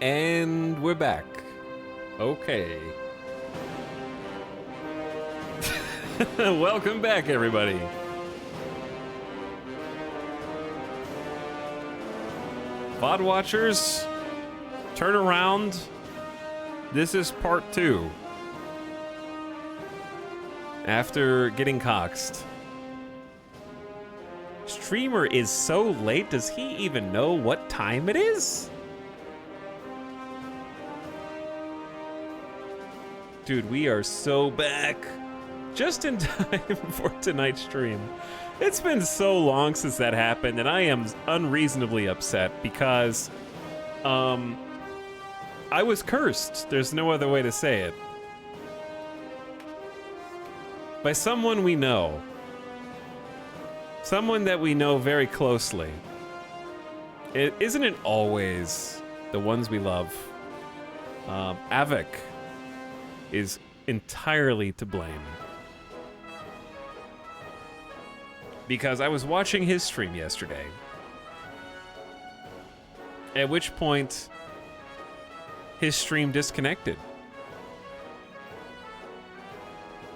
And we're back. Okay. Welcome back, everybody. VOD watchers, turn around. This is part 2. After getting coxed. Streamer is so late, does he even know what time it is? Dude, we are so back. Just in time for tonight's stream. It's been so long since that happened, and I am unreasonably upset because, I was cursed. There's no other way to say it. By someone we know. Someone that we know very closely. Isn't it always the ones we love? Avik is entirely to blame. Because I was watching his stream yesterday. At which point, his stream disconnected.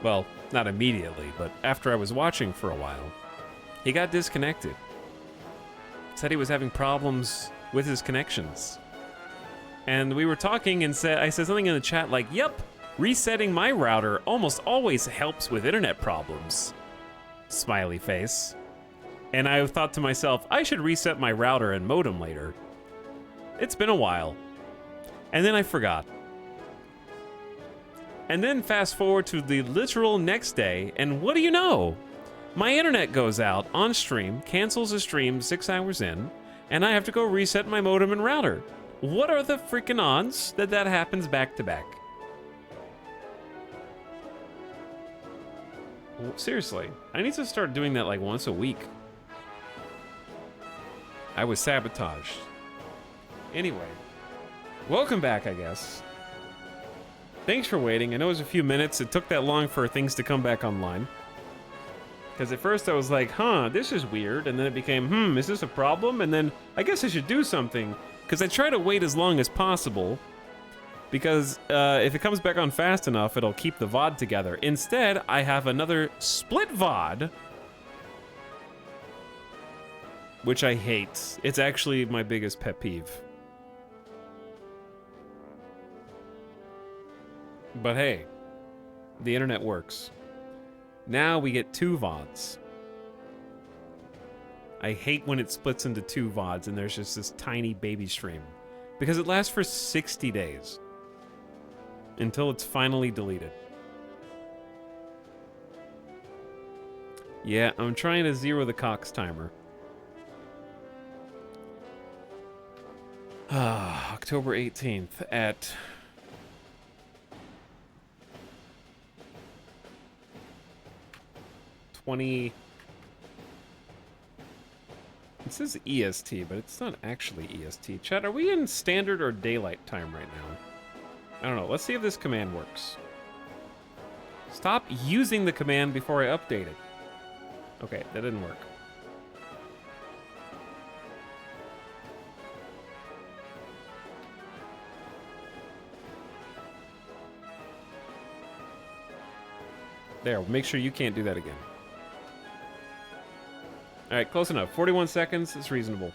Well, not immediately, but after I was watching for a while, he got disconnected. Said he was having problems with his connections. And we were talking and I said something in the chat like, yep, resetting my router almost always helps with internet problems. Smiley face. And I thought to myself, I should reset my router and modem later. It's been a while. And then I forgot. And then fast forward to the literal next day, and what do you know? My internet goes out on stream, cancels the stream 6 hours in, and I have to go reset my modem and router. What are the freaking odds that that happens back to back? Seriously, I need to start doing that like once a week. I was sabotaged. Anyway, welcome back, I guess. Thanks for waiting. I know it was a few minutes. It took that long for things to come back online. Because at first I was like, huh, this is weird. And then it became, is this a problem? And then I guess I should do something. Because I try to wait as long as possible. Because if it comes back on fast enough, it'll keep the VOD together. Instead, I have another split VOD, which I hate. It's actually my biggest pet peeve. But hey, the internet works. Now we get 2 VODs. I hate when it splits into 2 VODs and there's just this tiny baby stream. Because it lasts for 60 days. Until it's finally deleted. Yeah, I'm trying to zero the Cox timer. October 18th at 20. It says EST, but it's not actually EST. Chat, are we in standard or daylight time right now? I don't know. Let's see if this command works. Stop using the command before I update it. Okay, that didn't work. There, make sure you can't do that again. All right, close enough. 41 seconds is reasonable.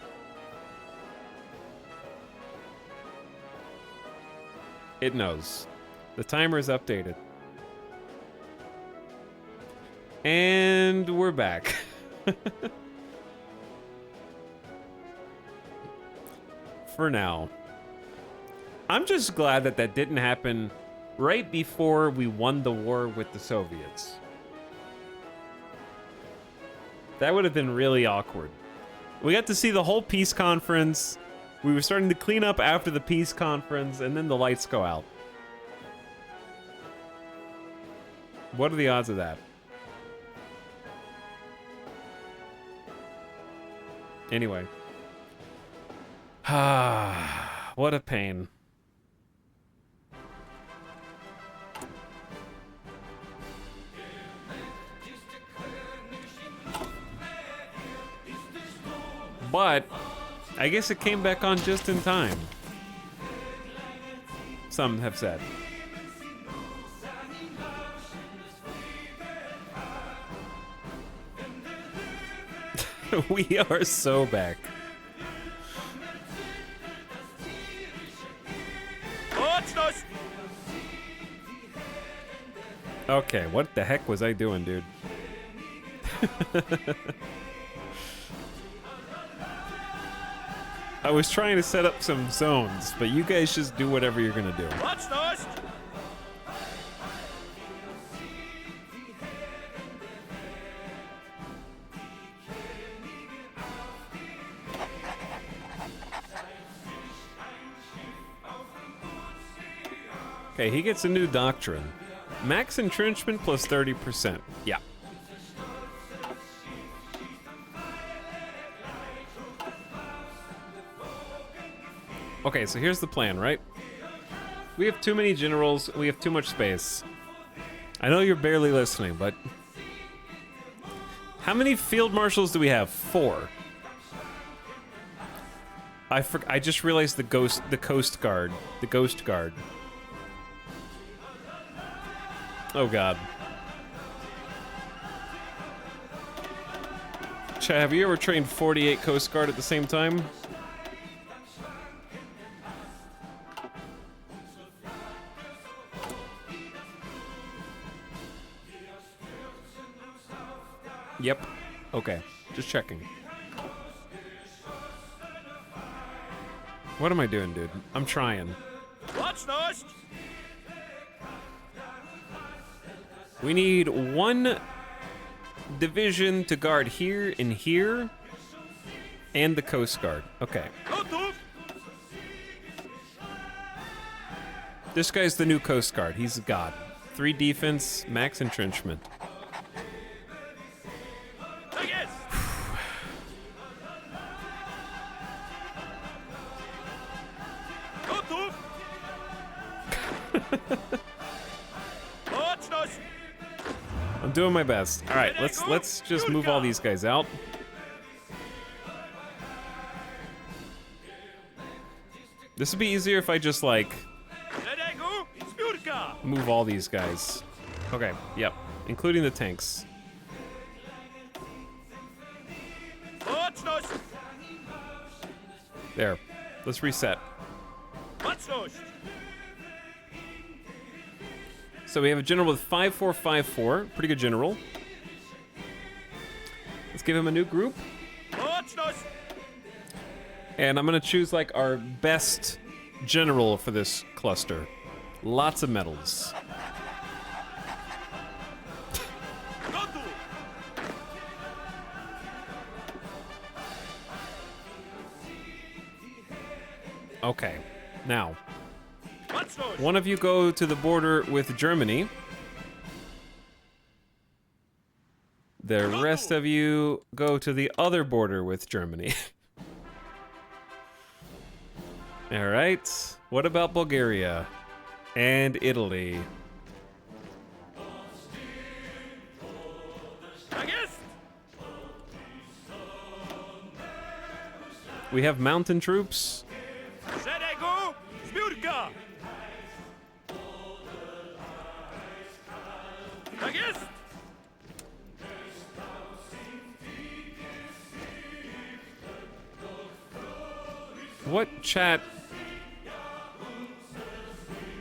It knows. The timer is updated. And we're back. For now. I'm just glad that that didn't happen right before we won the war with the Soviets. That would have been really awkward. We got to see the whole peace conference. We were starting to clean up after the peace conference, and then the lights go out. What are the odds of that? Anyway. What a pain. But I guess it came back on just in time. some have said. We are so back. Okay, what the heck was I doing, dude? I was trying to set up some zones, but you guys just do whatever you're gonna do. Okay, he gets a new doctrine. Max entrenchment plus 30%. Yeah. Okay, so here's the plan, right? We have too many generals, we have too much space. I know you're barely listening, but how many field marshals do we have? 4. I just realized the Coast Guard. The Ghost Guard. Oh god. Chad, have you ever trained 48 Coast Guard at the same time? Yep. Okay. Just checking. What am I doing, dude? I'm trying. What's next? We need 1 division to guard here and here, and the Coast Guard. Okay. This guy's the new Coast Guard. He's a god. 3 defense, max entrenchment. I'm doing my best. All right, let's just move all these guys out. This would be easier if I just like move all these guys. Okay, yep, including the tanks. There. Let's reset. So we have a general with 5454, pretty good general. Let's give him a new group. And I'm gonna choose like our best general for this cluster. Lots of medals. Okay, now. One of you go to the border with Germany. The rest of you go to the other border with Germany. All right. What about Bulgaria and Italy? We have mountain troops. What chat?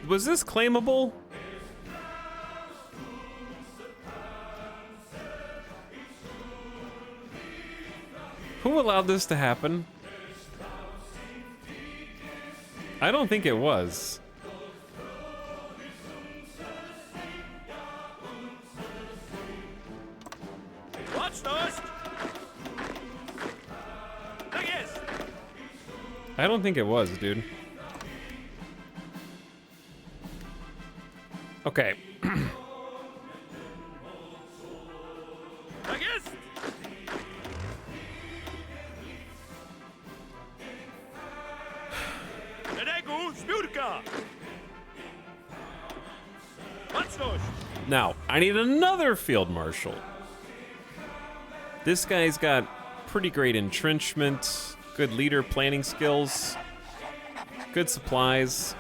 Was this claimable? Who allowed this to happen? I don't think it was. I don't think it was, dude. Okay. Now, I need another field marshal. This guy's got pretty great entrenchment, good leader planning skills, good supplies.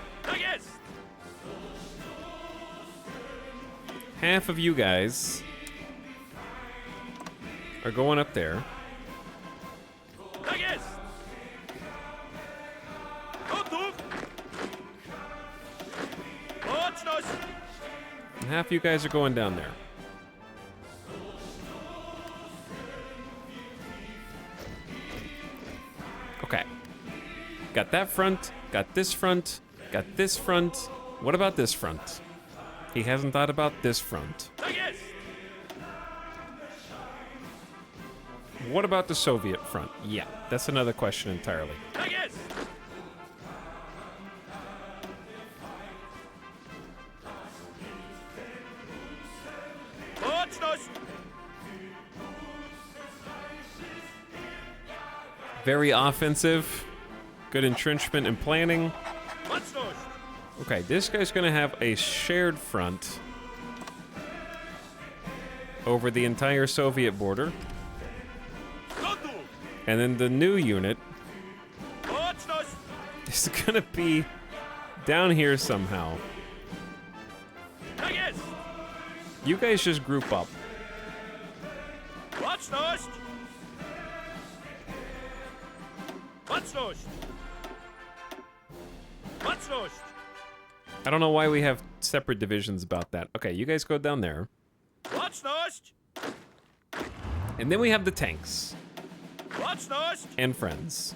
half of you guys are going up there. And half of you guys are going down there. Okay. Got that front, got this front, got this front. What about this front? He hasn't thought about this front. What about the Soviet front? Yeah, that's another question entirely. Very offensive. Good entrenchment and planning. Okay, this guy's gonna have a shared front over the entire Soviet border. And then the new unit is gonna be down here somehow. You guys just group up. I don't know why we have separate divisions about that. Okay, you guys go down there. And then we have the tanks. And friends.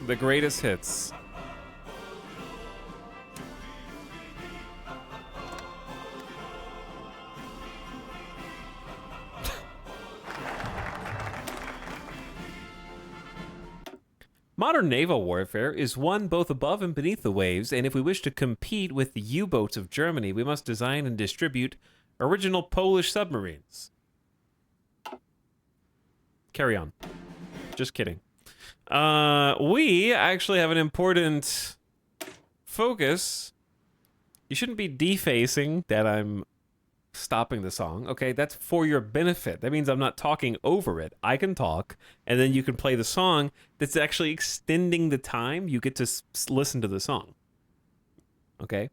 The greatest hits. Modern naval warfare is won both above and beneath the waves, and if we wish to compete with the U-boats of Germany, we must design and distribute original Polish submarines. Carry on. Just kidding. We actually have an important focus. You shouldn't be defacing that I'm stopping the song, okay? That's for your benefit. That means I'm not talking over it. I can talk, and then you can play the song that's actually extending the time you get to listen to the song. Okay?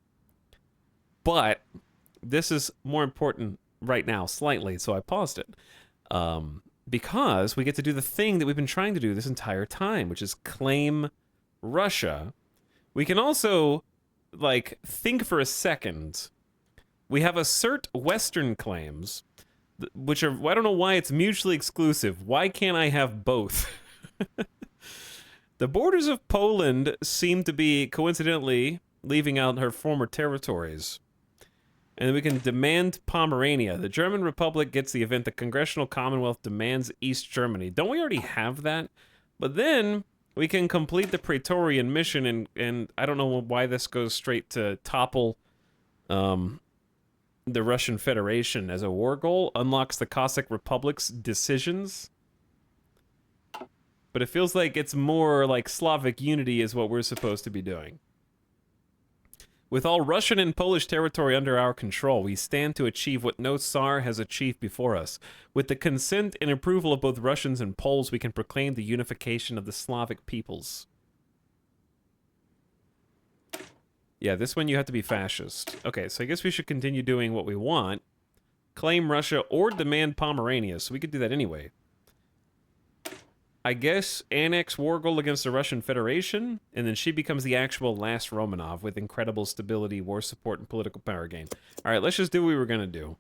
But this is more important right now, slightly, so I paused it. Because we get to do the thing that we've been trying to do this entire time, which is claim Russia. We can also, like, think for a second. We have assert Western claims, which are, I don't know why it's mutually exclusive. Why can't I have both? The borders of Poland seem to be, coincidentally, leaving out her former territories. And we can demand Pomerania. The German Republic gets the event. The Congressional Commonwealth demands East Germany. Don't we already have that? But then we can complete the Praetorian mission, and I don't know why this goes straight to topple the Russian Federation as a war goal. Unlocks the Cossack Republic's decisions. But it feels like it's more like Slavic unity is what we're supposed to be doing. With all Russian and Polish territory under our control, we stand to achieve what no Tsar has achieved before us. With the consent and approval of both Russians and Poles, we can proclaim the unification of the Slavic peoples. Yeah, this one you have to be fascist. Okay, so I guess we should continue doing what we want. Claim Russia or demand Pomerania, so we could do that anyway. I guess annex war goal against the Russian Federation, and then she becomes the actual Last Romanov with incredible stability, war support, and political power gain. All right, let's just do what we were going to do.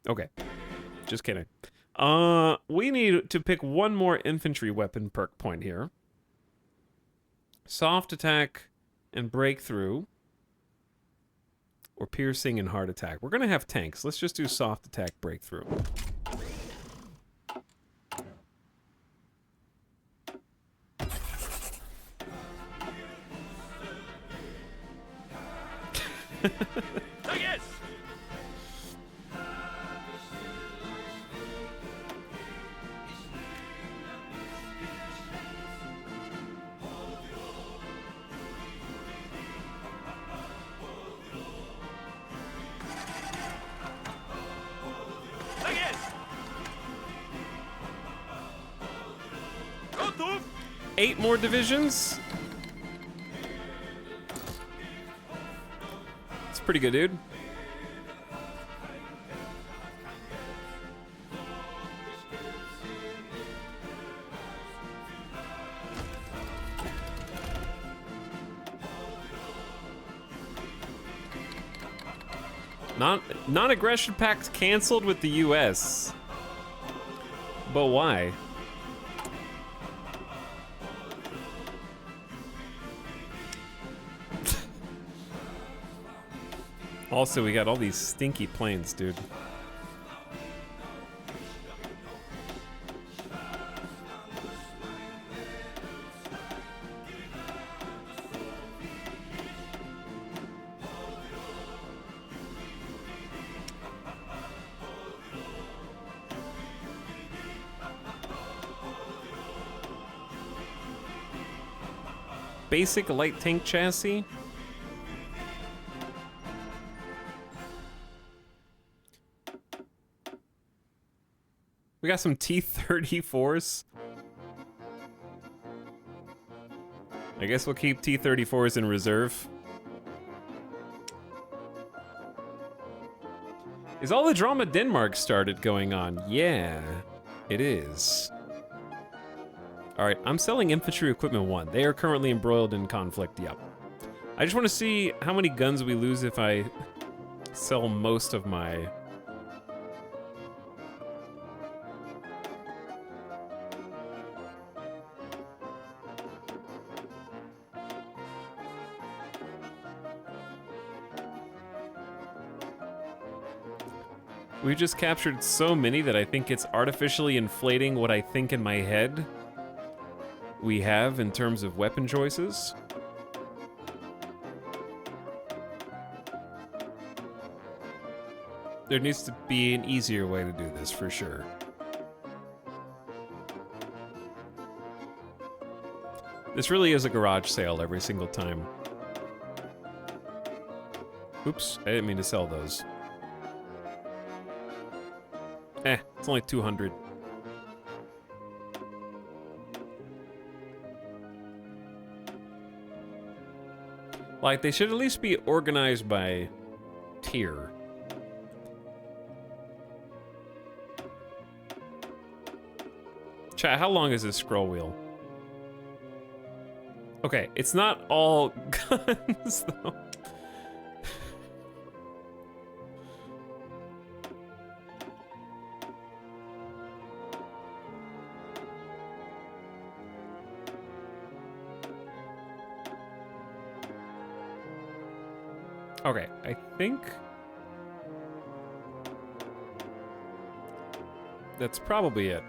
Okay. Just kidding. We need to pick one more infantry weapon perk point here. Soft attack and breakthrough. Or piercing and hard attack. We're going to have tanks. Let's just do soft attack breakthrough. 8 more divisions? It's pretty good, dude. Non-aggression pact canceled with the US. But why? Also, we got all these stinky planes, dude. Basic light tank chassis. We got some T-34s. I guess we'll keep T-34s in reserve. Is all the drama Denmark started going on? Yeah, it is. All right, I'm selling Infantry Equipment 1. They are currently embroiled in conflict, yep. I just want to see how many guns we lose if I sell most of my... We just captured so many that I think it's artificially inflating what I think in my head we have in terms of weapon choices. There needs to be an easier way to do this, for sure. This really is a garage sale every single time. Oops, I didn't mean to sell those. It's only 200. Like, they should at least be organized by tier. Chat, how long is this scroll wheel? Okay, it's not all guns, though. Okay, I think that's probably it.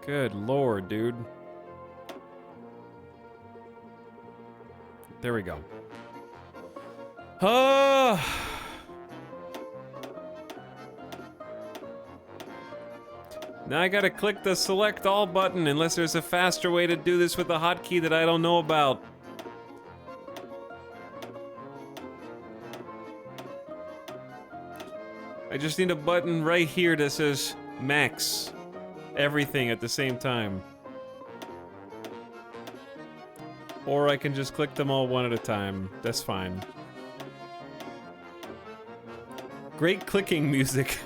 Good lord, dude. There we go. Now I gotta click the select all button unless there's a faster way to do this with a hotkey that I don't know about. I just need a button right here that says max everything at the same time. Or I can just click them all one at a time. That's fine. Great clicking music.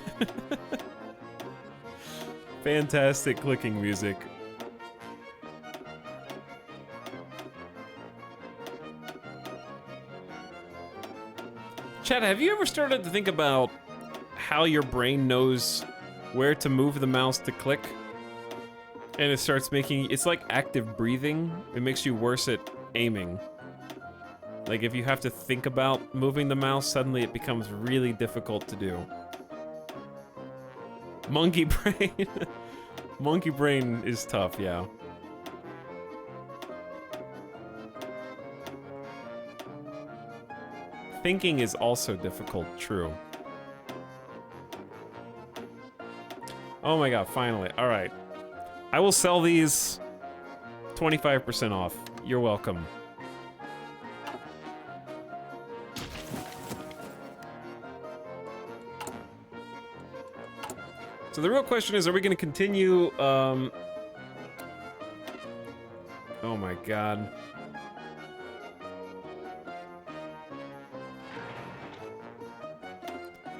Fantastic clicking music. Chad, have you ever started to think about how your brain knows where to move the mouse to click? And it starts making, it's like active breathing. It makes you worse at aiming. Like if you have to think about moving the mouse, suddenly it becomes really difficult to do. Monkey brain. Monkey brain is tough, yeah. Thinking is also difficult, true. Oh my god, finally. All right. I will sell these 25% off. You're welcome. So the real question is, are we going to continue, oh my god.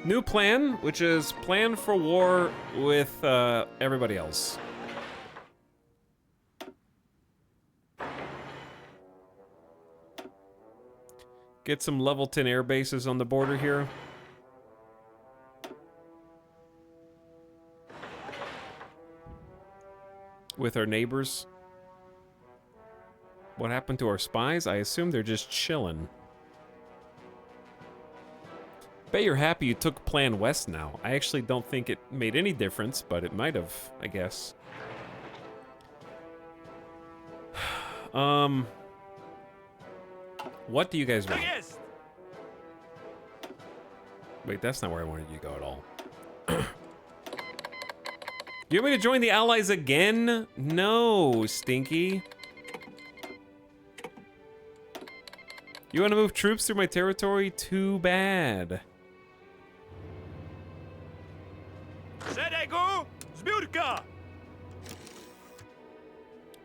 New plan, which is plan for war with everybody else. Get some level 10 air bases on the border here. With our neighbors. What happened to our spies? I assume they're just chilling. Bet you're happy you took Plan West now. I actually don't think it made any difference, but it might have, I guess. What do you guys want? Wait, that's not where I wanted you to go at all. You want me to join the Allies again? No, Stinky. You want to move troops through my territory? Too bad.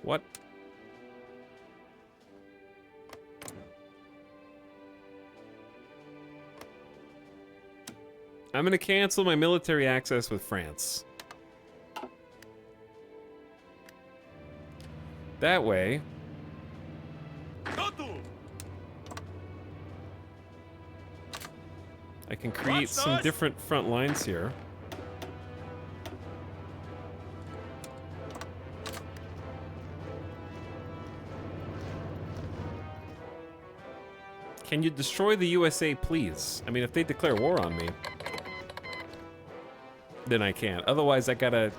What? I'm gonna cancel my military access with France. That way, I can create some different front lines here. Can you destroy the USA, please? I mean, if they declare war on me, then I can't. Otherwise, I gotta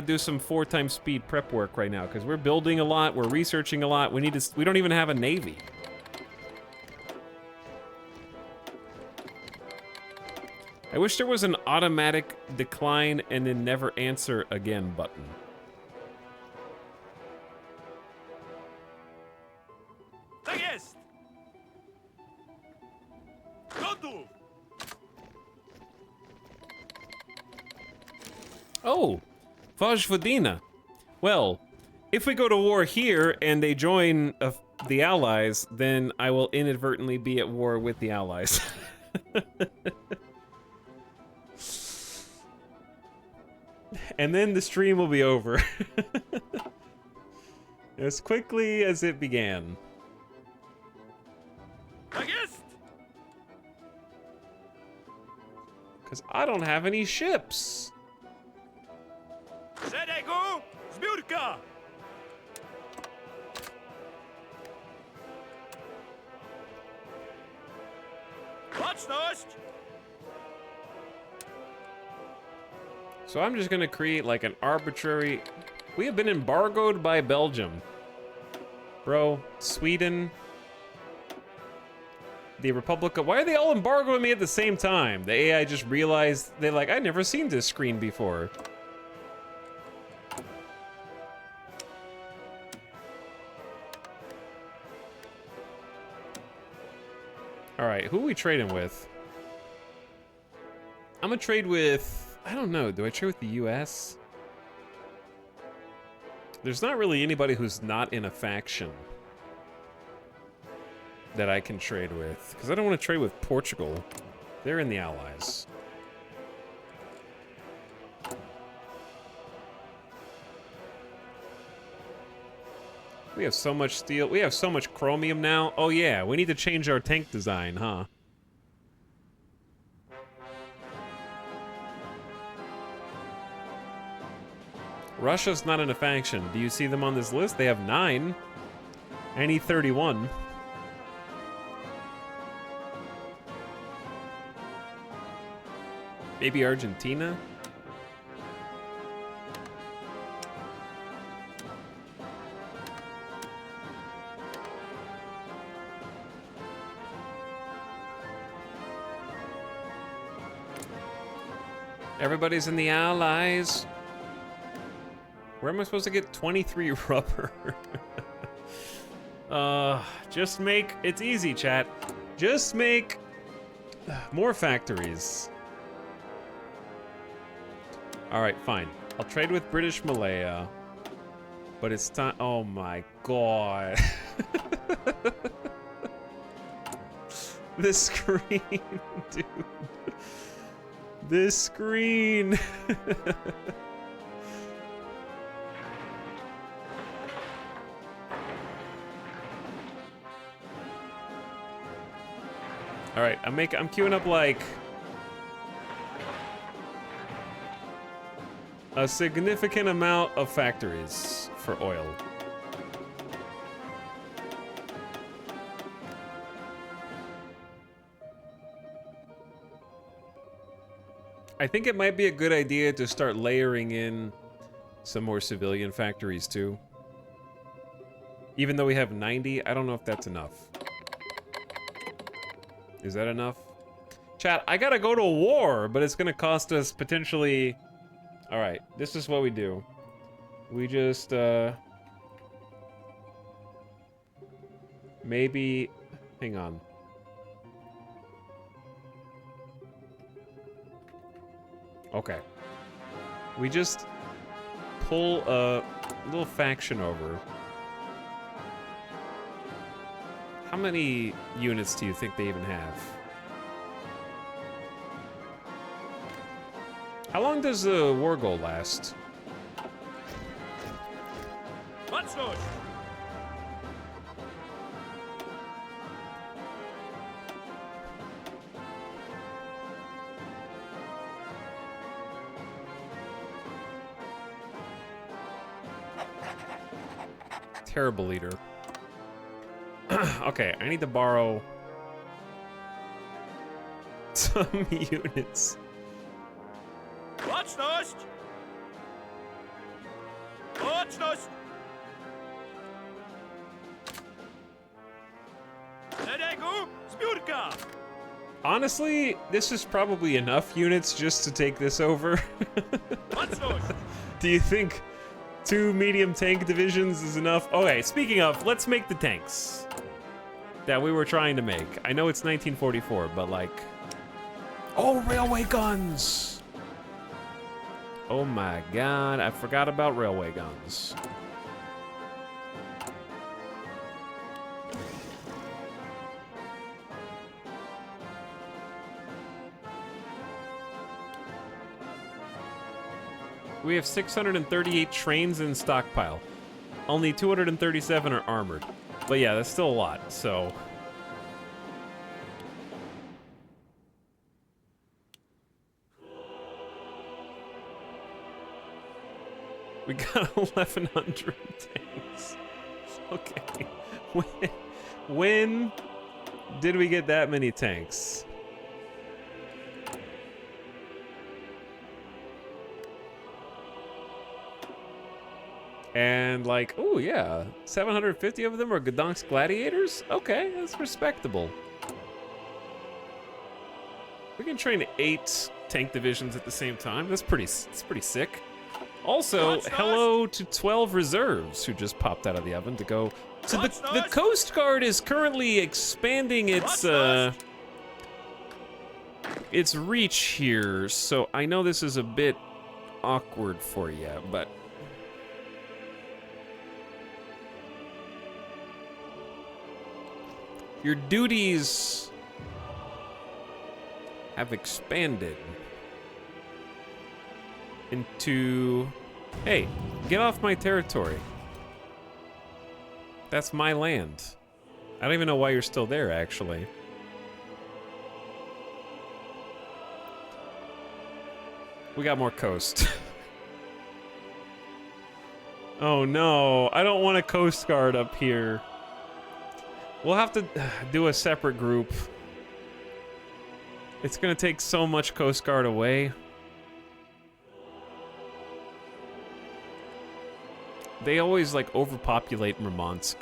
do some 4 times speed prep work right now because we're building a lot, we're researching a lot. We don't even have a navy. I wish there was an automatic decline and then never answer again button. Oh, Vojvodina. Well, if we go to war here and they join the Allies, then I will inadvertently be at war with the Allies. And then the stream will be over. As quickly as it began. Because I don't have any ships. So I'm just gonna create like an arbitrary... We have been embargoed by Belgium. Bro, Sweden... The Republic of... Why are they all embargoing me at the same time? The AI just realized... They're like, I've never seen this screen before. Alright, who are we trading with? I'm gonna trade with... I don't know, do I trade with the US? There's not really anybody who's not in a faction that I can trade with. Because I don't want to trade with Portugal. They're in the Allies. We have so much steel. We have so much chromium now. Oh yeah, we need to change our tank design, huh? Russia's not in a faction. Do you see them on this list? They have 9. I need 31. Maybe Argentina? Everybody's in the Allies. Where am I supposed to get 23 rubber? Just make... It's easy, chat. Just make more factories. All right, fine. I'll trade with British Malaya. But it's time. Oh my god. This screen, dude. This screen. All right, I'm queuing up like a significant amount of factories for oil. I think it might be a good idea to start layering in some more civilian factories too. Even though we have 90, I don't know if that's enough. Is that enough? Chat, I gotta go to war, but it's gonna cost us potentially... Alright, this is what we do. We just, maybe... Hang on. Okay. We just pull a little faction over. How many units do you think they even have? How long does the war goal last? What's those? Terrible leader. Okay, I need to borrow some units. What's those? What's those? Honestly, this is probably enough units just to take this over. What's those? Do you think 2 medium tank divisions is enough? Okay, speaking of, let's make the tanks that we were trying to make. I know it's 1944, but like... Oh, railway guns! Oh my god, I forgot about railway guns. We have 638 trains in stockpile. Only 237 are armored. But yeah, that's still a lot, so... We got 1,100 tanks. Okay. When did we get that many tanks? And like, oh yeah, 750 of them are Gdańsk gladiators? Okay, that's respectable. We can train 8 tank divisions at the same time. That's pretty sick. Also, hello to 12 reserves who just popped out of the oven to go. So the Coast Guard is currently expanding its reach here. So I know this is a bit awkward for you, but your duties have expanded into... Hey, get off my territory. That's my land. I don't even know why you're still there, actually. We got more coast. Oh no, I don't want a Coast Guard up here. We'll have to do a separate group. It's gonna take so much Coast Guard away. They always like overpopulate Murmansk.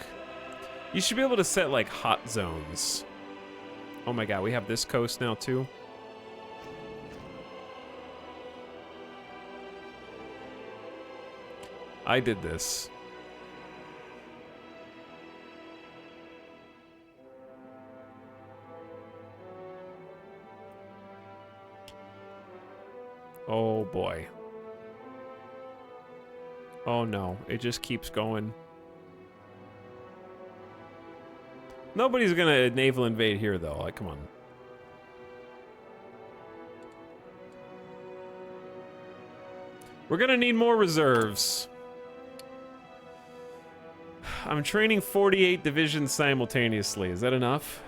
You should be able to set like hot zones. Oh my god, we have this coast now too. I did this. Oh boy. Oh no, it just keeps going. Nobody's gonna naval invade here though, like come on. We're gonna need more reserves. I'm training 48 divisions simultaneously. Is that enough?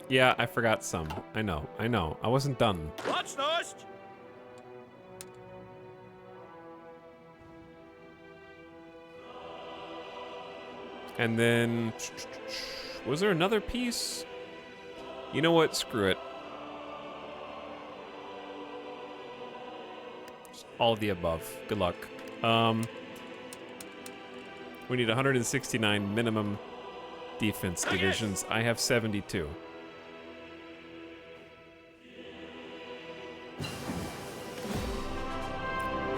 Yeah, I forgot some. I know. I wasn't done. Baczność! And then... Was there another piece? You know what? Screw it. All of the above. Good luck. We need 169 minimum defense divisions. I have 72.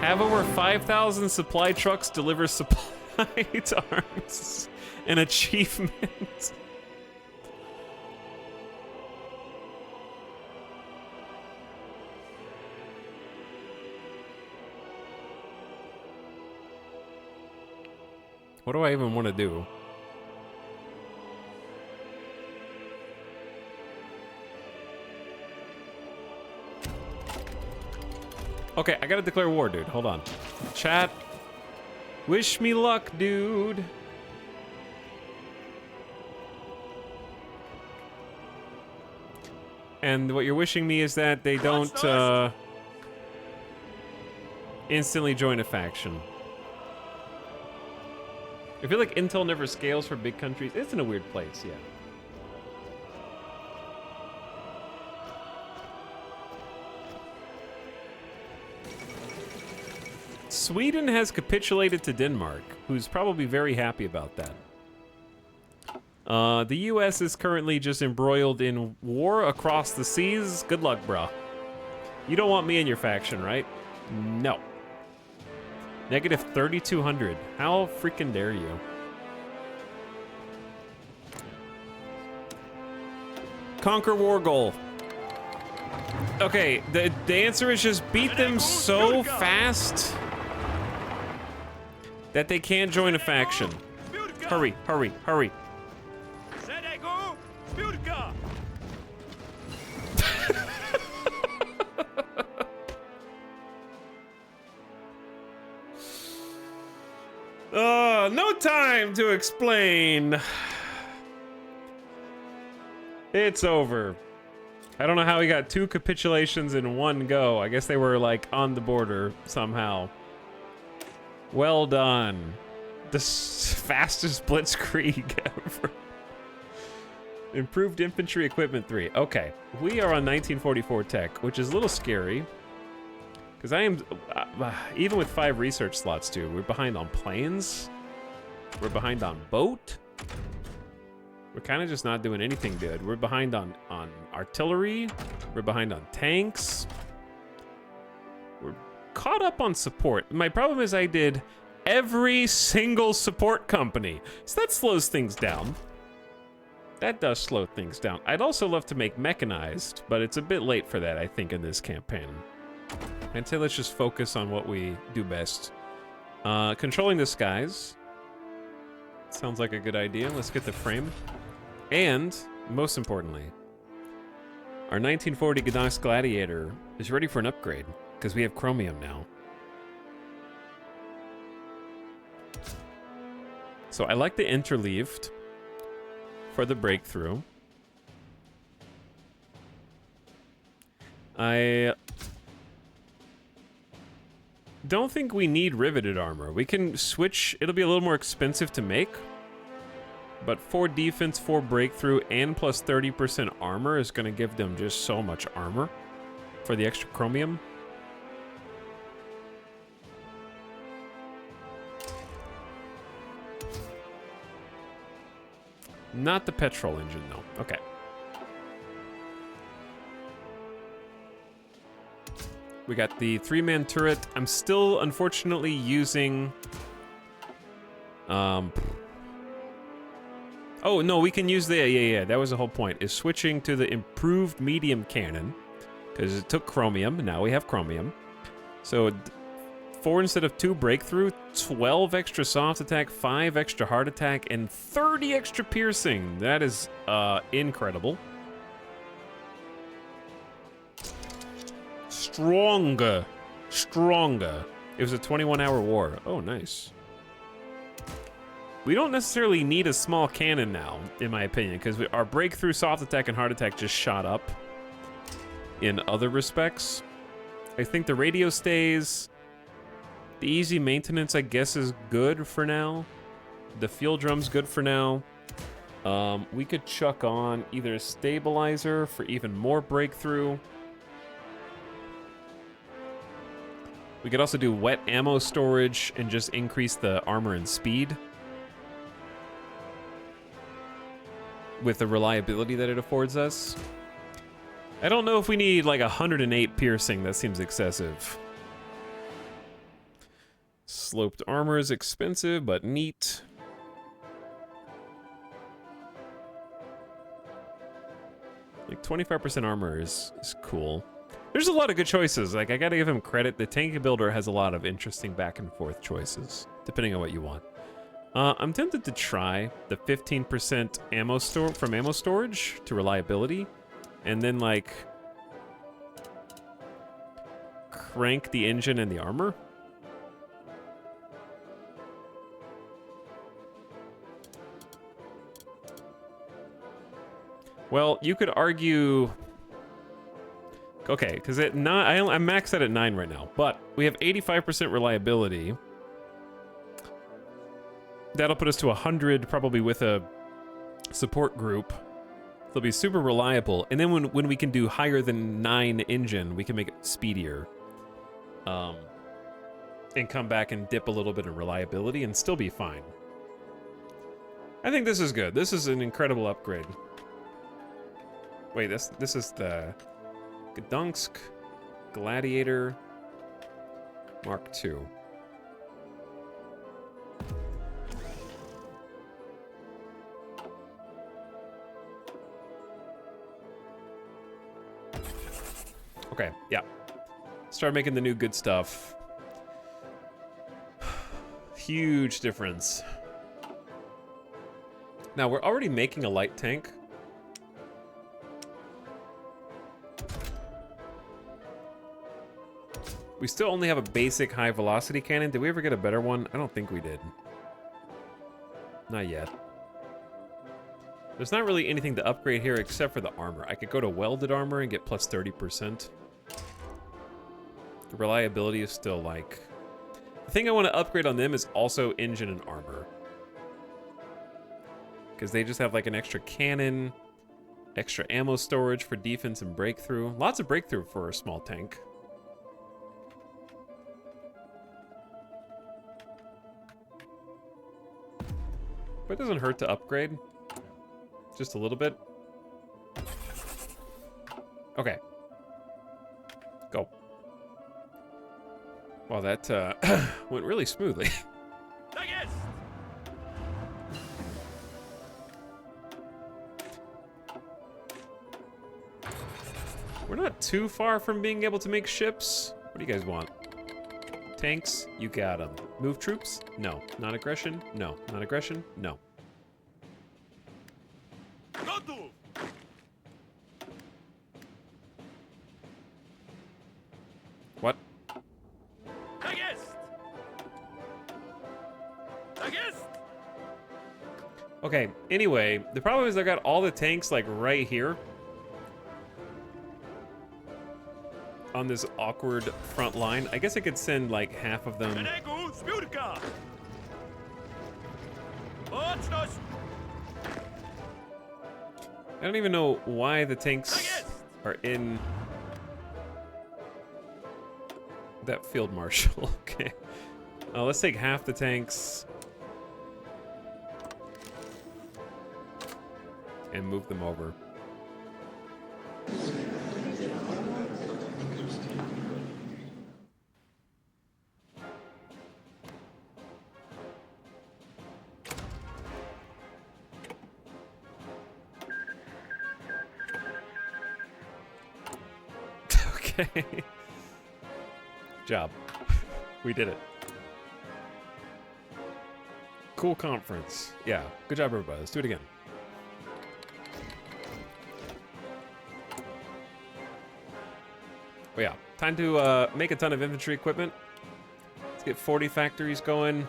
Have over 5,000 supply trucks deliver supply to arms. An achievement. What do I even want to do? Okay, I gotta declare war, dude. Hold on. Chat. Wish me luck, dude. And what you're wishing me is that they don't, instantly join a faction. I feel like intel never scales for big countries. It's in a weird place, yeah. Sweden has capitulated to Denmark, who's probably very happy about that. The US is currently just embroiled in war across the seas. Good luck, bruh. You don't want me in your faction, right? No. Negative 3,200. How freaking dare you? Conquer war goal. Okay, the answer is just beat them so fast that they can't join a faction. Hurry, hurry, hurry. No time to explain. It's over. I don't know how he got 2 capitulations in one go. I guess they were like on the border somehow. Well done. The fastest blitzkrieg ever. Improved infantry equipment 3. Okay, we are on 1944 tech, which is a little scary. Because I am, even with 5 research slots too, we're behind on planes. We're behind on boat. We're kind of just not doing anything good. We're behind on artillery. We're behind on tanks. We're caught up on support. My problem is I did every single support company. So that slows things down. That does slow things down. I'd also love to make mechanized, but it's a bit late for that, I think, in this campaign. I'd say let's just focus on what we do best. Controlling the skies. Sounds like a good idea. Let's get the frame. And, most importantly, our 1940 Gdansk Gladiator is ready for an upgrade, because we have chromium now. So I like the interleaved for the breakthrough. I don't think we need riveted armor. We can switch. It'll be a little more expensive to make, but 4 defense, 4 breakthrough, and plus 30% armor is going to give them just so much armor for the extra chromium. Not the petrol engine, though. Okay. We got the 3-man turret. I'm still, unfortunately, using... Oh, no, we can use the... Yeah, that was the whole point, is switching to the improved medium cannon. because it took chromium. Now we have chromium. So 4 instead of 2 breakthrough, 12 extra soft attack, 5 extra hard attack, and 30 extra piercing. That is incredible. Stronger. Stronger. It was a 21-hour war. Oh, nice. We don't necessarily need a small cannon now, in my opinion, because our breakthrough, soft attack, and hard attack just shot up in other respects. I think the radio stays. The easy maintenance, I guess, is good for now. The fuel drum's good for now. We could chuck on either a stabilizer for even more breakthrough. We could also do wet ammo storage and just increase the armor and speed with the reliability that it affords us. I don't know if we need like 108 piercing. That seems excessive. Sloped armor is expensive, but neat. Like 25% armor is cool. There's a lot of good choices. Like, I gotta give him credit. The tank builder has a lot of interesting back and forth choices, depending on what you want. I'm tempted to try the 15% ammo from ammo storage to reliability, and then like crank the engine and the armor. Well, you could argue. Okay, because I'm maxed out at 9 right now, but we have 85% reliability. That'll put us to 100, probably with a support group. They'll be super reliable, and then when we can do higher than 9 engine, we can make it speedier. And come back and dip a little bit in reliability and still be fine. I think this is good. This is an incredible upgrade. Wait, this is the Gdansk Gladiator Mark II. Okay, yeah. Start making the new good stuff. Huge difference. Now, we're already making a light tank. We still only have a basic high velocity cannon. Did we ever get a better one? I don't think we did. Not yet. There's not really anything to upgrade here except for the armor. I could go to welded armor and get plus 30%. The reliability is still like... The thing I want to upgrade on them is also engine and armor. Because they just have like an extra cannon, extra ammo storage for defense and breakthrough. Lots of breakthrough for a small tank. But it doesn't hurt to upgrade. Just a little bit. Okay. Go. Wow, that went really smoothly. We're not too far from being able to make ships. What do you guys want? Tanks? You got them. Move troops? No. Non-aggression? No. Non-aggression? No. What? Okay, anyway, the problem is I got all the tanks like right here. On this awkward front line. I guess I could send like half of them. I don't even know why the tanks are in that field marshal. Okay. Let's take half the tanks and move them over. Okay. Job. We did it. Cool conference. Yeah. Good job, everybody. Let's do it again. But yeah. Time to make a ton of infantry equipment. Let's get 40 factories going.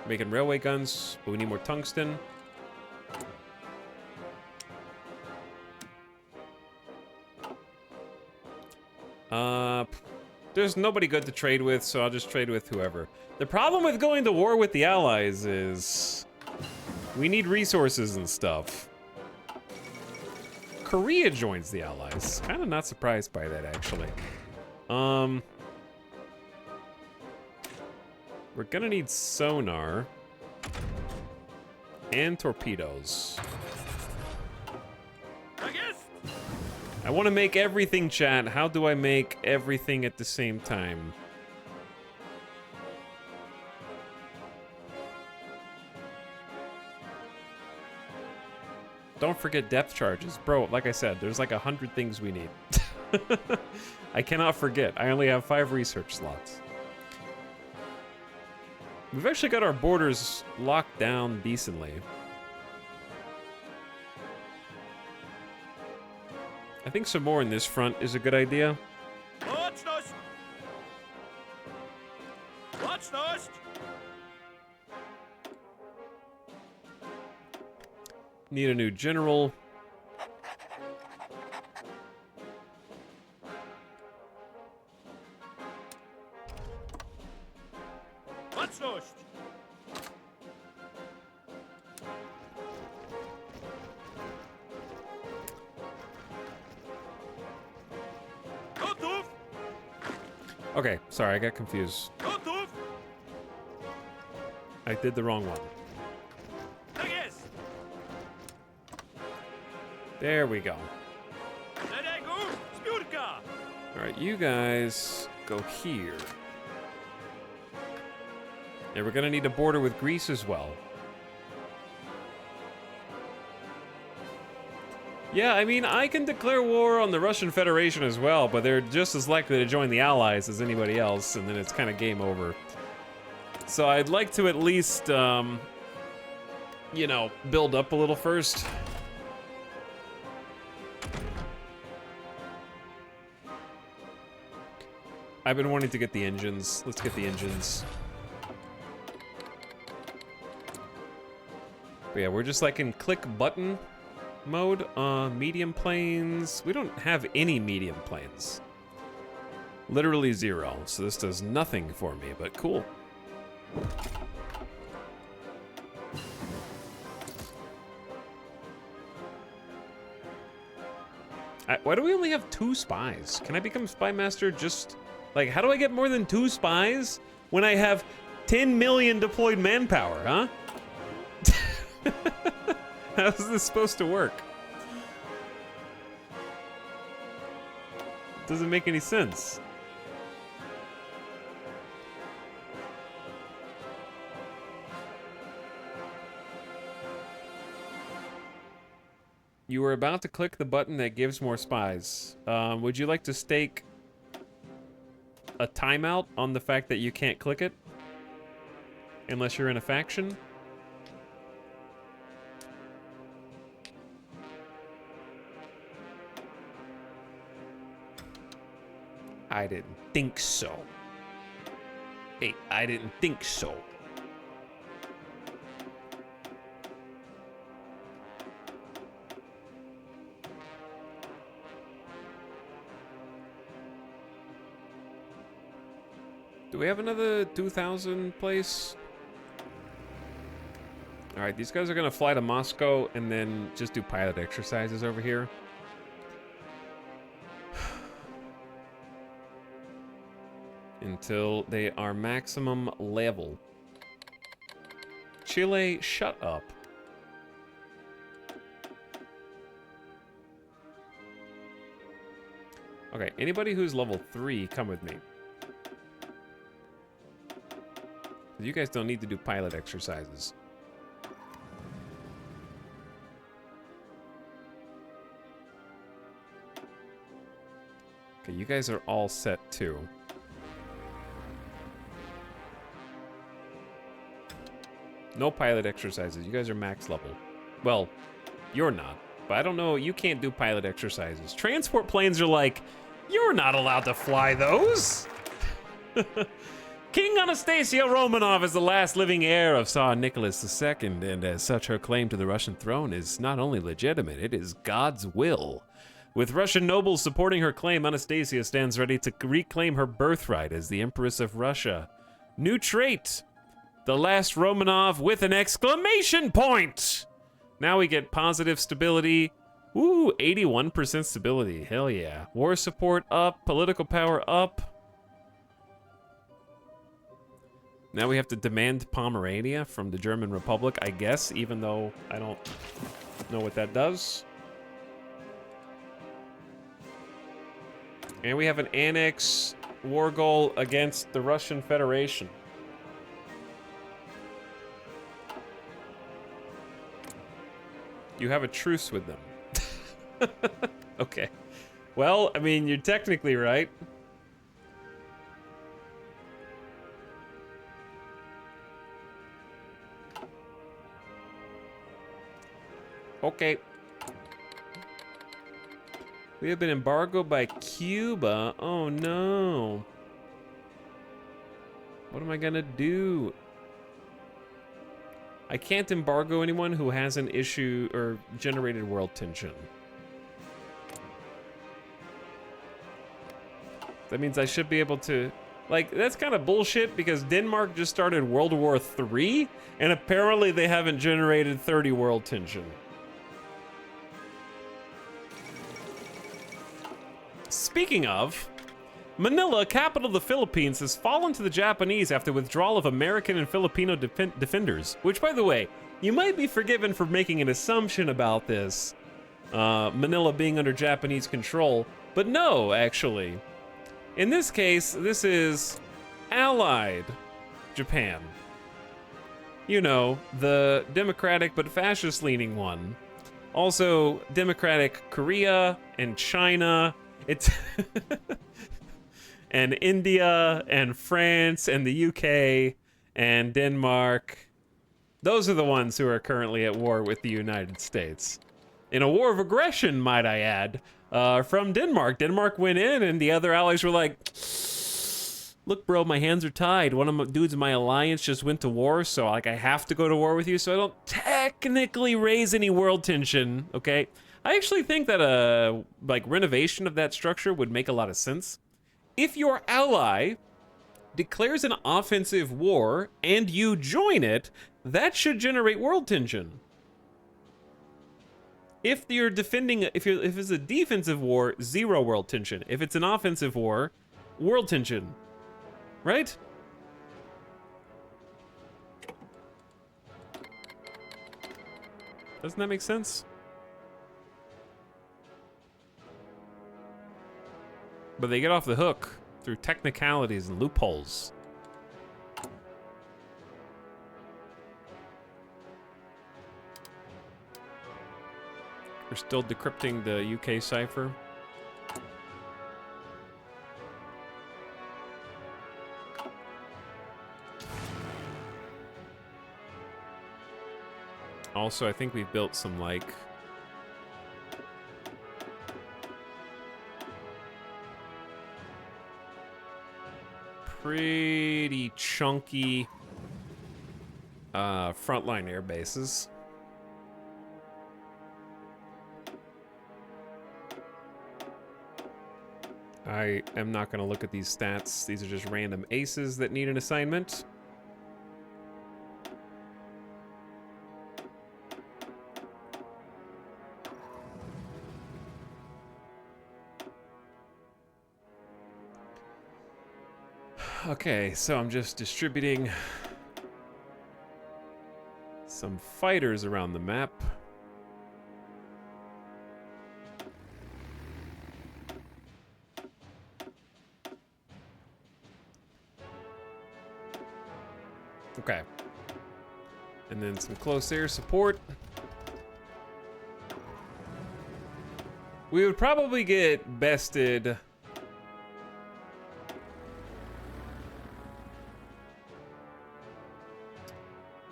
Making railway guns, but we need more tungsten. There's nobody good to trade with, so I'll just trade with whoever. The problem with going to war with the Allies is we need resources and stuff. Korea joins the Allies. Kind of not surprised by that, actually. We're gonna need sonar and torpedoes. I want to make everything, chat. How do I make everything at the same time? Don't forget depth charges. Bro, like I said, there's like 100 things we need. I cannot forget. I only have 5 research slots. We've actually got our borders locked down decently. I think some more in this front is a good idea. Need a new general. Okay, sorry, I got confused. I did the wrong one. There we go. Alright, you guys go here. And we're gonna need a border with Greece as well. Yeah, I mean, I can declare war on the Russian Federation as well, but they're just as likely to join the Allies as anybody else, and then it's kind of game over. So I'd like to at least, you know, build up a little first. I've been wanting to get the engines. Let's get the engines. But yeah, we're just like in click button mode. Medium planes. We don't have any medium planes. Literally 0. So this does nothing for me, but cool. Why do we only have 2 spies? Can I become spy master just... Like, how do I get more than 2 spies when I have 10 million deployed manpower, huh? How's this supposed to work? Doesn't make any sense. You were about to click the button that gives more spies. Would you like to stake a timeout on the fact that you can't click it? Unless you're in a faction? I didn't think so. Hey, I didn't think so. Do we have another 2,000 place? All right, these guys are gonna fly to Moscow and then just do pilot exercises over here. Until they are maximum level. Chile, shut up. Okay, anybody who's level 3, come with me. You guys don't need to do pilot exercises. Okay, you guys are all set too. No pilot exercises. You guys are max level. Well, you're not. But I don't know. You can't do pilot exercises. Transport planes are like, you're not allowed to fly those. King Anastasia Romanov is the last living heir of Tsar Nicholas II, and as such, her claim to the Russian throne is not only legitimate, it is God's will. With Russian nobles supporting her claim, Anastasia stands ready to reclaim her birthright as the Empress of Russia. New trait, the Last Romanov with an exclamation point! Now we get positive stability. Ooh, 81% stability, hell yeah. War support up, political power up. Now we have to demand Pomerania from the German Republic, I guess, even though I don't know what that does. And we have an annex war goal against the Russian Federation. You have a truce with them. Okay. Well, I mean, you're technically right. Okay. We have been embargoed by Cuba. Oh no. What am I gonna do? I can't embargo anyone who has an issue or generated world tension. That means I should be able to... Like, that's kind of bullshit because Denmark just started World War III and apparently they haven't generated 30 world tension. Speaking of, Manila, capital of the Philippines, has fallen to the Japanese after withdrawal of American and Filipino defenders. Which, by the way, you might be forgiven for making an assumption about this, Manila being under Japanese control, but no, actually. In this case, this is allied Japan. You know, the democratic but fascist-leaning one. Also, democratic Korea and China. It's and India and France and the UK and Denmark. Those are the ones who are currently at war with the United States. In a war of aggression, might I add, from Denmark. Denmark went in and the other allies were like, look, bro, my hands are tied. One of my dudes in my alliance just went to war, so like I have to go to war with you, so I don't technically raise any world tension, okay? I actually think that a like renovation of that structure would make a lot of sense. If your ally declares an offensive war and you join it, that should generate world tension. If you're defending, if it's a defensive war, 0 world tension. If it's an offensive war, world tension. Right? Doesn't that make sense? But they get off the hook through technicalities and loopholes. We're still decrypting the UK cipher. Also, I think we've built some, like... pretty chunky frontline air bases. I am not going to look at these stats. These are just random aces that need an assignment. Okay, so I'm just distributing some fighters around the map. Okay. And then some close air support. We would probably get bested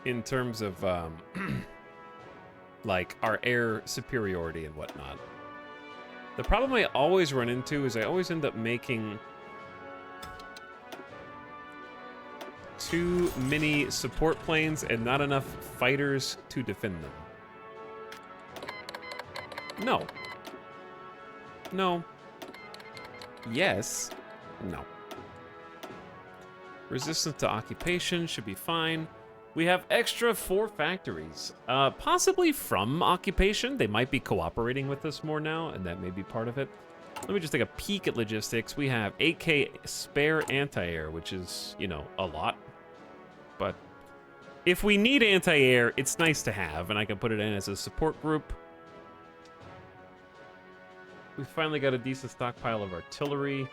in terms of like our air superiority and whatnot. The problem I always run into is I always end up making too many support planes and not enough fighters to defend them. No. No. Yes. No. Resistance to occupation should be fine. We have extra 4 factories. Possibly from occupation. They might be cooperating with us more now, and that may be part of it. Let me just take a peek at logistics. We have 8K spare anti-air, which is, you know, a lot. But if we need anti-air, it's nice to have, and I can put it in as a support group. We finally got a decent stockpile of artillery.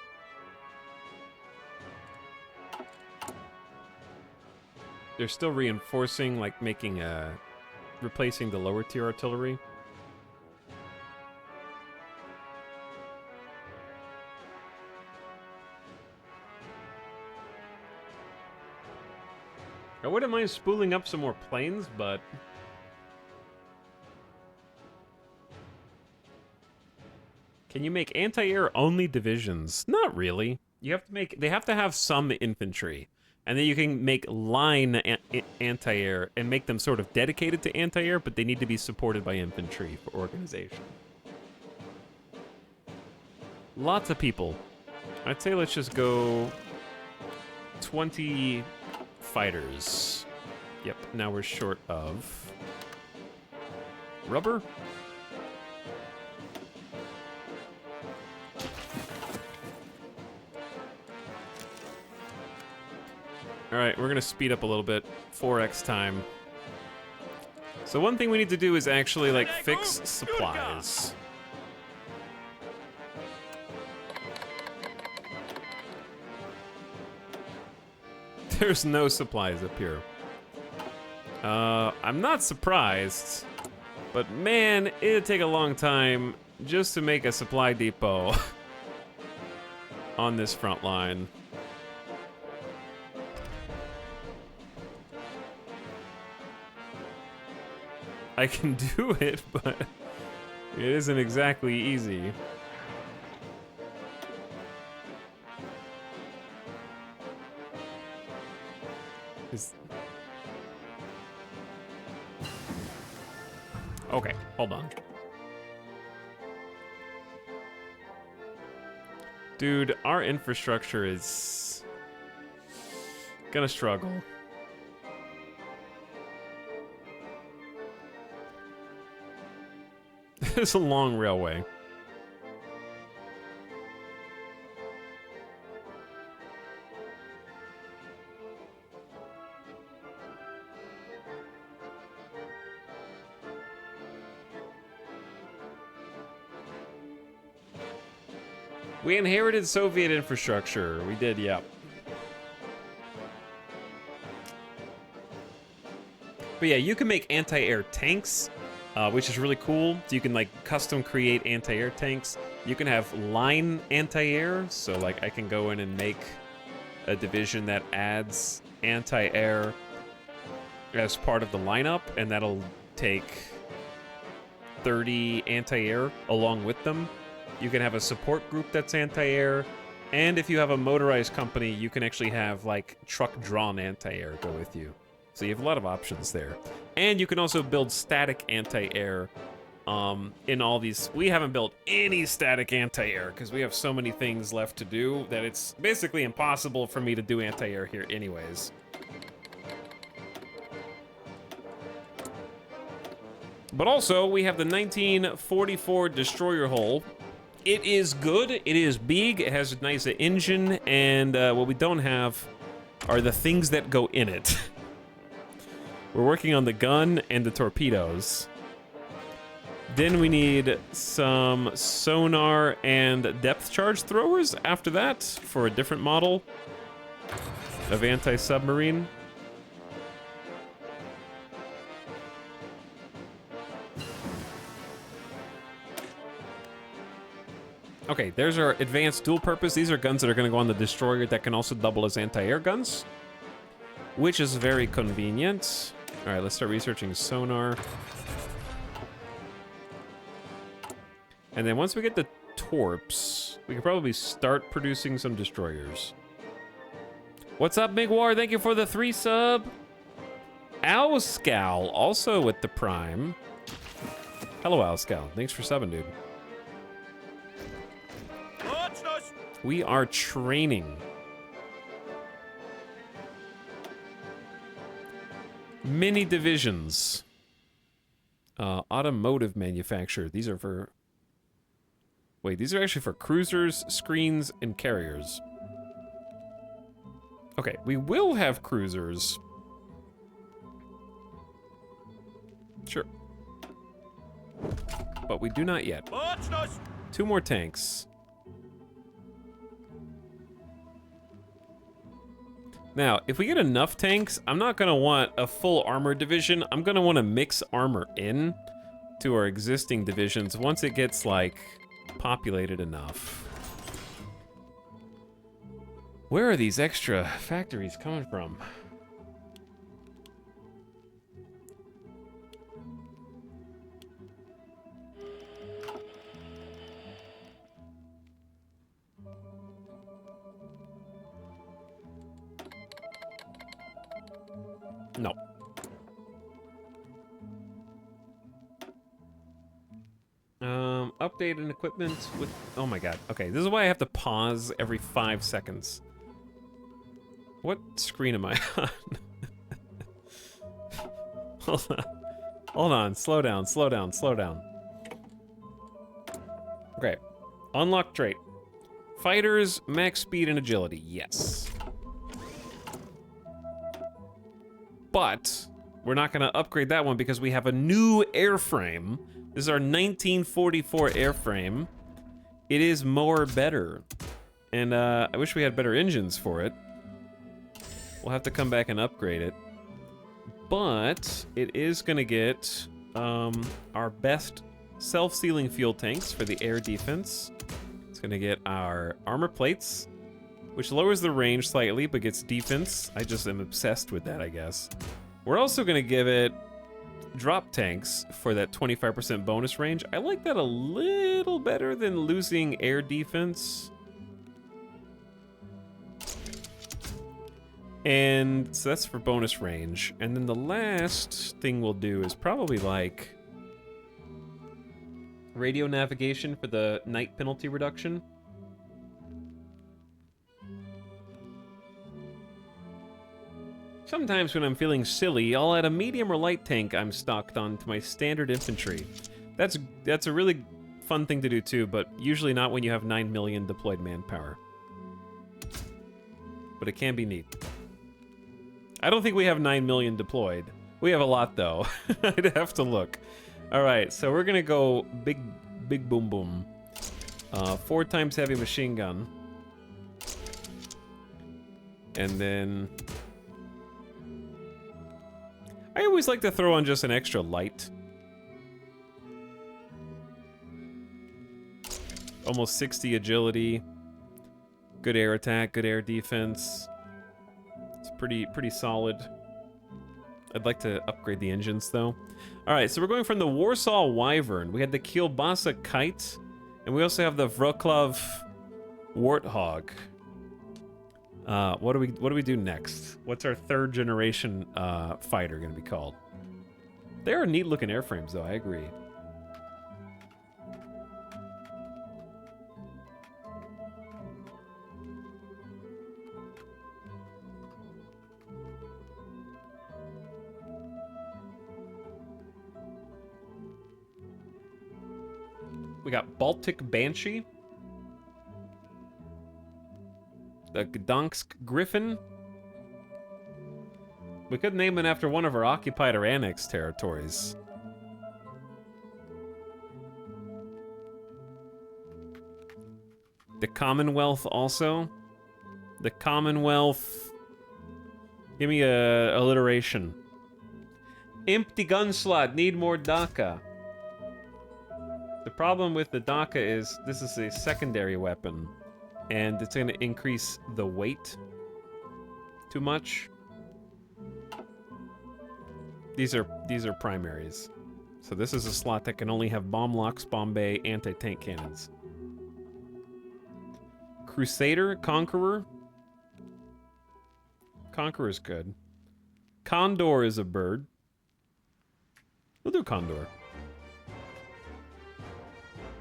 They're still reinforcing, like making replacing the lower tier artillery. I wouldn't mind spooling up some more planes, but can you make anti-air only divisions? Not really. You have to make, they have to have some infantry. And then you can make line anti-air and make them sort of dedicated to anti-air, but they need to be supported by infantry for organization. Lots of people. I'd say let's just go 20 fighters. Yep, now we're short of rubber. All right, we're gonna speed up a little bit. 4x time. So one thing we need to do is actually like fix supplies. There's no supplies up here. I'm not surprised, but man, it'd take a long time just to make a supply depot on this front line. I can do it, but it isn't exactly easy. Okay, hold on. Dude, our infrastructure is gonna struggle. It's a long railway. We inherited Soviet infrastructure. We did, yep. But yeah, you can make anti-air tanks, which is really cool. So you can like custom create anti-air tanks. You can have line anti-air, so like I can go in and make a division that adds anti-air as part of the lineup, and that'll take 30 anti-air along with them. You can have a support group that's anti-air, and if you have a motorized company, you can actually have like truck-drawn anti-air go with you. So you have a lot of options there. And you can also build static anti-air in all these. We haven't built any static anti-air because we have so many things left to do that it's basically impossible for me to do anti-air here anyways. But also, we have the 1944 destroyer hull. It is good, it is big, it has a nice engine, and what we don't have are the things that go in it. We're working on the gun and the torpedoes. Then we need some sonar and depth charge throwers after that for a different model of anti-submarine. Okay, there's our advanced dual purpose. These are guns that are going to go on the destroyer that can also double as anti-air guns, which is very convenient. All right, let's start researching sonar. And then once we get the torps, we can probably start producing some destroyers. What's up, Big War? Thank you for the 3 sub. Owscowl, also with the Prime. Hello, Owscowl. Thanks for subbing, dude. We are training. Mini divisions. Automotive manufacturer. These are for... Wait, these are actually for cruisers, screens, and carriers. Okay, we will have cruisers. Sure. But we do not yet. 2 more tanks. Now, if we get enough tanks, I'm not gonna want a full armor division. I'm gonna want to mix armor in to our existing divisions once it gets, like, populated enough. Where are these extra factories coming from? No. Updated equipment with... Oh my god. Okay, this is why I have to pause every 5 seconds. What screen am I on? Hold on. Hold on. Slow down, slow down, slow down. Okay. Unlock trait. Fighters, max speed and agility. Yes. But we're not going to upgrade that one because we have a new airframe. This is our 1944 airframe. It is more better. And I wish we had better engines for it. We'll have to come back and upgrade it. But it is going to get our best self-sealing fuel tanks for the air defense. It's going to get our armor plates, which lowers the range slightly, but gets defense. I just am obsessed with that, I guess. We're also going to give it drop tanks for that 25% bonus range. I like that a little better than losing air defense. And so that's for bonus range. And then the last thing we'll do is probably like radio navigation for the night penalty reduction. Sometimes when I'm feeling silly, I'll add a medium or light tank I'm stocked on to my standard infantry. That's a really fun thing to do too, but usually not when you have 9 million deployed manpower. But it can be neat. I don't think we have 9 million deployed. We have a lot though. I'd have to look. All right, so we're gonna go big boom boom. 4 times heavy machine gun. And then I always like to throw on just an extra light. Almost 60 agility. Good air attack, good air defense. It's pretty solid. I'd like to upgrade the engines though. All right, so we're going from the Warsaw Wyvern. We had the Kielbasa Kite, and we also have the Wroclaw Warthog. What do we do next? What's our 3rd generation fighter gonna be called? They are neat looking airframes though, I agree. We got Baltic Banshee. The Gdansk Griffin. We could name it after one of our occupied or annexed territories. The Commonwealth also. The Commonwealth. Give me a alliteration. Empty gun slot. Need more DACA. The problem with the DACA is this is a secondary weapon. And it's going to increase the weight too much. These are primaries. So this is a slot that can only have bomb locks, bomb bay, anti-tank cannons. Crusader, Conqueror. Conqueror's good. Condor is a bird. We'll do Condor.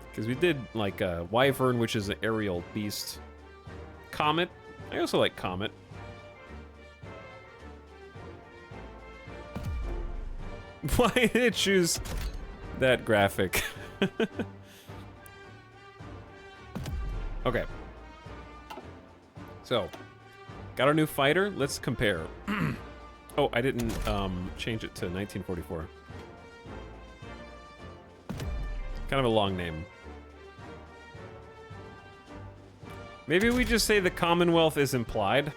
Because we did like a Wyvern, which is an aerial beast. Comet. I also like Comet. Why did it choose that graphic? Okay. So, got our new fighter. Let's compare. Oh, I didn't change it to 1944. Kind of a long name. Maybe we just say the Commonwealth is implied.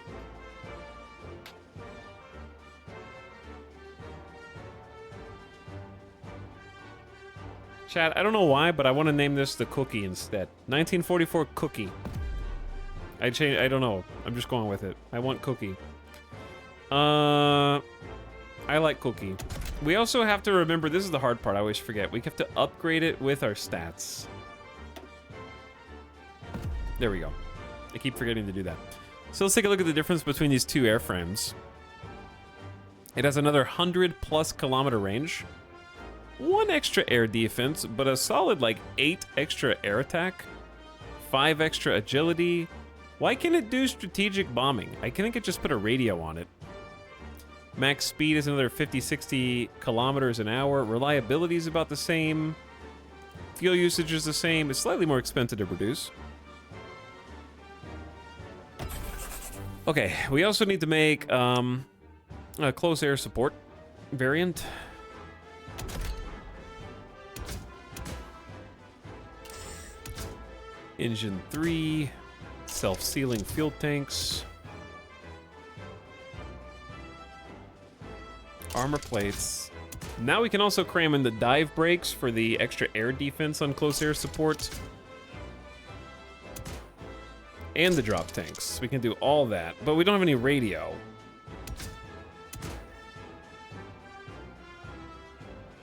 Chat, I don't know why, but I want to name this the Cookie instead. 1944 Cookie. I don't know. I'm just going with it. I want Cookie. I like Cookie. We also have to remember, this is the hard part, I always forget. We have to upgrade it with our stats. There we go. I keep forgetting to do that. So let's take a look at the difference between these two airframes. It has another 100+ kilometer range. 1 extra air defense, but a solid like 8 extra air attack. 5 extra agility. Why can't it do strategic bombing? I think it just put a radio on it. Max speed is another 50-60 kilometers an hour. Reliability is about the same. Fuel usage is the same. It's slightly more expensive to produce. Okay, we also need to make a close air support variant. Engine 3, self-sealing fuel tanks, armor plates. Now we can also cram in the dive brakes for the extra air defense on close air support. And the drop tanks. We can do all that, but we don't have any radio.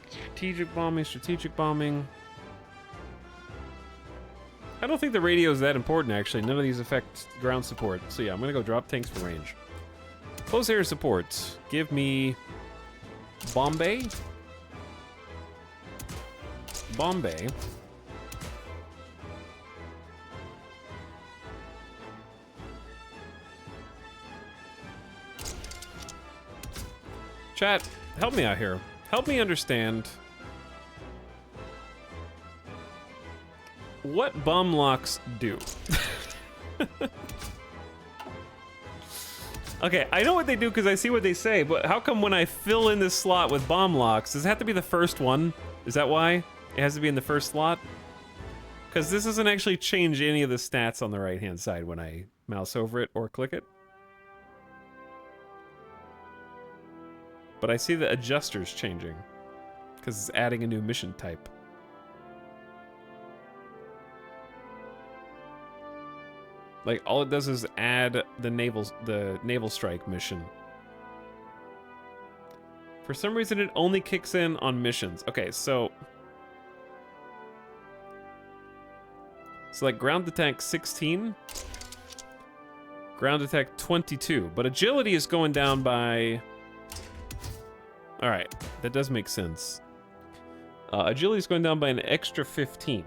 Strategic bombing, strategic bombing. I don't think the radio is that important, actually. None of these affect ground support. So yeah, I'm gonna go drop tanks for range. Close air support. Give me Bombay. Bombay. Chat, help me out here. Help me understand what bomb locks do. Okay, I know what they do because I see what they say, but how come when I fill in this slot with bomb locks, does it have to be the first one? Is that why? It has to be in the first slot? Because this doesn't actually change any of the stats on the right-hand side when I mouse over it or click it. But I see the adjusters changing because it's adding a new mission type. Like, all it does is add the naval strike mission. For some reason, it only kicks in on missions. Okay, so like ground attack 16, ground attack 22, but agility is going down by. All right, that does make sense. Agility is going down by an extra 15.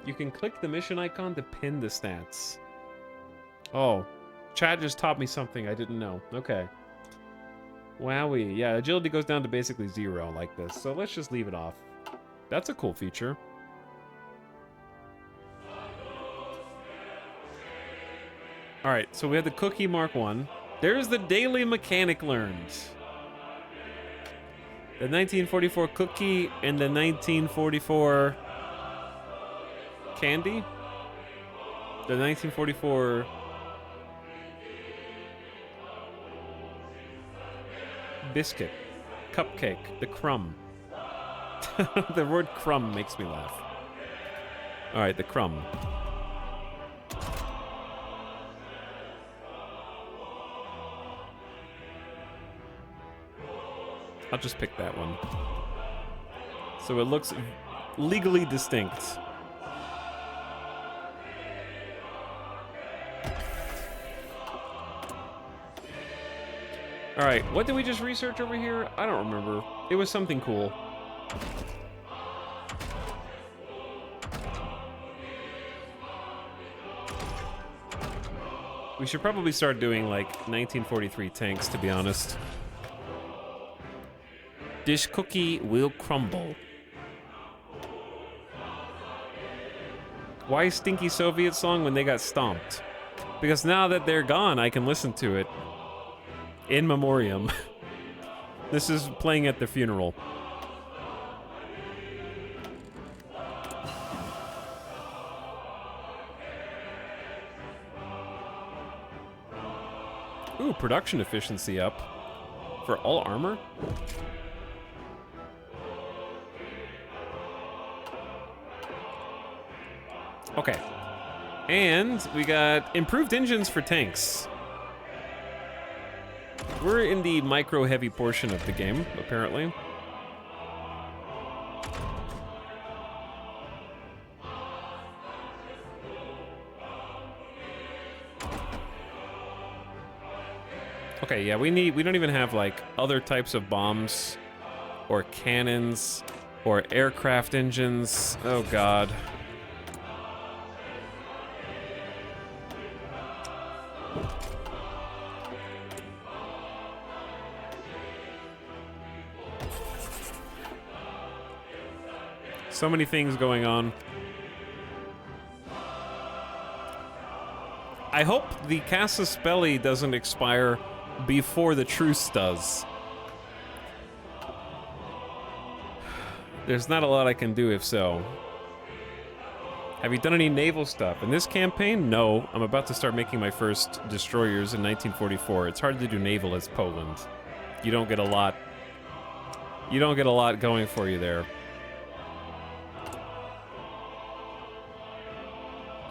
You can click the mission icon to pin the stats. Oh, chat just taught me something I didn't know. Okay. Wowie. Yeah, agility goes down to basically 0 like this, so let's just leave it off. That's a cool feature. Alright, so we have the Cookie Mark 1. There's the daily mechanic learned. The 1944 Cookie and the 1944... Candy? The 1944... Biscuit. Cupcake. The crumb. The word crumb makes me laugh. Alright, the crumb. I'll just pick that one. So it looks legally distinct. All right, what did we just research over here? I don't remember. It was something cool. We should probably start doing like 1943 tanks, to be honest. Dish cookie will crumble. Why Stinky Soviet song when they got stomped? Because now that they're gone, I can listen to it. In memoriam. This is playing at the funeral. Ooh, production efficiency up. For all armor? Okay. And we got improved engines for tanks. We're in the micro-heavy portion of the game, apparently. Okay, yeah, we don't even have like other types of bombs or cannons or aircraft engines. Oh god. So many things going on. I hope the Casus Belli doesn't expire before the truce does. There's not a lot I can do if so. Have you done any naval stuff? In this campaign? No. I'm about to start making my first destroyers in 1944. It's hard to do naval as Poland. You don't get a lot. You don't get a lot going for you there.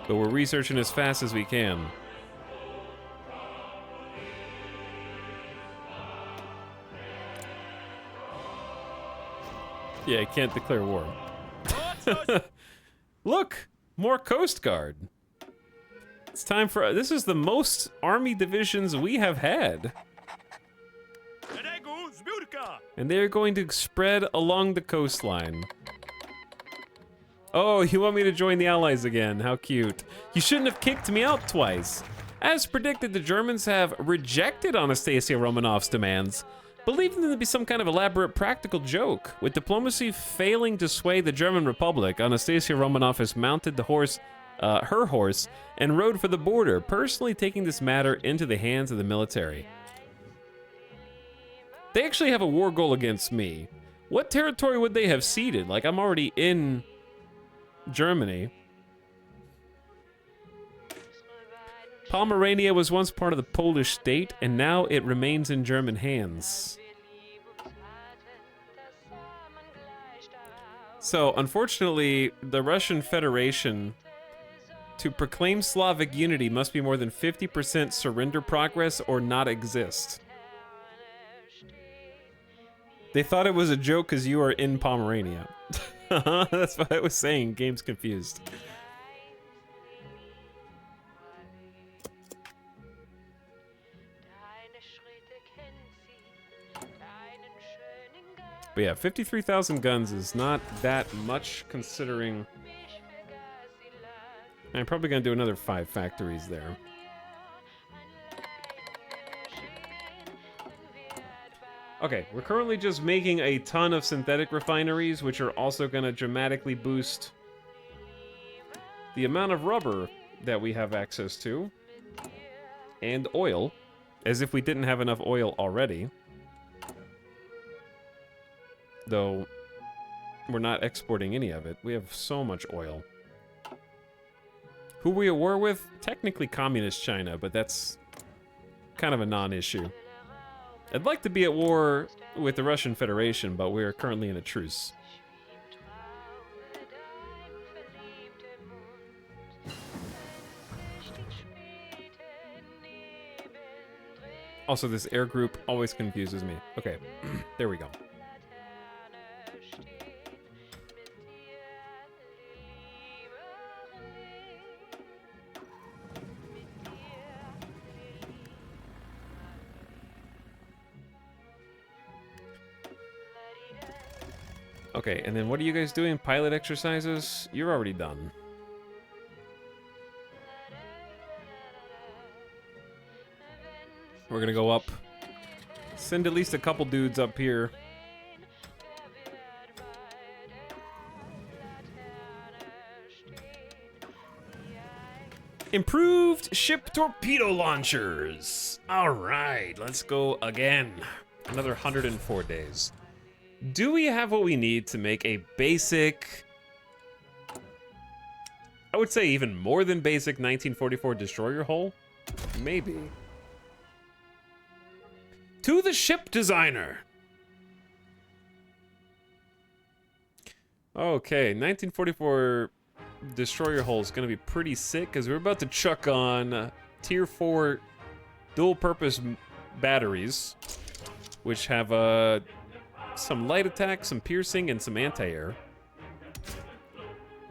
But we're researching as fast as we can. Yeah, I can't declare war. Look! More Coast Guard. It's time for... This is the most army divisions we have had. And they're going to spread along the coastline. Oh, you want me to join the Allies again? How cute. You shouldn't have kicked me out twice. As predicted, the Germans have rejected Anastasia Romanov's demands, believing them to be some kind of elaborate practical joke. With diplomacy failing to sway the German Republic, Anastasia Romanov has mounted the horse, her horse, and rode for the border, personally taking this matter into the hands of the military. They actually have a war goal against me. What territory would they have ceded? Like, I'm already in Germany. Pomerania was once part of the Polish state, and now it remains in German hands. So, unfortunately, the Russian Federation, to proclaim Slavic unity, must be more than 50% surrender progress or not exist. They thought it was a joke because you are in Pomerania. That's what I was saying. Game's confused. But yeah, 53,000 guns is not that much considering... I'm probably going to do another 5 factories there. Okay, we're currently just making a ton of synthetic refineries, which are also going to dramatically boost the amount of rubber that we have access to. And oil, as if we didn't have enough oil already. Though, we're not exporting any of it. We have so much oil. Who are we at war with? Technically Communist China, but that's kind of a non-issue. I'd like to be at war with the Russian Federation, but we are currently in a truce. Also, this air group always confuses me. Okay, there we go. Okay, and then what are you guys doing? Pilot exercises? You're already done. We're gonna go up. Send at least a couple dudes up here. Improved ship torpedo launchers. All right, let's go again. Another 104 days. Do we have what we need to make a basic, I would say even more than basic 1944 destroyer hull? Maybe. To the ship designer. Okay, 1944 destroyer hull is going to be pretty sick because we're about to chuck on tier 4 dual-purpose batteries, which have some light attack, some piercing, and some anti-air.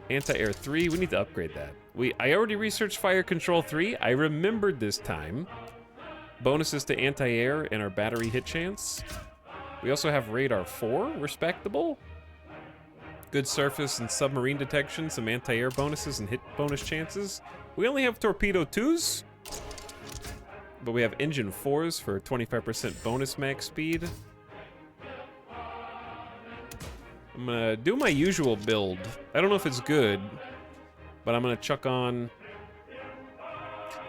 Anti-air 3, we need to upgrade that. I already researched fire control 3. I remembered this time. Bonuses to anti-air and our battery hit chance. We also have radar 4, respectable. Good surface and submarine detection, some anti-air bonuses and hit bonus chances. We only have torpedo 2s, but we have engine 4s for 25% bonus max speed. I'm gonna do my usual build. I don't know if it's good, but I'm gonna chuck on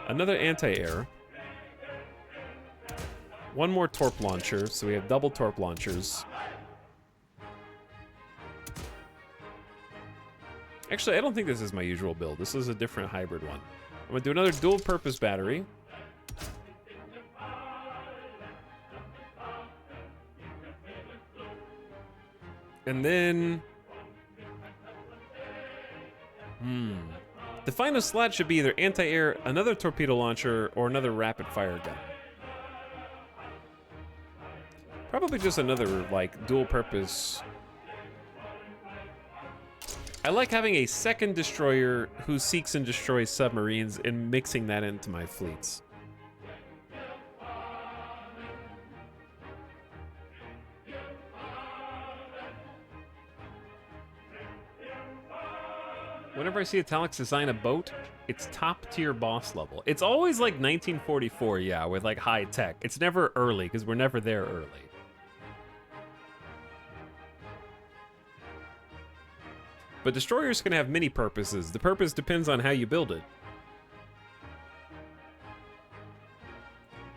another anti-air. One more torp launcher, so we have double torp launchers. Actually, I don't think this is my usual build. This is a different hybrid one. I'm gonna do another dual-purpose battery. And then... the final slot should be either anti-air, another torpedo launcher, or another rapid-fire gun. Probably just another, like, dual-purpose... I like having a second destroyer who seeks and destroys submarines and mixing that into my fleets. Whenever I see Italics design a boat, it's top tier boss level. It's always like 1944, yeah, with like high tech. It's never early, because we're never there early. But destroyers can have many purposes. The purpose depends on how you build it.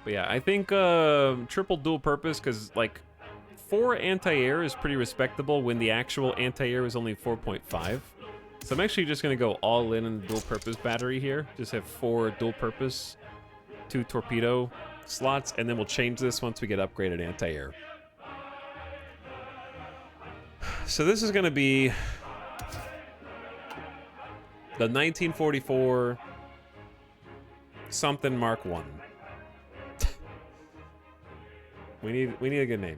But yeah, I think triple dual purpose, because like 4 anti-air is pretty respectable when the actual anti-air is only 4.5. So I'm actually just going to go all in the dual purpose battery here. Just have 4 dual purpose, 2 torpedo slots, and then we'll change this once we get upgraded anti-air. So this is going to be the 1944 something Mark 1. we need a good name.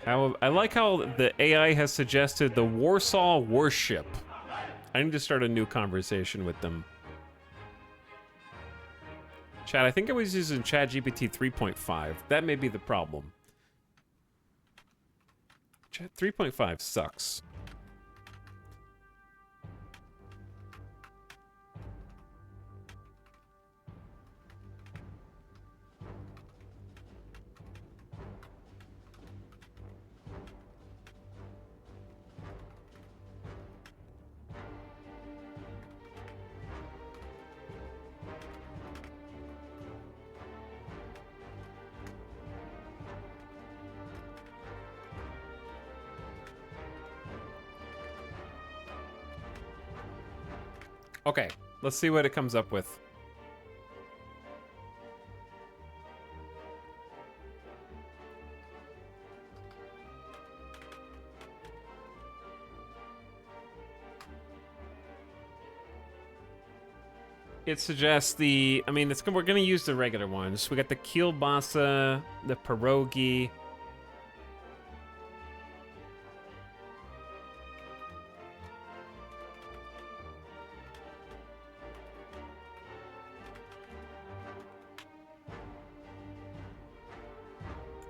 I like how the AI has suggested the Warsaw Warship. I need to start a new conversation with them. Chat, I think I was using ChatGPT 3.5. That may be the problem. Chat 3.5 sucks. Okay, let's see what it comes up with. It suggests the, I mean, we're gonna use the regular ones. We got the kielbasa, the pierogi.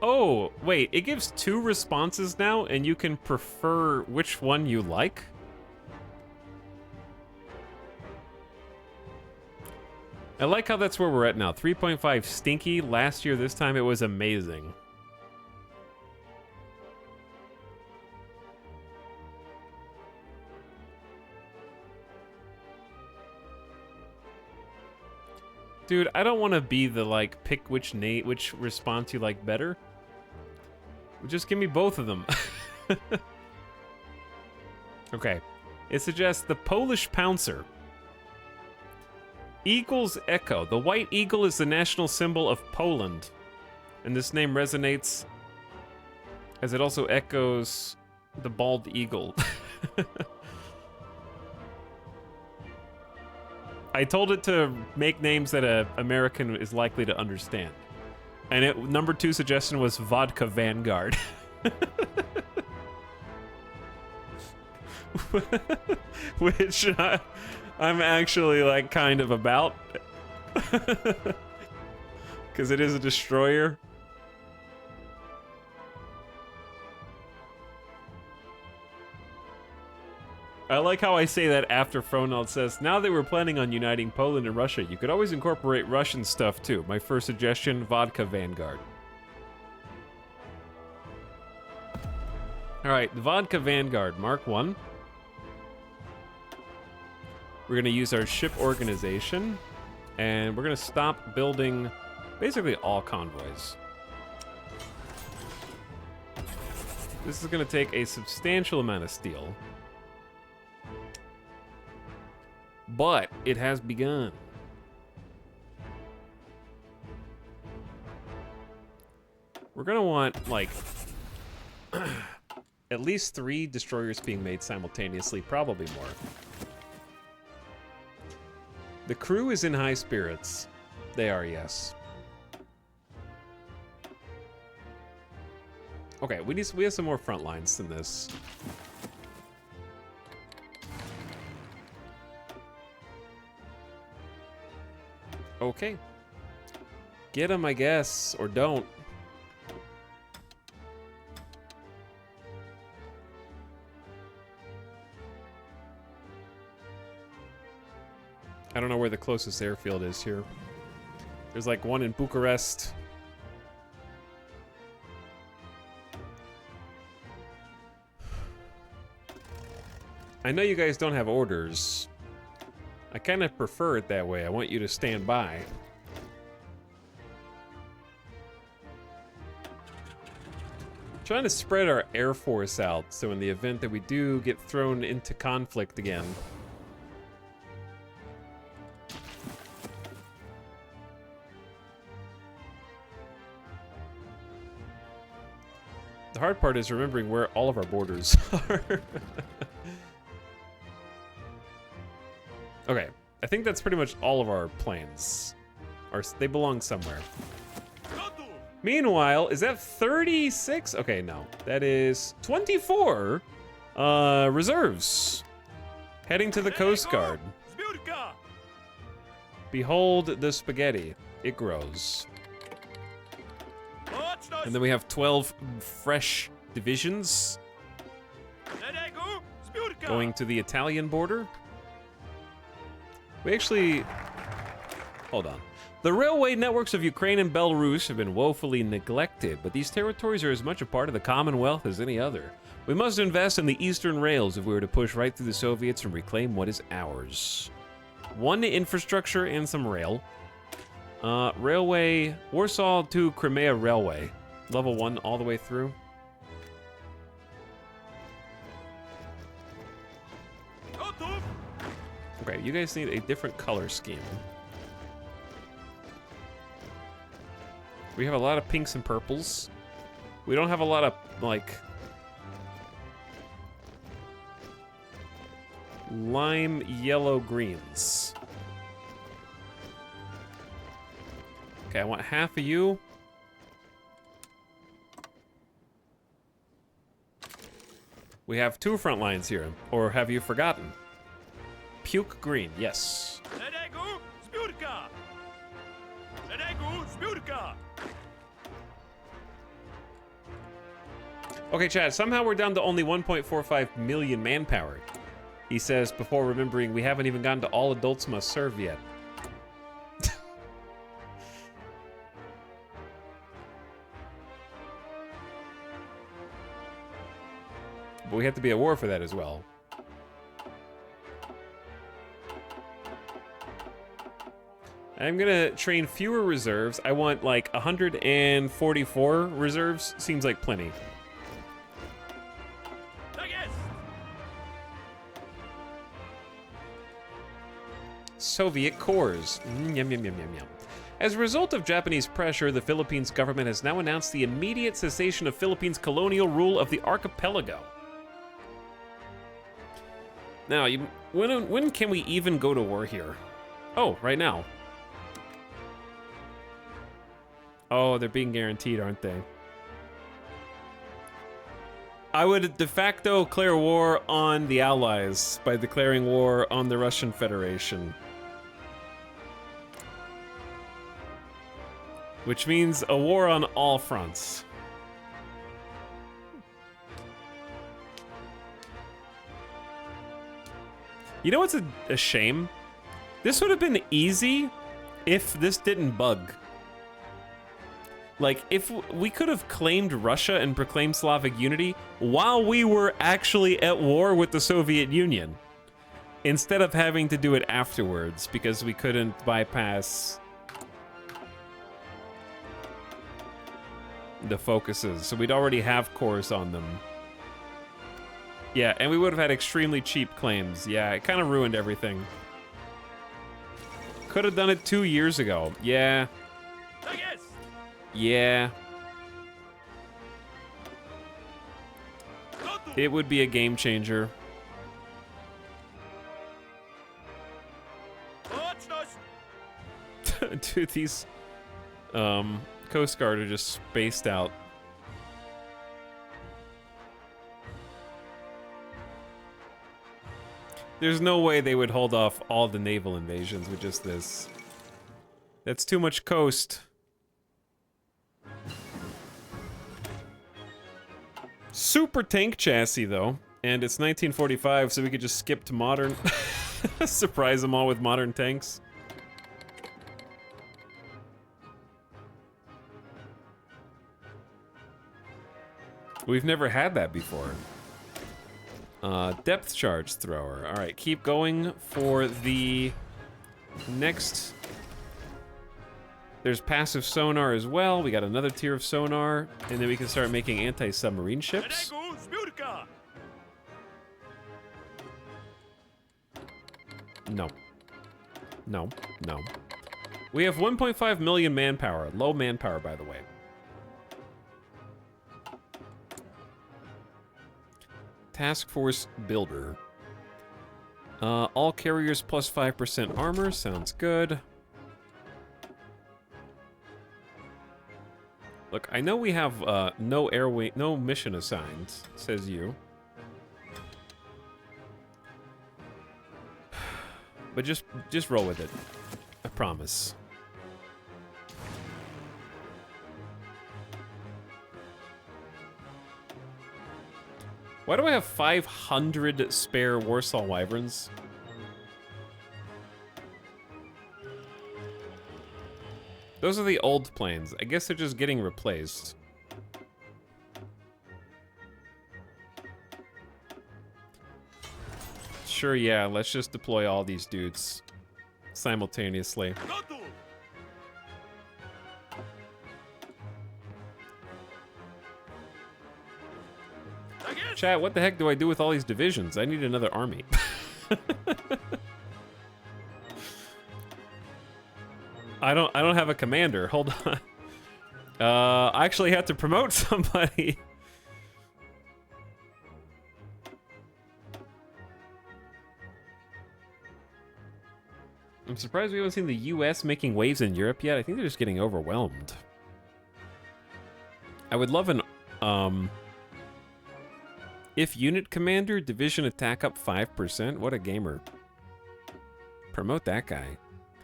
Oh, wait, it gives 2 responses now, and you can prefer which one you like? I like how that's where we're at now. 3.5 stinky. Last year, this time, it was amazing. Dude, I don't want to be the, like, pick which response you like better. Just give me both of them. Okay. It suggests the Polish Pouncer. Eagle's Echo. The white eagle is the national symbol of Poland. And this name resonates as it also echoes the bald eagle. I told it to make names that an American is likely to understand. And number 2 suggestion was Vodka Vanguard. Which I'm actually, like, kind of about. Because it is a destroyer. I like how I say that after Fronald says, now that we're planning on uniting Poland and Russia, you could always incorporate Russian stuff too. My first suggestion, Vodka Vanguard. Alright, the Vodka Vanguard, Mark 1. We're going to use our ship organization, and we're going to stop building basically all convoys. This is going to take a substantial amount of steel. But it has begun. We're gonna want, like, at least 3 destroyers being made simultaneously, probably more. The crew is in high spirits. They are, yes. Okay, we have some more front lines than this. Okay. Get him, I guess, or don't. I don't know where the closest airfield is here. There's like one in Bucharest. I know you guys don't have orders. I kind of prefer it that way. I want you to stand by. Trying to spread our Air Force out, so in the event that we do get thrown into conflict again. The hard part is remembering where all of our borders are. Okay, I think that's pretty much all of our planes. They belong somewhere. Meanwhile, is that 36? Okay, no. That is 24 reserves. Heading to the Coast Guard. Behold the spaghetti. It grows. And then we have 12 fresh divisions going to the Italian border. We actually... Hold on. The railway networks of Ukraine and Belarus have been woefully neglected, but these territories are as much a part of the Commonwealth as any other. We must invest in the eastern rails if we were to push right through the Soviets and reclaim what is ours. 1 infrastructure and some rail. Railway, Warsaw to Crimea Railway. Level 1 all the way through. Okay, you guys need a different color scheme. We have a lot of pinks and purples. We don't have a lot of, like, lime yellow greens. Okay, I want half of you. We have 2 front lines here, or have you forgotten? Puke green, yes. Okay, Chad, somehow we're down to only 1.45 million manpower. He says, before remembering we haven't even gotten to all adults must serve yet. But we have to be at war for that as well. I'm gonna train fewer reserves. I want like 144 reserves. Seems like plenty. Soviet cores. Yum, yum, yum, yum, yum. As a result of Japanese pressure, the Philippines government has now announced the immediate cessation of Philippines' colonial rule of the archipelago. Now, when can we even go to war here? Oh, right now. Oh, they're being guaranteed, aren't they? I would de facto declare war on the Allies by declaring war on the Russian Federation. Which means a war on all fronts. You know what's a shame? This would have been easy if this didn't bug. Like, if we could have claimed Russia and proclaimed Slavic unity while we were actually at war with the Soviet Union, instead of having to do it afterwards because we couldn't bypass the focuses, so we'd already have cores on them. Yeah, and we would have had extremely cheap claims. Yeah, it kind of ruined everything. Could have done it 2 years ago. Yeah. Yeah. It would be a game changer. Dude, these Coast Guard are just spaced out. There's no way they would hold off all the naval invasions with just this. That's too much coast. Super tank chassis, though. And it's 1945, so we could just skip to modern. Surprise them all with modern tanks. We've never had that before. Depth charge thrower. All right, keep going for the next. There's passive sonar as well. We got another tier of sonar, and then we can start making anti-submarine ships. No. No, no. We have 1.5 million manpower. Low manpower, by the way. Task Force Builder. All carriers plus 5% armor. Sounds good. Look, I know we have no airway, no mission assigned, says you. But just roll with it. I promise. Why do I have 500 spare Warsaw Wyverns? Those are the old planes. I guess they're just getting replaced. Sure, yeah, let's just deploy all these dudes simultaneously. Chat, what the heck do I do with all these divisions? I need another army. I don't have a commander. Hold on. I actually have to promote somebody. I'm surprised we haven't seen the US making waves in Europe yet. I think they're just getting overwhelmed. I would love an if unit commander, division attack up 5%. What a gamer. Promote that guy.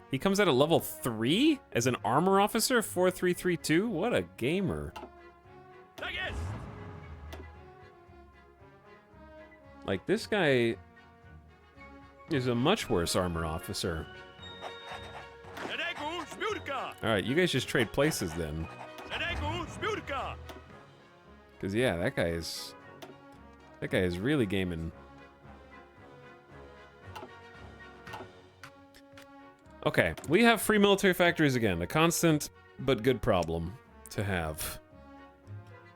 He comes out at level 3 as an armor officer, 4332. What a gamer. Like, this guy is a much worse armor officer. Zedegu Smutka! Alright, you guys just trade places then. Zedegu Smutka! Because, yeah, that guy is really gaming. Okay, we have free military factories again. A constant but good problem to have.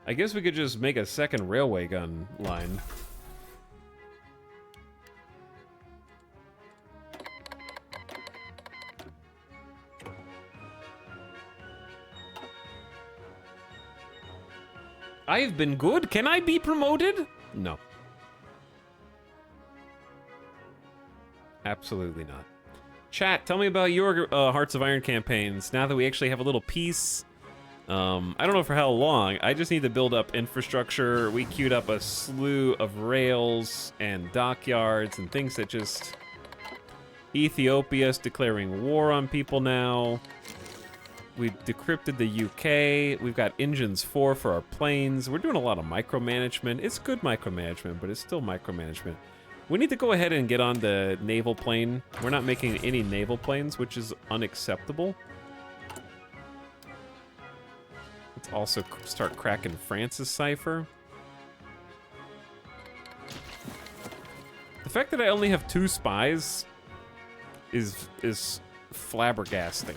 I guess we could just make a second railway gun line. I've been good. Can I be promoted? No. Absolutely not. Chat, tell me about your Hearts of Iron campaigns now that we actually have a little peace. I don't know for how long. I just need to build up infrastructure. We queued up a slew of rails and dockyards and things that just... Ethiopia's declaring war on people now. We decrypted the UK. We've got engines 4 for our planes. We're doing a lot of micromanagement. It's good micromanagement, but it's still micromanagement. We need to go ahead and get on the naval plane. We're not making any naval planes, which is unacceptable. Let's also start cracking France's cipher. The fact that I only have 2 spies is flabbergasting.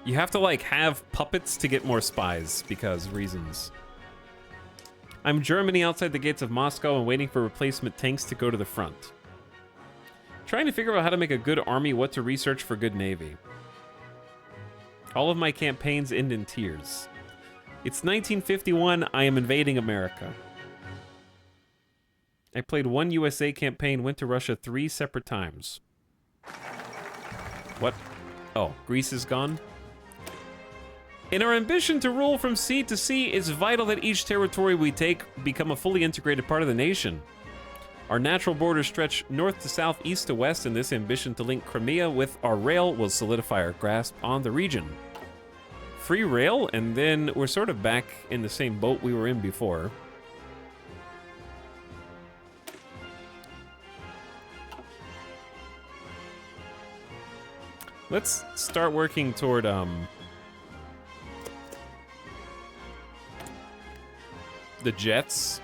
You have to, like, have puppets to get more spies because reasons. I'm Germany outside the gates of Moscow and waiting for replacement tanks to go to the front. Trying to figure out how to make a good army, what to research for good navy. All of my campaigns end in tears. It's 1951, I am invading America. I played 1 USA campaign, went to Russia 3 separate times. What? Oh, Greece is gone? In our ambition to rule from sea to sea, it's vital that each territory we take become a fully integrated part of the nation. Our natural borders stretch north to south, east to west, and this ambition to link Crimea with our rail will solidify our grasp on the region. Free rail, and then we're sort of back in the same boat we were in before. Let's start working toward, the jets.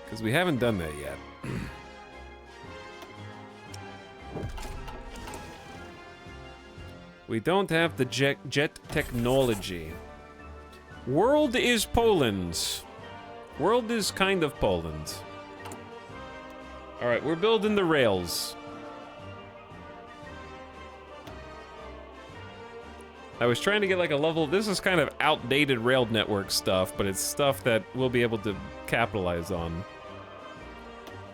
Because we haven't done that yet. We don't have the jet technology. World is Poland. World is kind of Poland. Alright, we're building the rails. I was trying to get like a level, this is kind of outdated rail network stuff, but it's stuff that we'll be able to capitalize on.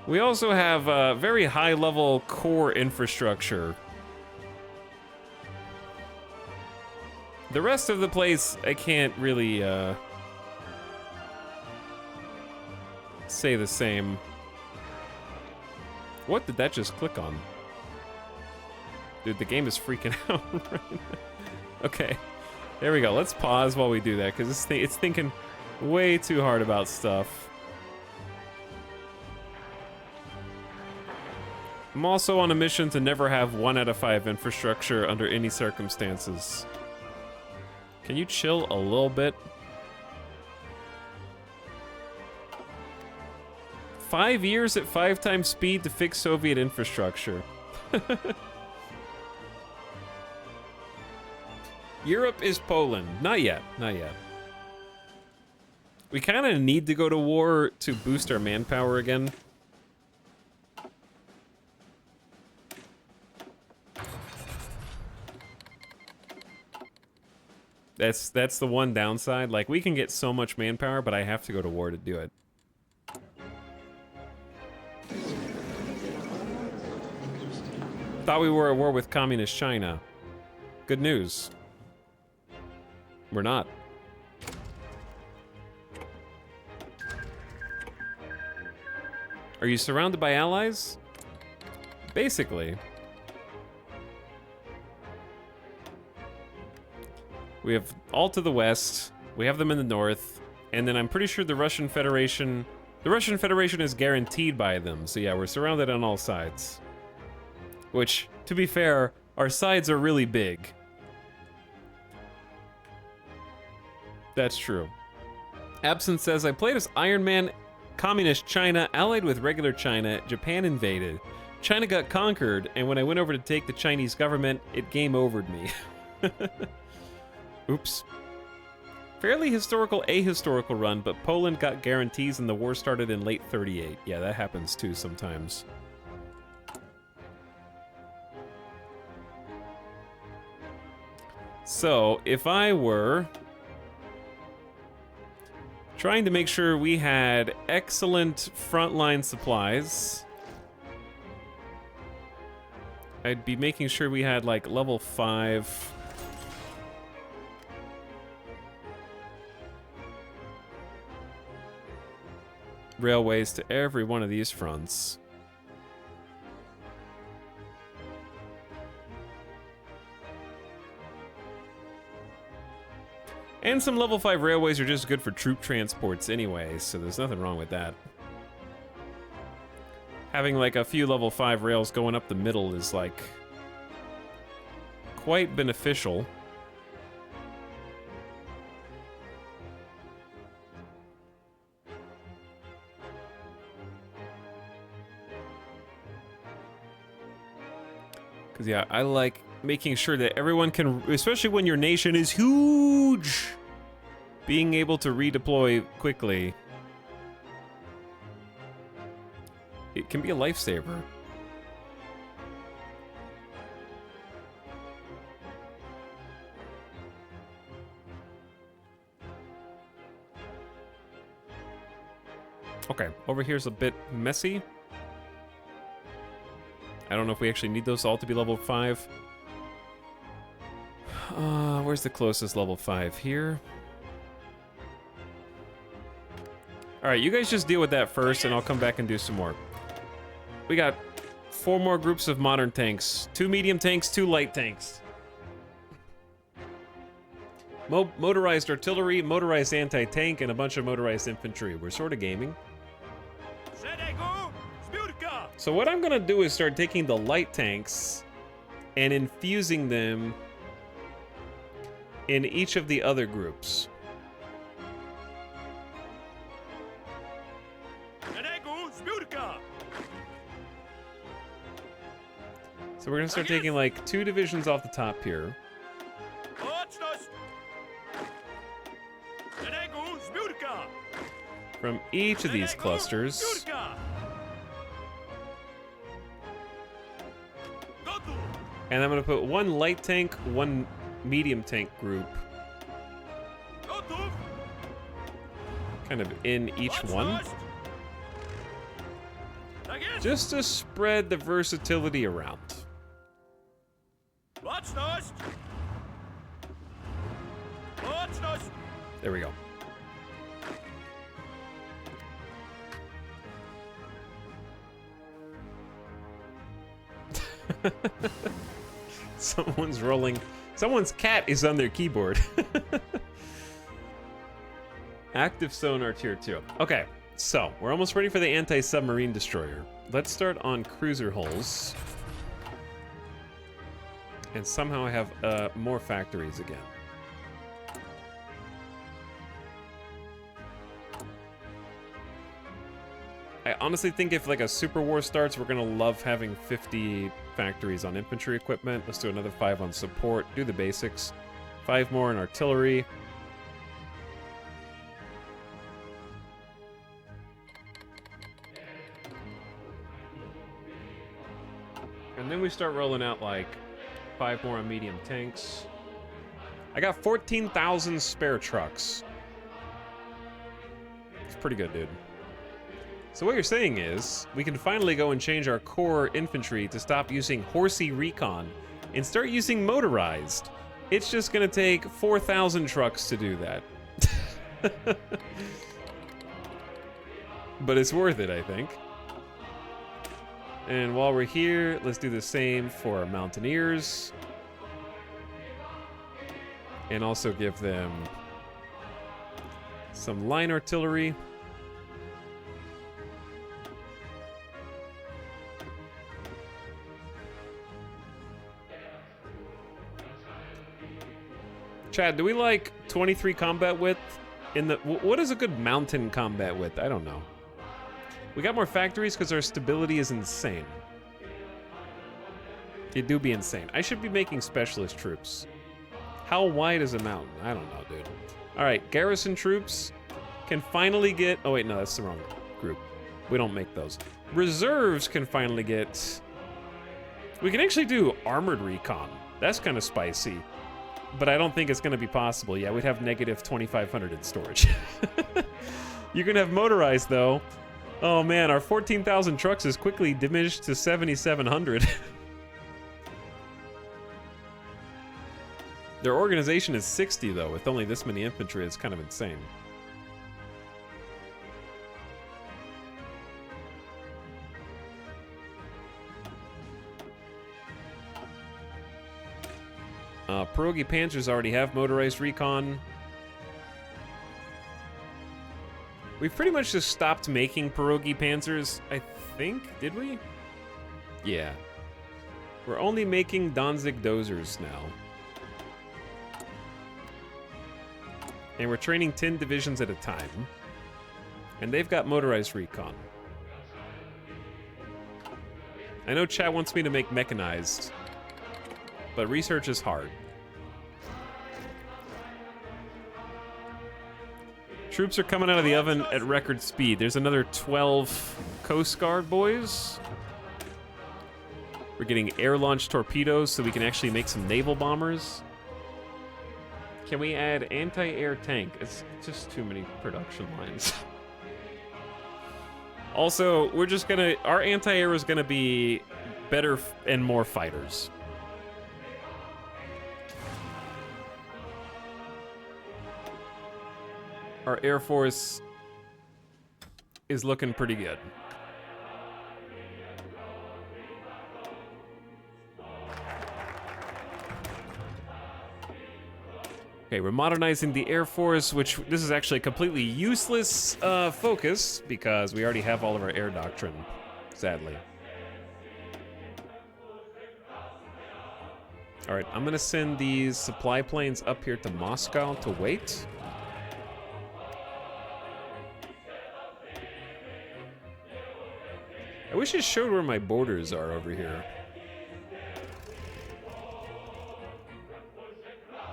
We also have very high level core infrastructure. The rest of the place, I can't really say the same. What did that just click on? Dude, the game is freaking out right now. Okay, there we go. Let's pause while we do that, because it's thinking way too hard about stuff. I'm also on a mission to never have 1 out of 5 infrastructure under any circumstances. Can you chill a little bit? 5 years at 5 times speed to fix Soviet infrastructure. Europe is Poland. Not yet, not yet. We kind of need to go to war to boost our manpower again. That's the one downside. Like, we can get so much manpower, but I have to go to war to do it. Thought we were at war with communist China. Good news. We're not. Are you surrounded by allies? Basically. We have all to the west. We have them in the north, and then I'm pretty sure the Russian Federation is guaranteed by them. So yeah, we're surrounded on all sides. Which, to be fair, our sides are really big. That's true. Absent says, I played as Iron Man, Communist China, allied with regular China, Japan invaded. China got conquered, and when I went over to take the Chinese government, it game overed me. Oops. Fairly historical, ahistorical run, but Poland got guarantees and the war started in late 38. Yeah, that happens too sometimes. So, if I were trying to make sure we had excellent frontline supplies, I'd be making sure we had like level 5 railways to every one of these fronts. And some level 5 railways are just good for troop transports anyway, so there's nothing wrong with that. Having like a few level 5 rails going up the middle is like quite beneficial. Because yeah, I like making sure that everyone can, especially when your nation is huge, being able to redeploy quickly. It can be a lifesaver. Okay, over here's a bit messy. I don't know if we actually need those all to be level 5. Where's the closest level 5? Here. Alright, you guys just deal with that first, and I'll come back and do some more. We got 4 more groups of modern tanks. 2 medium tanks, 2 light tanks. Motorized artillery, motorized anti-tank, and a bunch of motorized infantry. We're sort of gaming. So what I'm gonna do is start taking the light tanks and infusing them in each of the other groups. So we're gonna start taking like 2 divisions off the top here. From each of these clusters. And I'm gonna put 1 light tank, 1 medium tank group kind of in each one. Just to spread the versatility around. There we go. Someone's rolling. Someone's cat is on their keyboard. Active sonar tier 2. Okay, so we're almost ready for the anti-submarine destroyer. Let's start on cruiser hulls. And somehow I have more factories again. I honestly think if like a super war starts, we're gonna love having 50 factories on infantry equipment. Let's do another 5 on support. Do the basics. 5 more on artillery. And then we start rolling out like 5 more on medium tanks. I got 14,000 spare trucks. It's pretty good, dude. So what you're saying is, we can finally go and change our core infantry to stop using horsey recon and start using motorized. It's just gonna take 4,000 trucks to do that. But it's worth it, I think. And while we're here, let's do the same for our mountaineers. And also give them Some line artillery. Chad, do we like 23 combat width in the... What is a good mountain combat width? I don't know. We got more factories because our stability is insane. It do be insane. I should be making specialist troops. How wide is a mountain? I don't know, dude. All right, garrison troops can finally get... Oh, wait, no, that's the wrong group. We don't make those. Reserves can finally get... We can actually do armored recon. That's kind of spicy. But I don't think it's going to be possible. Yeah, we'd have negative 2,500 in storage. You can have motorized, though. Oh, man, our 14,000 trucks is quickly diminished to 7,700. Their organization is 60, though, with only this many infantry. It's kind of insane. Pierogi Panzers already have motorized recon. We've pretty much just stopped making Pierogi Panzers, I think. Did we? Yeah. We're only making Danzig Dozers now. And we're training 10 divisions at a time. And they've got motorized recon. I know chat wants me to make mechanized, but research is hard. Troops are coming out of the oven at record speed. There's another 12 Coast Guard boys. We're getting air-launched torpedoes so we can actually make some naval bombers. Can we add anti-air tank? It's just too many production lines. Also, we're just gonna... Our anti-air is gonna be better and more fighters. Our Air Force is looking pretty good. Okay, we're modernizing the Air Force, which this is actually a completely useless focus because we already have all of our air doctrine, sadly. All right, I'm gonna send these supply planes up here to Moscow to wait. I wish it showed where my borders are over here.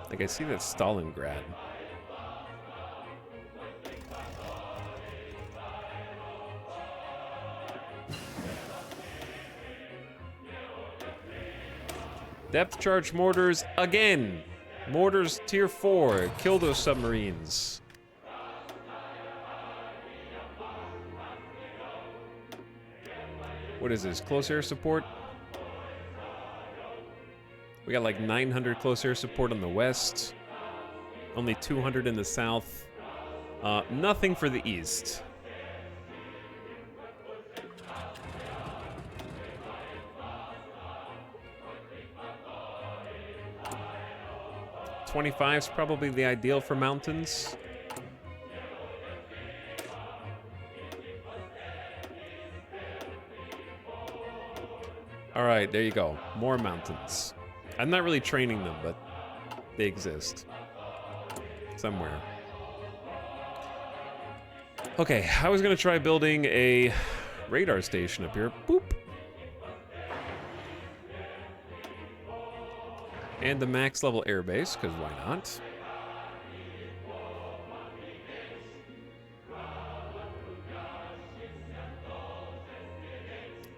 Like, I see that Stalingrad. Depth charge mortars again. Mortars tier 4. Kill those submarines. What is this? Close air support? We got like 900 close air support on the west. Only 200 in the south. Nothing for the east. .25 is probably the ideal for mountains. All right, there you go. More mountains. I'm not really training them, but they exist somewhere. Okay, I was gonna try building a radar station up here. Boop. And the max level airbase, because why not?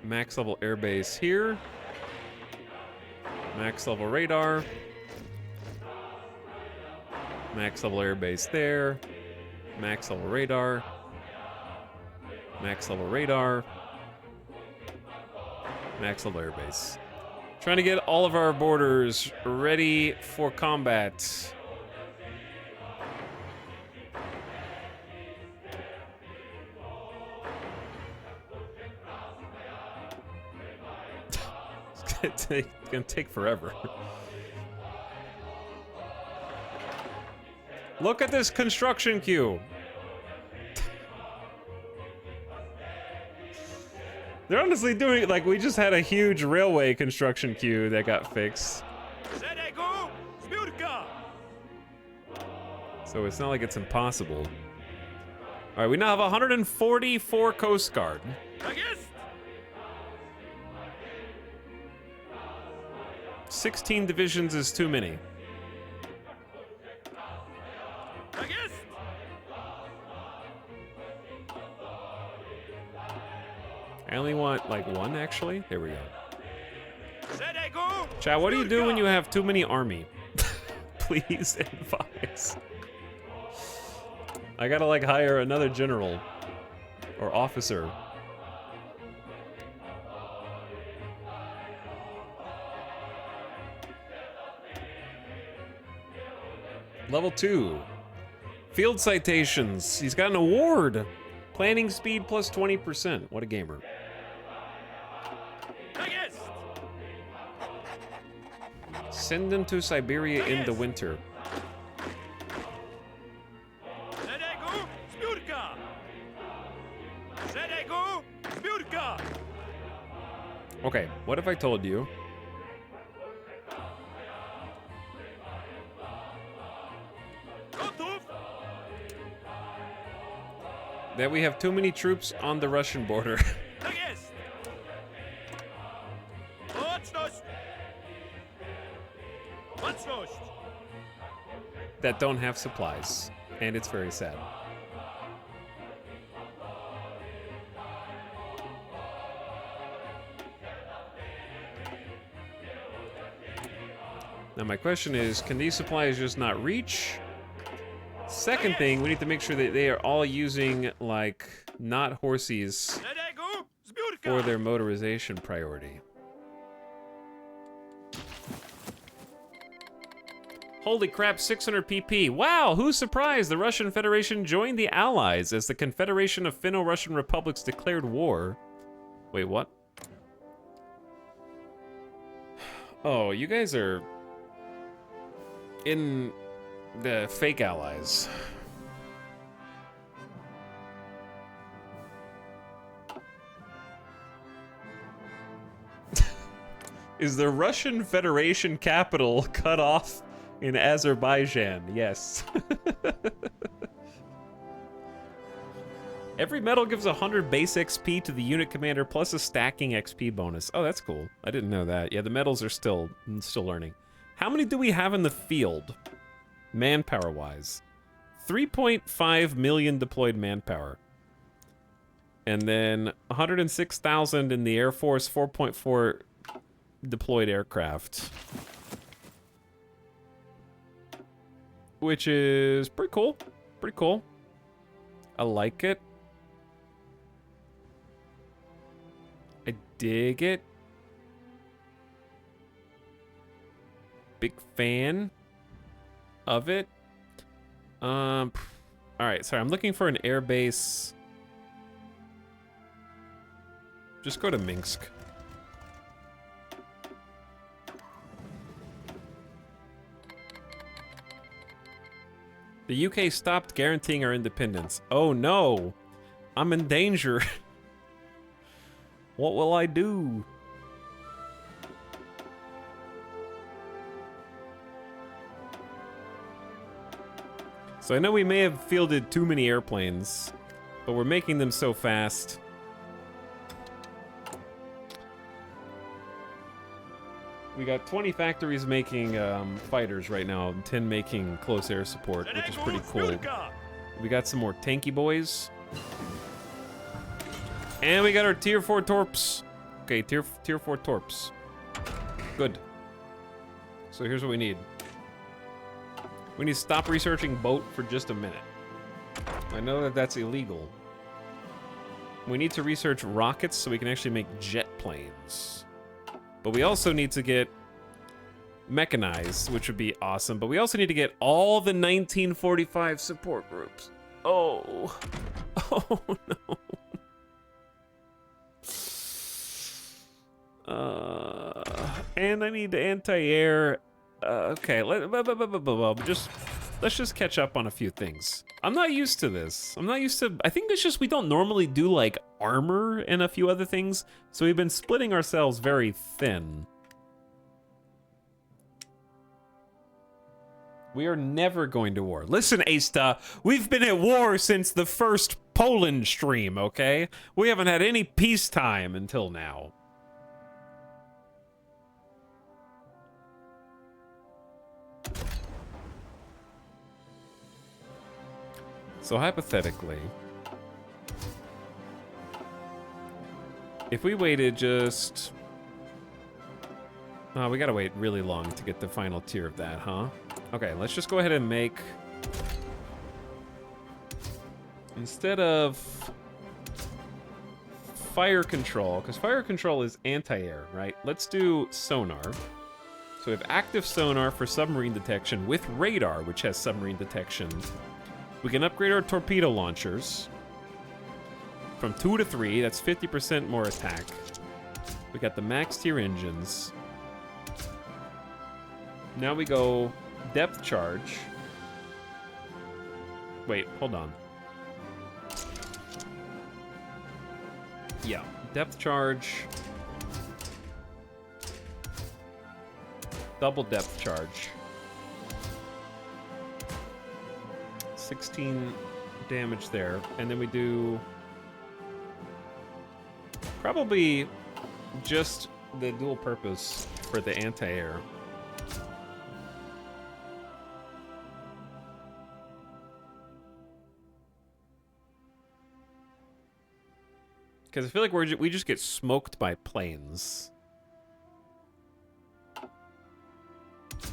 Max level airbase here. Max level radar. Max level airbase there. Max level radar. Max level radar. Max level airbase. Trying to get all of our borders ready for combat. It's gonna take forever. Look at this construction queue. They're honestly doing it like we just had a huge railway construction queue that got fixed. Szeregu zbiórka. So it's not like it's impossible. All right, we now have 144 Coast Guard. Tak jest. 16 divisions is too many. Tak jest. I only want like one, actually. There we go. Szeregu Chat, what do you do when zbiórka. you have too many army? Please advise. I gotta like hire another general or officer. Level 2. Field citations. He's got an award. Planning speed plus 20%. What a gamer. Tak jest. Send them to Siberia in the winter. Szeregu zbiórka. Szeregu zbiórka. Okay, what if I told you Gotów. that we have too many troops on the Russian border? Tak jest. Baczność. Baczność. That don't have supplies. And it's very sad. Now my question is, can these supplies just not reach? Second thing, we need to make sure that they are all using, like, not horses Szeregu zbiórka. for their motorization priority. Holy crap, 600 PP. Wow, who's surprised? The Russian Federation joined the Allies as the Confederation of Finno-Russian Republics declared war. Wait, what? Oh, you guys are in the fake allies. Is the Russian Federation capital cut off in Azerbaijan? Yes. Every medal gives 100 base XP to the unit commander plus a stacking XP bonus. Oh, that's cool. I didn't know that. Yeah, the medals are still learning. How many do we have in the field? Manpower-wise. 3.5 million deployed manpower. And then 106,000 in the Air Force, 4.4 deployed aircraft. Which is pretty cool. Pretty cool. I like it. I dig it. Big fan of it. All right, sorry, I'm looking for an air base. Just go to Minsk. The UK stopped guaranteeing our independence. Oh no, I'm in danger. What will I do? So I know we may have fielded too many airplanes, but we're making them so fast. We got 20 factories making fighters right now, and 10 making close air support, which is pretty cool. We got some more tanky boys. And we got our tier 4 torps. Okay, tier 4 torps. Good. So here's what we need. We need to stop researching boat for just a minute. I know that that's illegal. We need to research rockets so we can actually make jet planes. But we also need to get mechanized, which would be awesome. But we also need to get all the 1945 support groups. Oh. Oh, no. And I need the anti-air. Okay, just let's just catch up on a few things. I'm not used to this. I'm not used to, I think it's just we don't normally do like armor and a few other things, so we've been splitting ourselves very thin. We are never going to war. Listen, Asta, we've been at war since the first Poland stream, okay? We haven't had any peacetime until now. So hypothetically, if we waited just... Oh, we gotta wait really long to get the final tier of that, huh? Okay, let's just go ahead and make... Instead of fire control, because fire control is anti-air, right? Let's do sonar. So we have active sonar for submarine detection with radar, which has submarine detection. We can upgrade our torpedo launchers from 2 to 3. That's 50% more attack. We got the max tier engines. Now we go depth charge. Wait, hold on. Yeah, depth charge. Double depth charge. 16 damage there. And then we do probably just the dual purpose for the anti-air. Because I feel like we just get smoked by planes.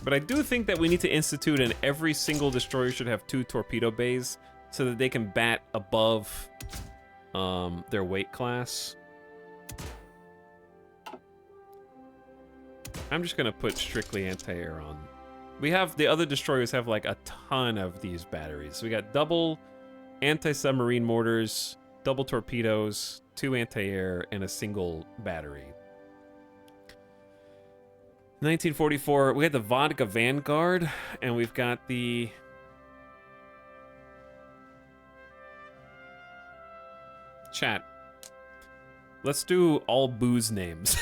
But I do think that we need to institute in every single destroyer should have 2 torpedo bays so that they can bat above their weight class. I'm just gonna put strictly anti-air on. We have, the other destroyers have like a ton of these batteries. So we got double anti-submarine mortars, double torpedoes, 2 anti-air, and a single battery. 1944, we had the Vodka Vanguard, and we've got the... Chat. Let's do all booze names.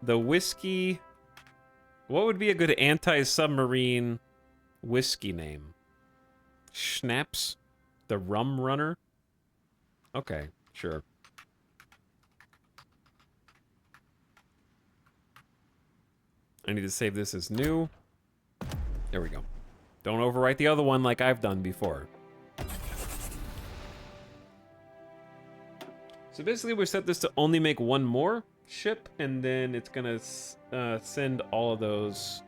The whiskey... What would be a good anti-submarine whiskey name? Schnapps? The Rum Runner? Okay, sure. I need to save this as new. There we go. Don't overwrite the other one like I've done before. So basically we set this to only make one more ship, and then it's gonna send all of those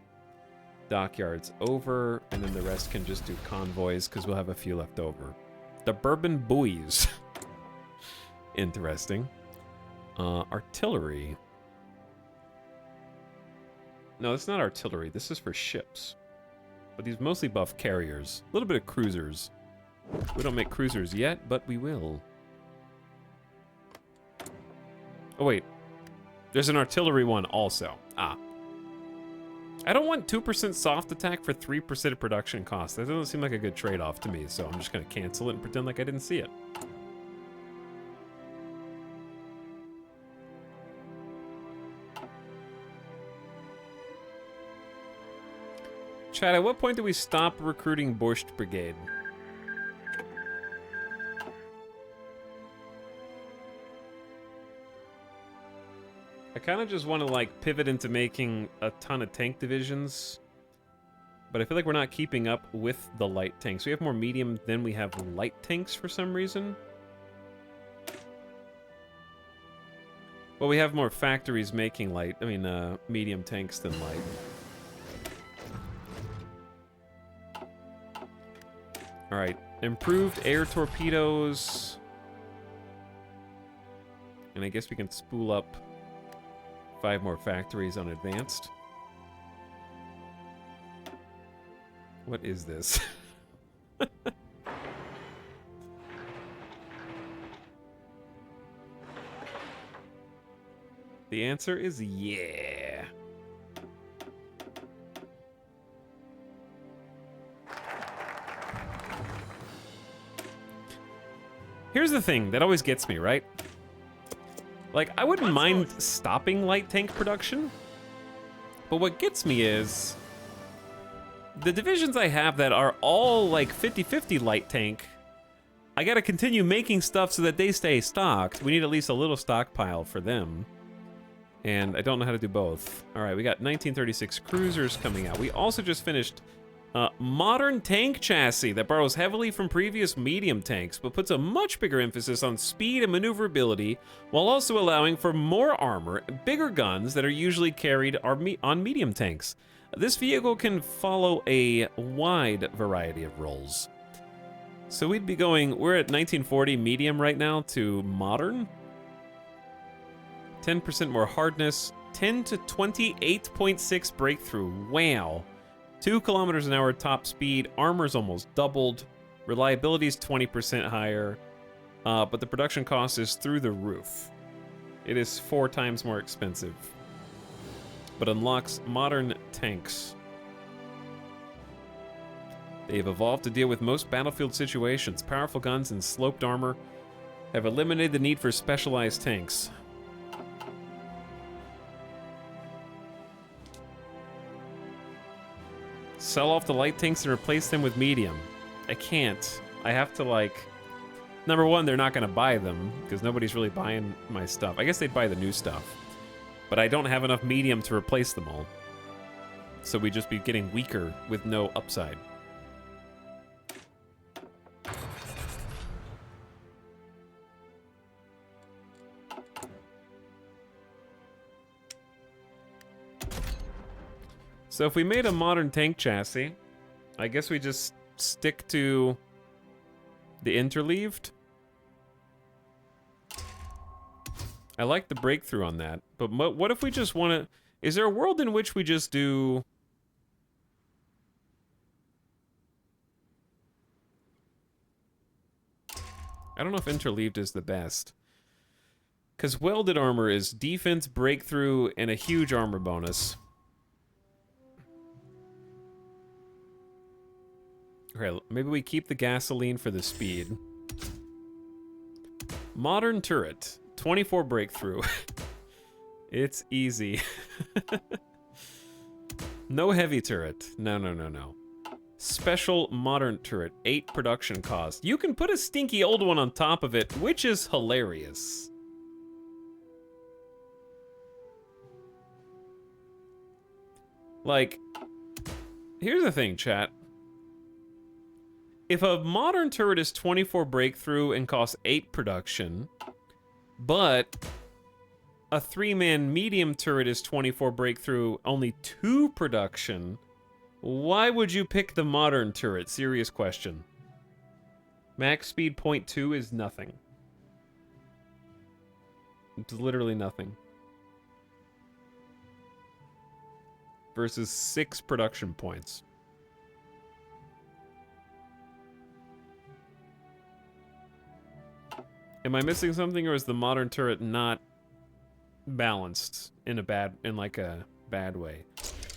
dockyards over, and then the rest can just do convoys, because we'll have a few left over. The Bourbon Buoys. Interesting. Artillery. No, it's not artillery. This is for ships. But these mostly buff carriers. A little bit of cruisers. We don't make cruisers yet, but we will. Oh, wait. There's an artillery one also. Ah. I don't want 2% soft attack for 3% of production cost. That doesn't seem like a good trade-off to me, so I'm just going to cancel it and pretend like I didn't see it. Chad, at what point do we stop recruiting Borscht Brigade? I kind of just want to, like, pivot into making a ton of tank divisions. But I feel like we're not keeping up with the light tanks. We have more medium than we have light tanks for some reason. Well, we have more factories making medium tanks than light. Alright, improved air torpedoes. And I guess we can spool up 5 more factories on advanced. What is this? The answer is yeah. Here's the thing that always gets me, right? Like, I wouldn't mind stopping light tank production, but what gets me is the divisions I have that are all like 50-50 light tank, I gotta continue making stuff so that they stay stocked. We need at least a little stockpile for them. And I don't know how to do both. All right, we got 1936 cruisers coming out. We also just finished modern tank chassis that borrows heavily from previous medium tanks, but puts a much bigger emphasis on speed and maneuverability, while also allowing for more armor and bigger guns that are usually carried on medium tanks. This vehicle can follow a wide variety of roles. So we'd be going, we're at 1940 medium right now to modern. 10% more hardness, 10 to 28.6 breakthrough, wow. 2 kilometers an hour top speed, armor's almost doubled, reliability's 20% higher, but the production cost is through the roof. It is 4 times more expensive, but unlocks modern tanks. They've evolved to deal with most battlefield situations. Powerful guns and sloped armor have eliminated the need for specialized tanks. Sell off the light tanks and replace them with medium. I can't. I have to, like... Number one, they're not going to buy them, because nobody's really buying my stuff. I guess they'd buy the new stuff. But I don't have enough medium to replace them all. So we'd just be getting weaker with no upside. So if we made a modern tank chassis, I guess we just stick to the interleaved. I like the breakthrough on that, but what if we just want to... Is there a world in which we just do... I don't know if interleaved is the best. Because welded armor is defense, breakthrough, and a huge armor bonus. Okay, maybe we keep the gasoline for the speed. Modern turret, 24 breakthrough. It's easy. No heavy turret. No. Special modern turret, 8 production cost. You can put a stinky old one on top of it, which is hilarious. Like, here's the thing, chat. If a modern turret is 24 breakthrough and costs 8 production, but a 3-man medium turret is 24 breakthrough, only 2 production, why would you pick the modern turret? Serious question. Max speed 0.2 is nothing. It's literally nothing. Versus 6 production points. Am I missing something, or is the modern turret not balanced in a bad way?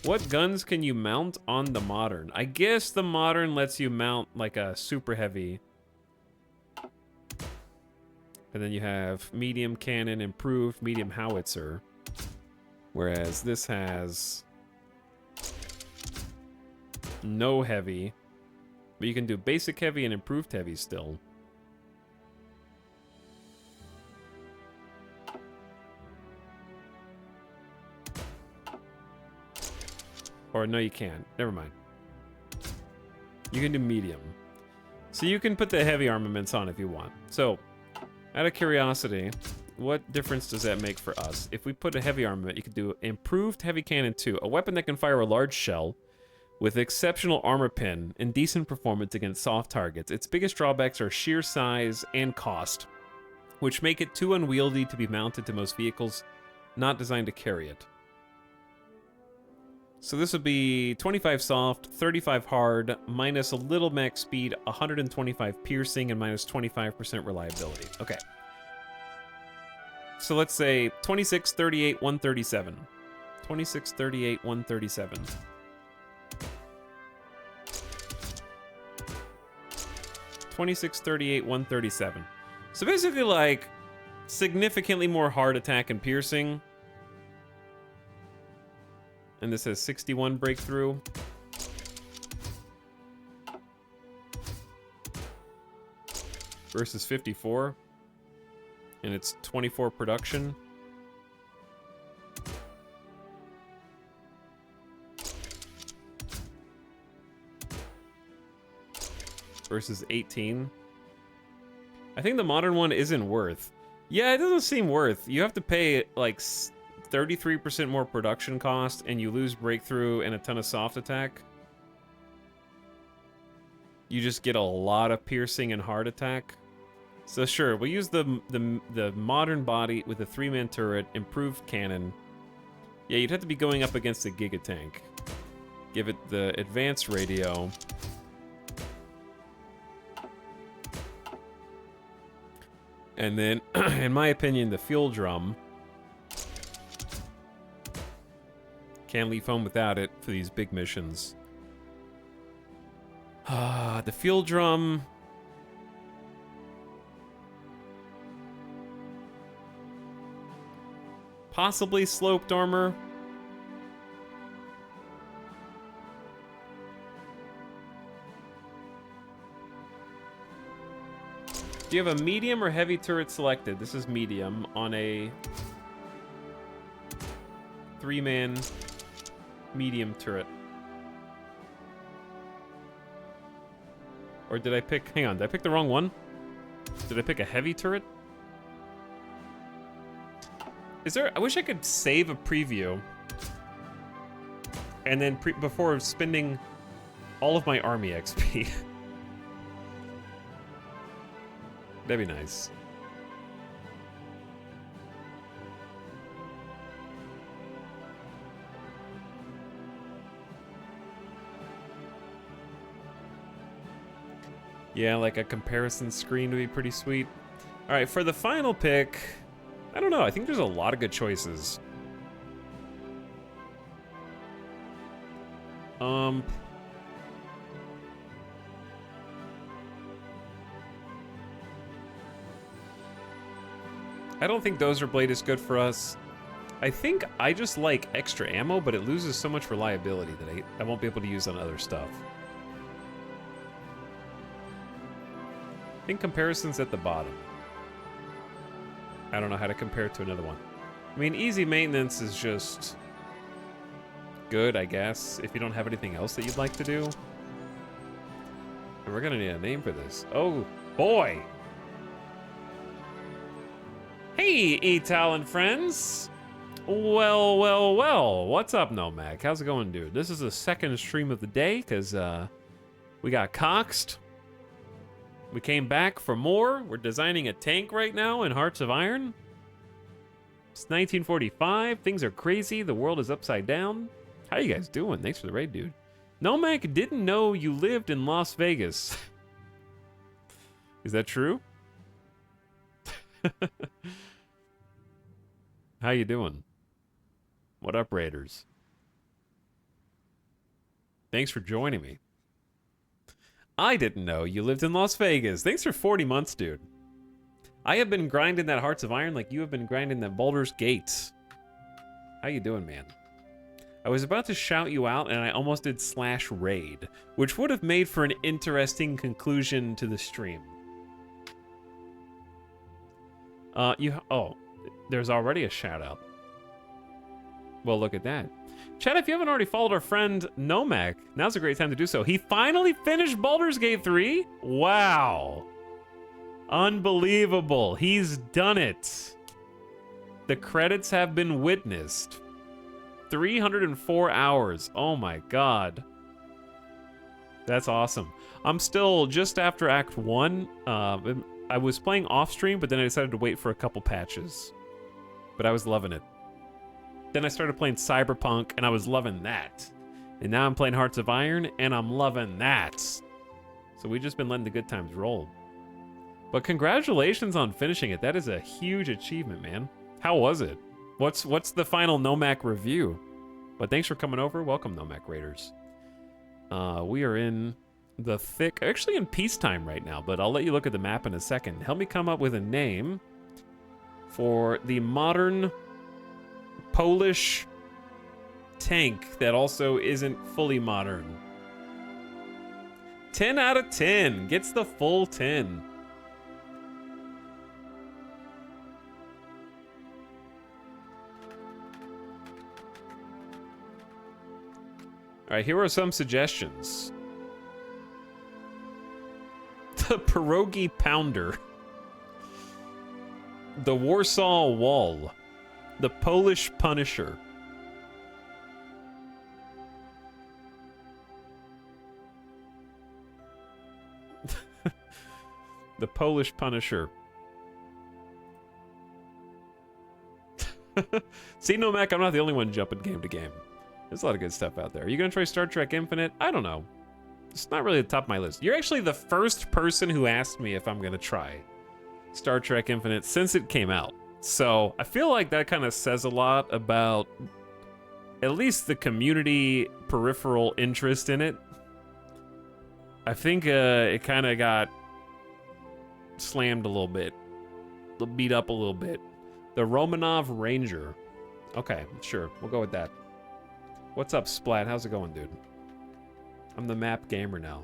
What guns can you mount on the modern? I guess the modern lets you mount like a super heavy. And then you have medium cannon, improved medium howitzer. Whereas this has no heavy. But you can do basic heavy and improved heavy still. Or no, you can't. Never mind. You can do medium. So you can put the heavy armaments on if you want. So, out of curiosity, what difference does that make for us? If we put a heavy armament, you could do improved heavy cannon 2, a weapon that can fire a large shell with exceptional armor pin and decent performance against soft targets. Its biggest drawbacks are sheer size and cost, which make it too unwieldy to be mounted to most vehicles not designed to carry it. So this would be 25 soft, 35 hard, minus a little max speed, 125 piercing, and minus 25% reliability. Okay. So let's say 26, 38, 137. 26, 38, 137. 26, 38, 137. So basically, like, significantly more heart attack and piercing. And this has 61 breakthrough. Versus 54. And it's 24 production. Versus 18. I think the modern one isn't worth. Yeah, it doesn't seem worth. You have to pay like 33% more production cost, and you lose breakthrough and a ton of soft attack. You just get a lot of piercing and heart attack. So sure, we'll use the modern body with a 3-man turret, improved cannon. Yeah, you'd have to be going up against a Giga Tank. Give it the advanced radio. And then, in my opinion, the fuel drum. Can't leave home without it for these big missions. The fuel drum. Possibly sloped armor. Do you have a medium or heavy turret selected? This is medium on a 3-man medium turret. Or did I pick, hang on, did I pick the wrong one? Did I pick a heavy turret? Is there, I wish I could save a preview. And then before spending all of my army XP. That'd be nice. Yeah, like a comparison screen would be pretty sweet. All right, for the final pick, I don't know. I think there's a lot of good choices. I don't think Dozer Blade is good for us. I think I just like extra ammo, but it loses so much reliability that I won't be able to use on other stuff. I think comparison's at the bottom. I don't know how to compare it to another one. I mean, easy maintenance is just good, I guess, if you don't have anything else that you'd like to do. And we're gonna need a name for this. Oh, boy! Hey, Etal and friends! Well, well, well. What's up, Nomag? How's it going, dude? This is the second stream of the day, because we got coxed. We came back for more. We're designing a tank right now in Hearts of Iron. It's 1945. Things are crazy. The world is upside down. How you guys doing? Thanks for the raid, dude. Nomag didn't know you lived in Las Vegas. Is that true? How you doing? What up, Raiders? Thanks for joining me. I didn't know you lived in Las Vegas. Thanks for 40 months, dude. I have been grinding that Hearts of Iron like you have been grinding that Baldur's Gate. How you doing, man? I was about to shout you out and I almost did /raid, which would have made for an interesting conclusion to the stream. Oh, there's already a shout out. Well, look at that. Chat, if you haven't already followed our friend Nomag, now's a great time to do so. He finally finished Baldur's Gate 3? Wow. Unbelievable. He's done it. The credits have been witnessed. 304 hours. Oh my god. That's awesome. I'm still just after Act 1. I was playing off stream, but then I decided to wait for a couple patches. But I was loving it. Then I started playing Cyberpunk, and I was loving that. And now I'm playing Hearts of Iron, and I'm loving that. So we've just been letting the good times roll. But congratulations on finishing it. That is a huge achievement, man. How was it? What's the final Nomac review? But thanks for coming over. Welcome, Nomac Raiders. We are in The thick, actually in peacetime right now, but I'll let you look at the map in a second. Help me come up with a name for the modern Polish tank that also isn't fully modern. 10 out of 10. Gets the full 10. All right, here are some suggestions. The Pierogi Pounder. The Warsaw Wall. The Polish Punisher. The Polish Punisher. See, no, Mac, I'm not the only one jumping game to game. There's a lot of good stuff out there. Are you going to try Star Trek Infinite? I don't know. It's not really the top of my list. You're actually the first person who asked me if I'm going to try Star Trek Infinite since it came out. So I feel like that kind of says a lot about at least the community peripheral interest in it. I think it kind of got slammed a little bit, beat up a little bit. The Romanov Ranger. Okay, sure, we'll go with that. What's up, Splat? How's it going, dude? I'm the map gamer now.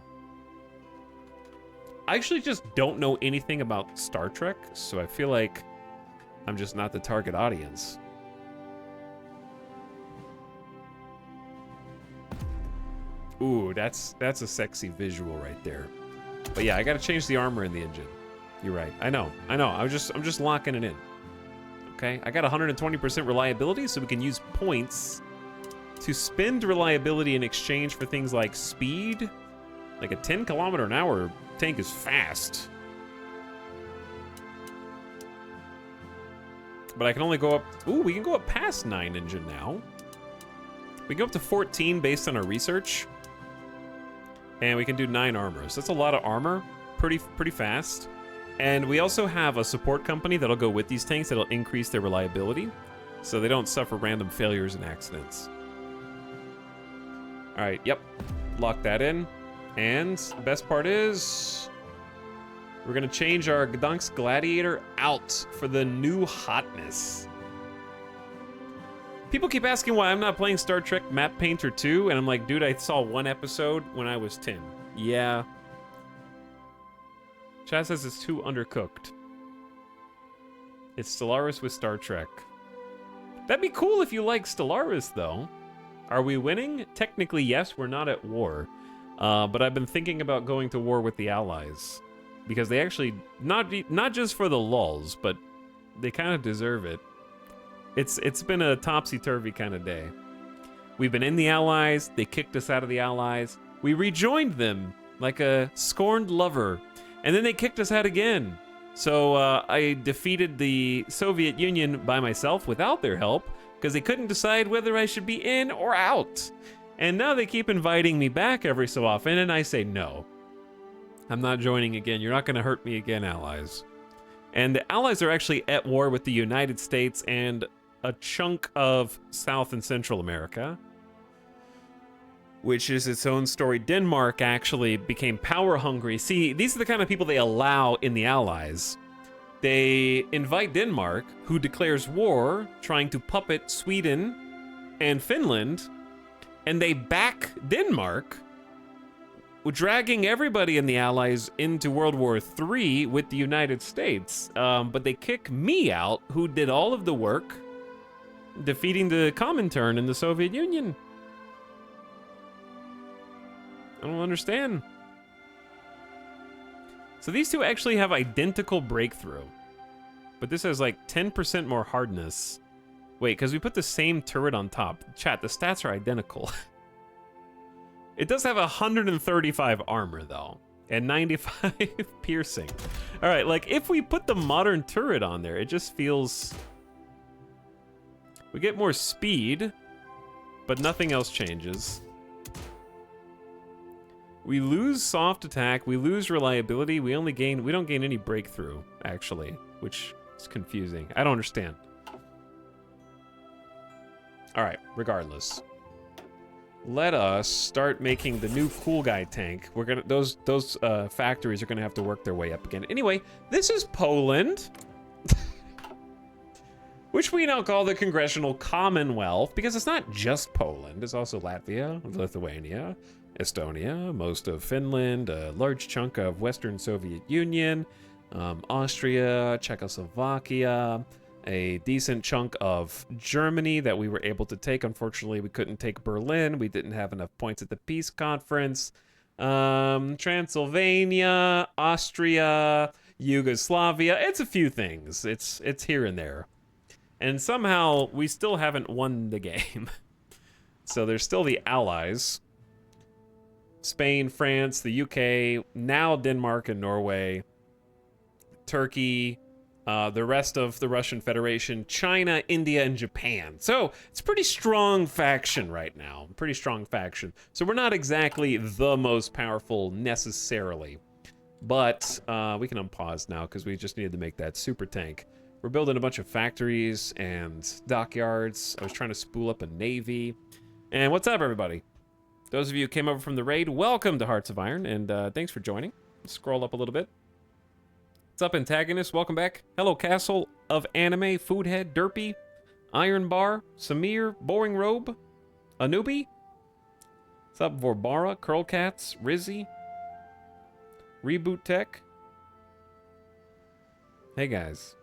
I actually just don't know anything about Star Trek, so I feel like I'm just not the target audience. Ooh, that's a sexy visual right there. But yeah, I gotta change the armor in the engine. You're right. I know. I'm just locking it in. Okay, I got 120% reliability, so we can use points to spend reliability in exchange for things like speed. Like a 10-kilometer-an-hour tank is fast. But I can only go up... Ooh, we can go up past 9 engine now. We go up to 14 based on our research. And we can do 9 armor. So that's a lot of armor. Pretty fast. And we also have a support company that'll go with these tanks that'll increase their reliability, so they don't suffer random failures and accidents. All right, yep. Lock that in. And the best part is we're going to change our Gdansk Gladiator out for the new hotness. People keep asking why I'm not playing Star Trek Map Painter 2, and I'm like, dude, I saw 1 episode when I was 10. Yeah. Chad says it's too undercooked. It's Stellaris with Star Trek. That'd be cool if you like Stellaris, though. Are we winning? Technically, yes, we're not at war. But I've been thinking about going to war with the Allies. Because they actually, not just for the lulz, but they kind of deserve it. It's been a topsy-turvy kind of day. We've been in the Allies, they kicked us out of the Allies. We rejoined them like a scorned lover. And then they kicked us out again. So I defeated the Soviet Union by myself without their help, because they couldn't decide whether I should be in or out. And now they keep inviting me back every so often, and I say no. I'm not joining again. You're not going to hurt me again, Allies. And the Allies are actually at war with the United States and a chunk of South and Central America, which is its own story. Denmark actually became power hungry. See, these are the kind of people they allow in the Allies. They invite Denmark, who declares war, trying to puppet Sweden and Finland, and they back Denmark, dragging everybody in the Allies into World War III with the United States. But they kick me out, who did all of the work, defeating the Comintern in the Soviet Union. I don't understand. So these two actually have identical breakthrough. But this has like 10% more hardness. Wait, because we put the same turret on top. Chat, the stats are identical. It does have 135 armor though. And 95 piercing. Alright, like if we put the modern turret on there, it just feels... We get more speed, but nothing else changes. We lose soft attack, we lose reliability, we don't gain any breakthrough, actually, which is confusing. I don't understand. Alright, regardless. let us start making the new cool guy tank. We're gonna those factories are gonna have to work their way up again. Anyway, this is Poland, which we now call the Congressional Commonwealth because it's not just Poland. It's also Latvia, Lithuania, Estonia, most of Finland, a large chunk of Western Soviet Union, Austria, Czechoslovakia, a decent chunk of Germany that we were able to take. Unfortunately, we couldn't take Berlin. We didn't have enough points at the peace conference. Transylvania, Austria, Yugoslavia. It's a few things. It's here and there. And somehow we still haven't won the game. So there's still the Allies. Spain, France, the UK, now Denmark and Norway, Turkey, the rest of the Russian Federation, China, India, and Japan. So it's a pretty strong faction right now. Pretty strong faction. So we're not exactly the most powerful necessarily. But we can unpause now because we just needed to make that super tank. We're building a bunch of factories and dockyards. I was trying to spool up a navy. And what's up, everybody? Those of you who came over from the raid, welcome to Hearts of Iron, and thanks for joining. Scroll up a little bit. What's up, Antagonist? Welcome back. Hello, Castle of Anime, Foodhead, Derpy, Iron Bar, Samir, Boring Robe, Anubi. What's up, Vorbara, Curl Cats, Rizzy, Reboot Tech. Hey, guys.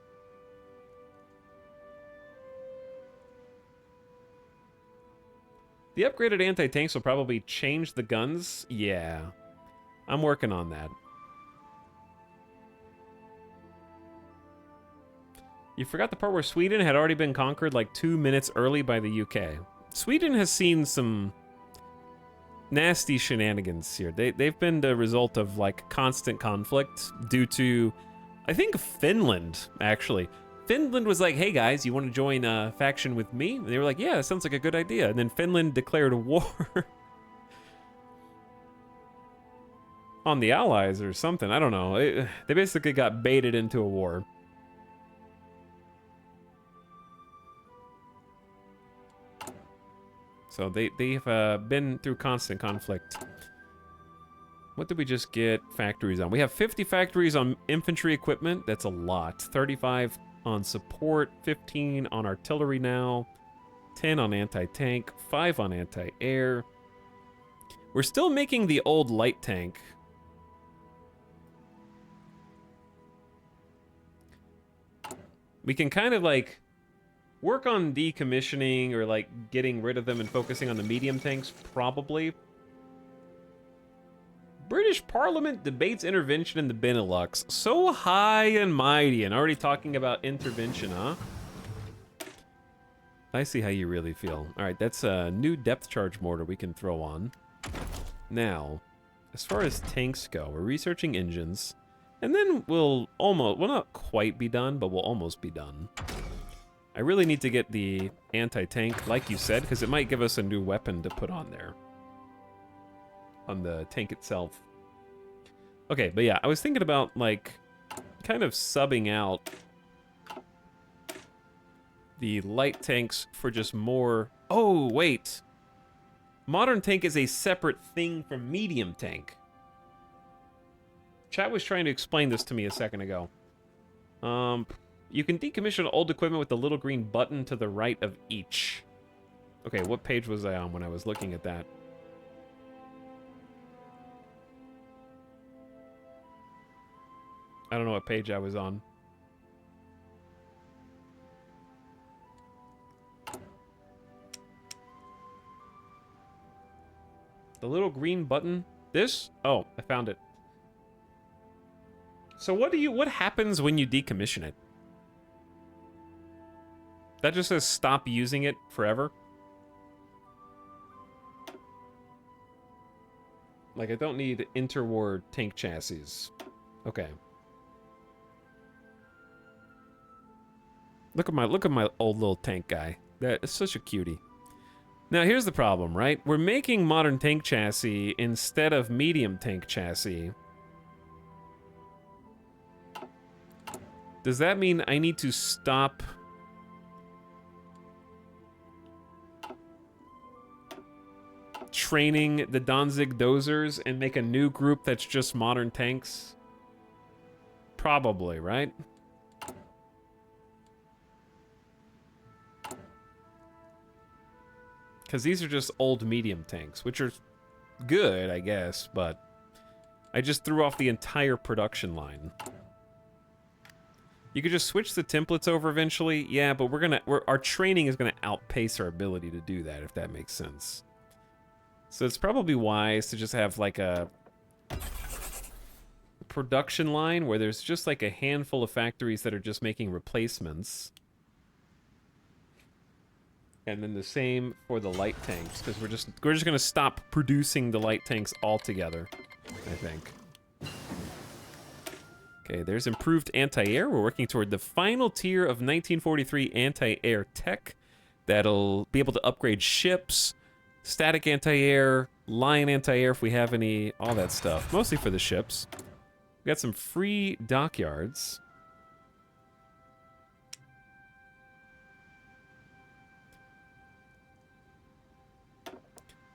The upgraded anti-tanks will probably change the guns. Yeah, I'm working on that. You forgot the part where Sweden had already been conquered like 2 minutes early by the UK. Sweden has seen some nasty shenanigans here. They've been the result of like constant conflict due to, I think, Finland, actually. Finland was like, hey guys, you want to join a faction with me? And they were like, yeah, that sounds like a good idea. And then Finland declared war on the Allies or something. I don't know. They basically got baited into a war. So they've been through constant conflict. What did we just get factories on? We have 50 factories on infantry equipment. That's a lot. 35 on support, 15 on artillery now, 10 on anti-tank, 5 on anti-air. We're still making the old light tank. We can kind of like work on decommissioning or like getting rid of them and focusing on the medium tanks, probably. British Parliament debates intervention in the Benelux. So high and mighty, and already talking about intervention, huh? I see how you really feel. All right, that's a new depth charge mortar we can throw on. Now, as far as tanks go, we're researching engines, and then we'll not quite be done, but we'll almost be done. I really need to get the anti-tank, like you said, because it might give us a new weapon to put on there. On the tank itself. Okay, but yeah, I was thinking about, like, kind of subbing out the light tanks for just more... Oh, wait! Modern tank is a separate thing from medium tank. Chat was trying to explain this to me a second ago. You can decommission old equipment with the little green button to the right of each. Okay, what page was I on when I was looking at that? I don't know what page I was on. The little green button? This? Oh, I found it. So what happens when you decommission it? That just says stop using it forever? Like, I don't need interwar tank chassis. Okay. Look at my old little tank guy. That is such a cutie. Now here's the problem, right? We're making modern tank chassis instead of medium tank chassis. Does that mean I need to stop training the Danzig dozers and make a new group that's just modern tanks? Probably, right? Because these are just old medium tanks, which are good, I guess, but I just threw off the entire production line. You could just switch the templates over eventually, yeah, but our training is gonna outpace our ability to do that, if that makes sense. So it's probably wise to just have like a production line where there's just like a handful of factories that are just making replacements. And then the same for the light tanks, because we're just gonna stop producing the light tanks altogether, I think. Okay, there's improved anti-air. We're working toward the final tier of 1943 anti-air tech that'll be able to upgrade ships, static anti-air, line anti-air if we have any, all that stuff. Mostly for the ships. We got some free dockyards.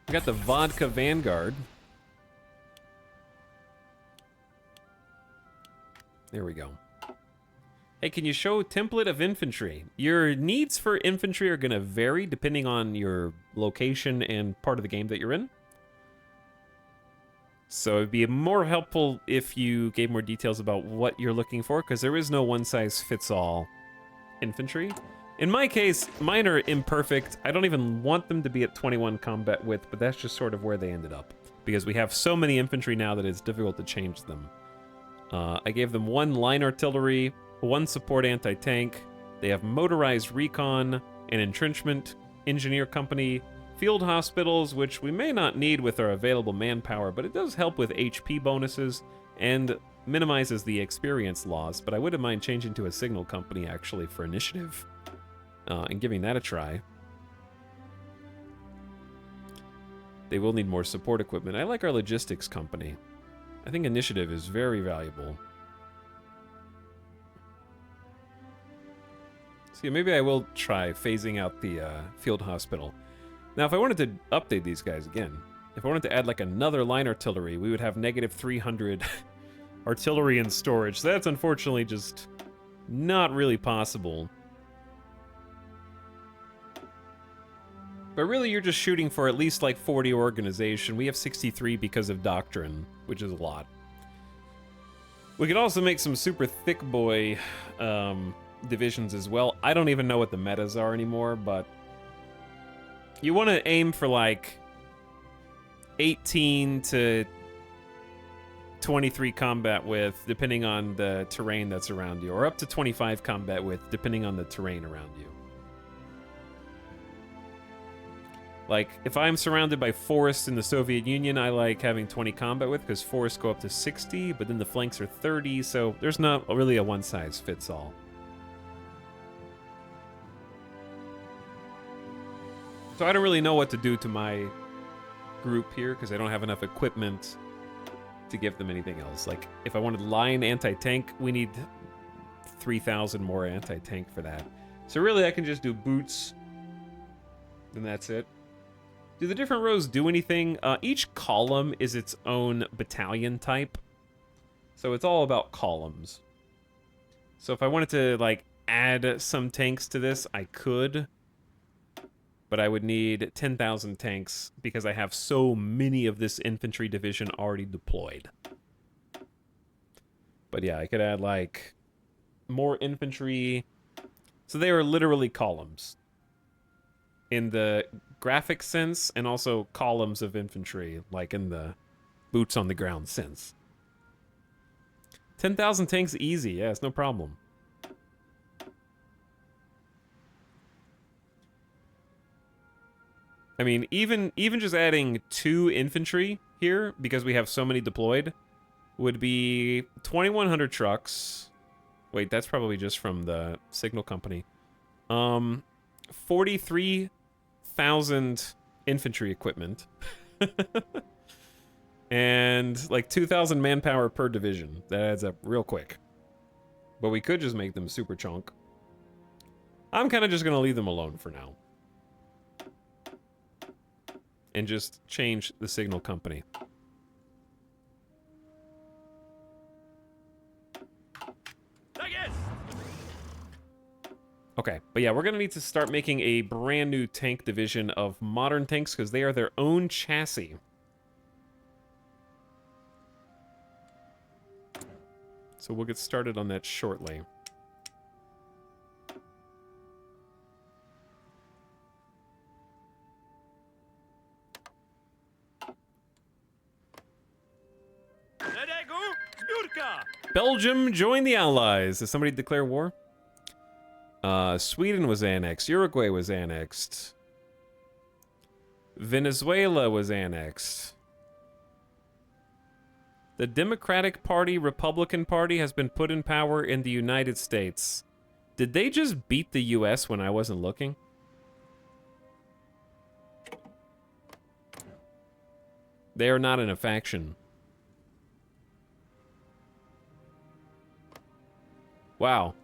We got the Vodka Vanguard. There we go. Hey, can you show template of infantry? Your needs for infantry are going to vary depending on your location and part of the game that you're in. So it'd be more helpful if you gave more details about what you're looking for, because there is no one-size-fits-all infantry. In my case, mine are imperfect. I don't even want them to be at 21 combat width, but that's just sort of where they ended up, because we have so many infantry now that it's difficult to change them. I gave them 1 line artillery, 1 support anti-tank. They have motorized recon, an entrenchment engineer company, field hospitals, which we may not need with our available manpower, but it does help with HP bonuses and minimizes the experience loss. But I wouldn't mind changing to a signal company, actually, for initiative and giving that a try. They will need more support equipment. I like our logistics company. I think initiative is very valuable. So yeah, maybe I will try phasing out the field hospital. Now, if I wanted to update these guys again, if I wanted to add like another line artillery, we would have negative 300 artillery in storage. So that's unfortunately just not really possible. But really, you're just shooting for at least like 40 organization. We have 63 because of doctrine, which is a lot. We could also make some super thick boy divisions as well. I don't even know what the metas are anymore, but you want to aim for like 18 to 23 combat width, depending on the terrain that's around you, or up to 25 combat width, depending on the terrain around you. Like, if I'm surrounded by forests in the Soviet Union, I like having 20 combat width, because forests go up to 60, but then the flanks are 30, so there's not really a one-size-fits-all. So I don't really know what to do to my group here, because I don't have enough equipment to give them anything else. Like, if I wanted line anti-tank, we need 3,000 more anti-tank for that. So really, I can just do boots, and that's it. Do the different rows do anything? Each column is its own battalion type. So it's all about columns. So if I wanted to, like, add some tanks to this, I could. But I would need 10,000 tanks because I have so many of this infantry division already deployed. But yeah, I could add, like, more infantry. So they are literally columns in the graphic sense, and also columns of infantry, like in the boots on the ground sense. 10,000 tanks easy, yeah, it's no problem. I mean, even just adding 2 infantry here, because we have so many deployed, would be 2,100 trucks. Wait, that's probably just from the signal company. 43,000 infantry equipment. And like 2,000 manpower per division. That adds up real quick. But we could just make them super chunk. I'm kind of just going to leave them alone for now. and just change the signal company. Tak jest! Okay, but yeah, we're gonna need to start making a brand new tank division of modern tanks because they are their own chassis. So we'll get started on that shortly. Zedegu, zbiórka! Belgium joined the Allies. Did somebody declare war? Sweden was annexed. Uruguay was annexed. Venezuela was annexed. The Democratic Party, Republican Party has been put in power in the United States. Did they just beat the US when I wasn't looking? They are not in a faction. Wow.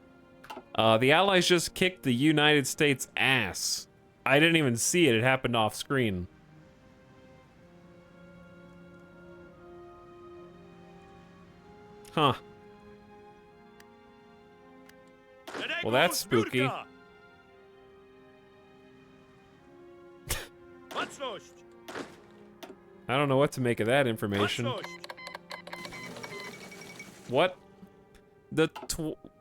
The Allies just kicked the United States' ass. I didn't even see it. It happened off screen. Huh. Zedegu, Well, that's spooky. zbiórka! Baczność! I don't know what to make of that information. Baczność! What? The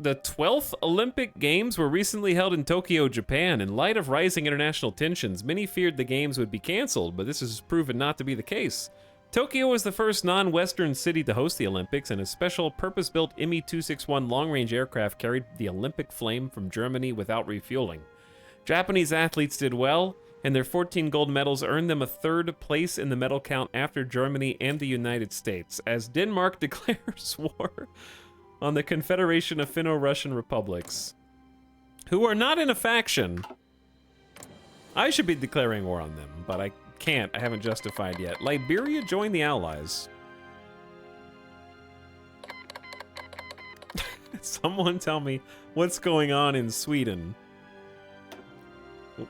12th Olympic Games were recently held in Tokyo, Japan. In light of rising international tensions, many feared the Games would be canceled, but this has proven not to be the case. Tokyo was the first non-Western city to host the Olympics, and a special purpose-built Me-261 long-range aircraft carried the Olympic flame from Germany without refueling. Japanese athletes did well, and their 14 gold medals earned them a third place in the medal count after Germany and the United States, as Denmark declares war on the Confederation of Finno-Russian Republics, who are not in a faction. I should be declaring war on them, but I can't. I haven't justified yet. Liberia joined the Allies. Someone tell me what's going on in Sweden.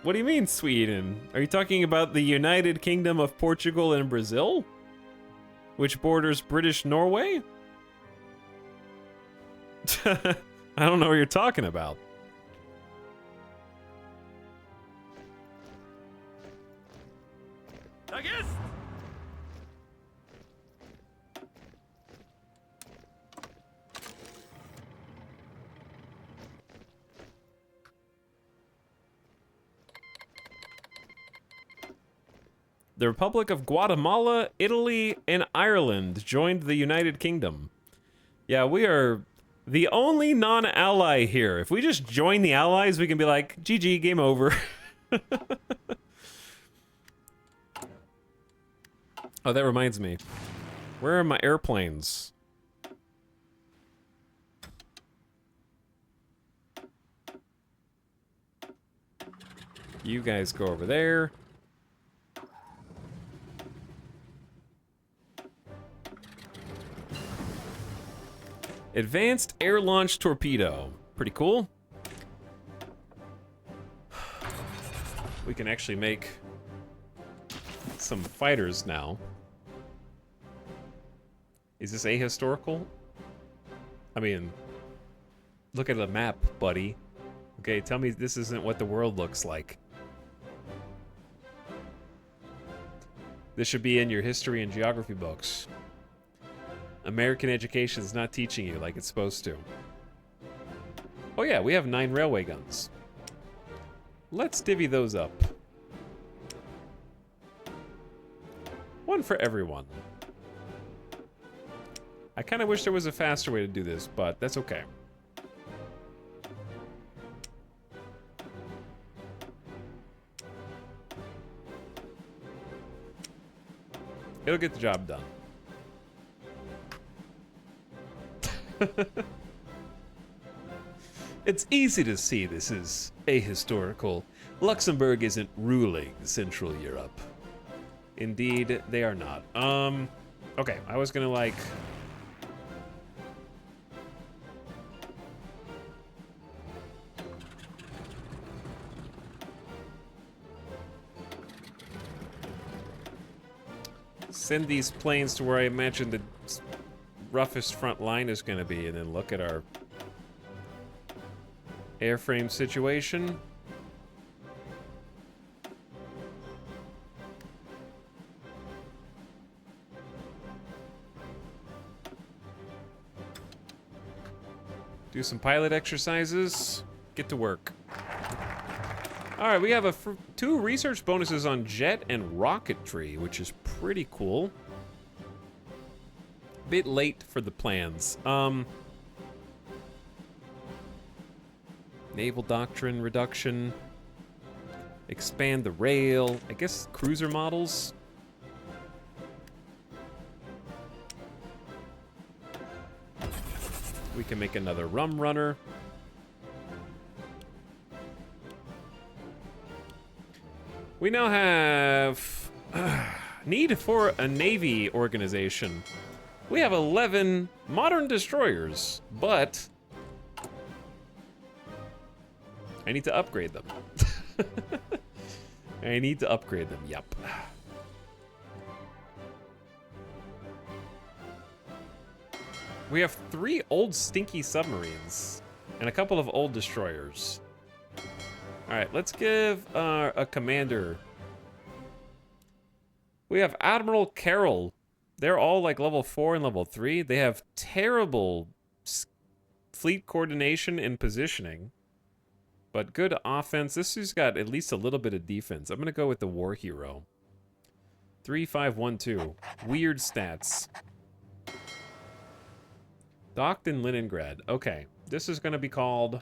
What do you mean, Sweden? Are you talking about the United Kingdom of Portugal and Brazil? Which borders British Norway? I don't know what you're talking about. Tak jest! The Republic of Guatemala, Italy, and Ireland joined the United Kingdom. Yeah, we are the only non-ally here. If we just join the Allies, we can be like, GG, game over. Oh, that reminds me. Where are my airplanes? You guys go over there. Advanced air launch torpedo. Pretty cool. We can actually make some fighters now. Is this ahistorical? I mean, look at the map, buddy. Okay, tell me this isn't what the world looks like. This should be in your history and geography books. American education is not teaching you like it's supposed to. Oh yeah, we have 9 railway guns. Let's divvy those up. One for everyone. I kind of wish there was a faster way to do this, but that's okay. It'll get the job done. It's easy to see this is ahistorical. Luxembourg isn't ruling Central Europe. Indeed, they are not. Okay, I was gonna like... Send these planes to where I imagine the roughest front line is going to be, and then look at our airframe situation. Do some pilot exercises. Get to work. All right, we have 2 research bonuses on jet and rocketry, which is pretty cool. Bit late for the plans. Naval doctrine reduction. Expand the rail. I guess cruiser models. We can make another rum runner. We now have need for a navy organization. We have 11 modern destroyers, but I need to upgrade them. I need to upgrade them, yep. We have 3 old stinky submarines and a couple of old destroyers. All right, let's give a commander. We have Admiral Carroll. They're all like level 4 and level 3. They have terrible fleet coordination and positioning, but good offense. This has got at least a little bit of defense. I'm gonna go with the war hero. 3512. Weird stats. Docked in Leningrad. Okay, this is gonna be called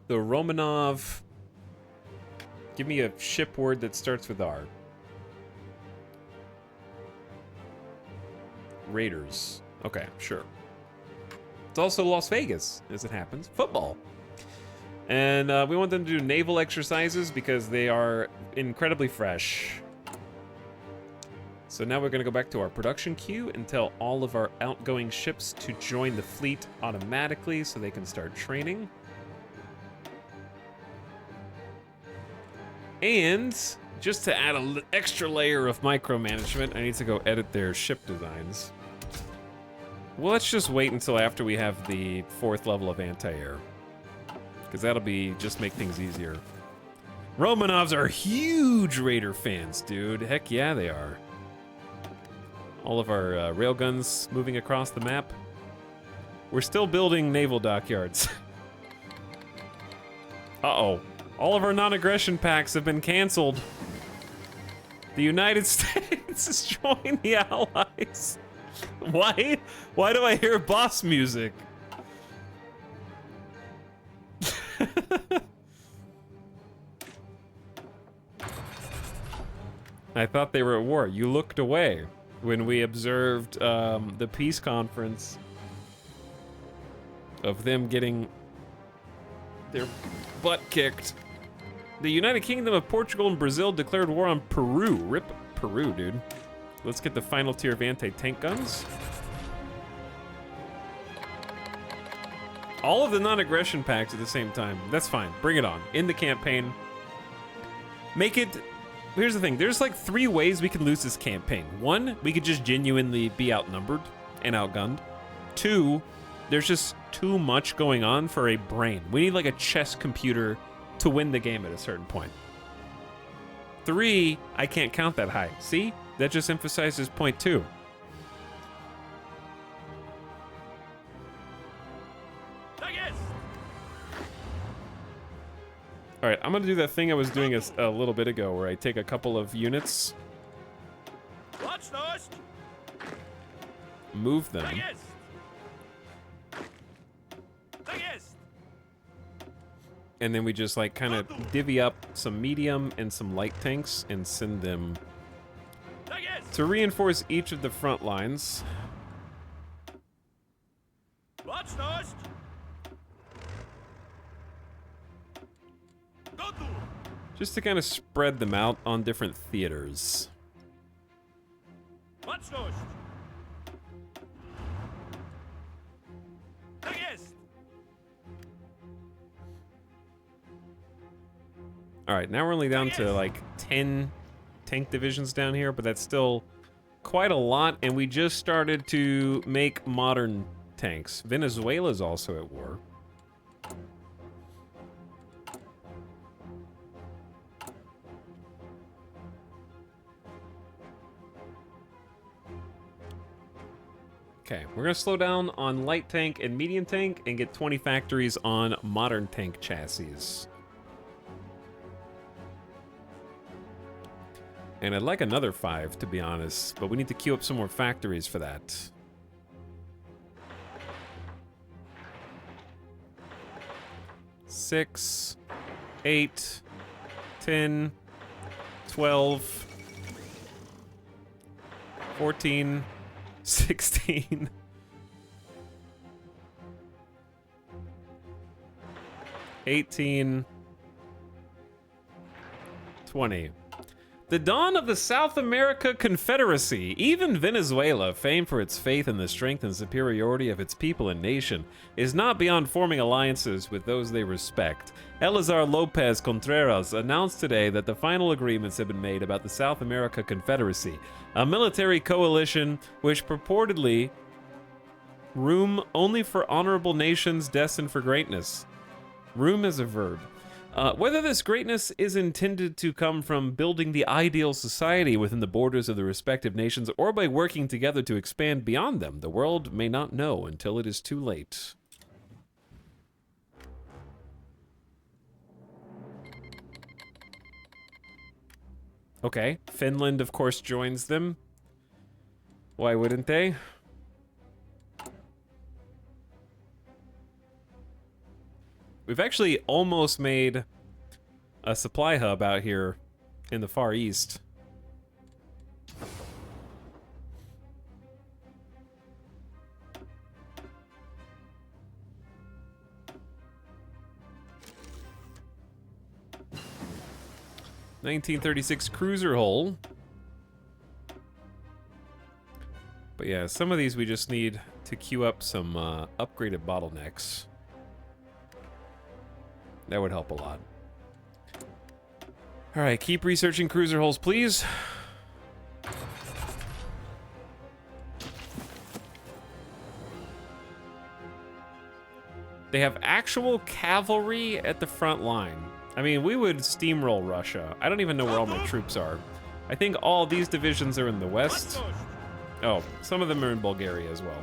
the Romanov. Give me a ship word that starts with R. Raiders. Okay, sure. It's also Las Vegas, as it happens. Football. And we want them to do naval exercises because they are incredibly fresh. So now we're going to go back to our production queue and tell all of our outgoing ships to join the fleet automatically so they can start training. And just to add an extra layer of micromanagement, I need to go edit their ship designs. Well, let's just wait until after we have the 4th level of anti-air, because that'll just make things easier. Romanovs are huge Raider fans, dude. Heck yeah, they are. All of our railguns moving across the map. We're still building naval dockyards. Uh-oh. All of our non-aggression packs have been canceled. The United States has joined the Allies. Why? Why do I hear boss music? I thought they were at war. You looked away when we observed the peace conference of them getting their butt kicked. The United Kingdom of Portugal and Brazil declared war on Peru. Rip Peru, dude. Let's get the final tier of anti-tank guns. All of the non-aggression packs at the same time. That's fine. Bring it on. In the campaign. Make it... Here's the thing. There's like 3 ways we can lose this campaign. 1, we could just genuinely be outnumbered and outgunned. 2, there's just too much going on for a brain. We need like a chess computer to win the game at a certain point. 3, I can't count that high. See? That just emphasizes point 2. All right, I'm gonna do that thing I was doing a little bit ago where I take a couple of units, move them, and then we just like kind of divvy up some medium and some light tanks and send them to reinforce each of the front lines. Just to kind of spread them out on different theaters. All right, now we're only down to like 10 tank divisions down here, but that's still quite a lot, and we just started to make modern tanks. Venezuela's also at war. Okay, we're gonna slow down on light tank and medium tank and get 20 factories on modern tank chassis. And I'd like another 5, to be honest, but we need to queue up some more factories for that. Six, 8, 10, 12, 14, 16. 18, 20. The dawn of the South America Confederacy. Even Venezuela, famed for its faith in the strength and superiority of its people and nation, is not beyond forming alliances with those they respect. Elizar Lopez Contreras announced today that the final agreements have been made about the South America Confederacy, a military coalition which purportedly room only for honorable nations destined for greatness. Room is a verb. Whether this greatness is intended to come from building the ideal society within the borders of the respective nations or by working together to expand beyond them, the world may not know until it is too late. Okay, Finland, of course, joins them. Why wouldn't they? We've actually almost made a supply hub out here in the Far East. (1936) cruiser hull. But yeah, some of these we just need to queue up some upgraded bottlenecks. That would help a lot. All right, keep researching cruiser hulls, please. They have actual cavalry at the front line. I mean, we would steamroll Russia. I don't even know where all my troops are. I think all these divisions are in the west. Oh, some of them are in Bulgaria as well.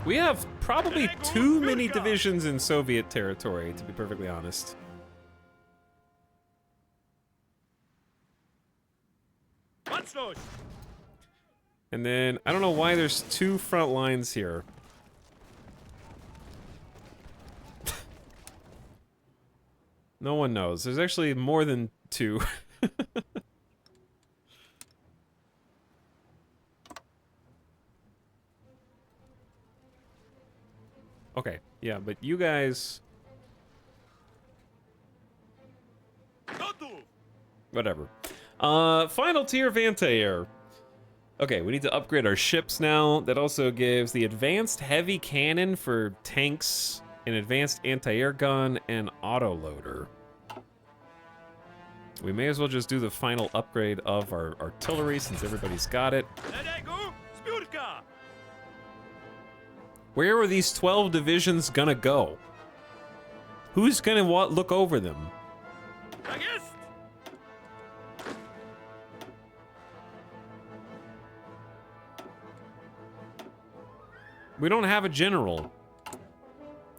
We have probably too many divisions in Soviet territory, to be perfectly honest. And then, I don't know why there's 2 front lines here. No one knows. There's actually more than 2. Okay, yeah, but you guys... Whatever. Final tier of anti-air. Okay, we need to upgrade our ships now. That also gives the advanced heavy cannon for tanks, an advanced anti-air gun, and autoloader. We may as well just do the final upgrade of our artillery since everybody's got it. Where are these 12 divisions gonna go? Who's gonna look over them? We don't have a general.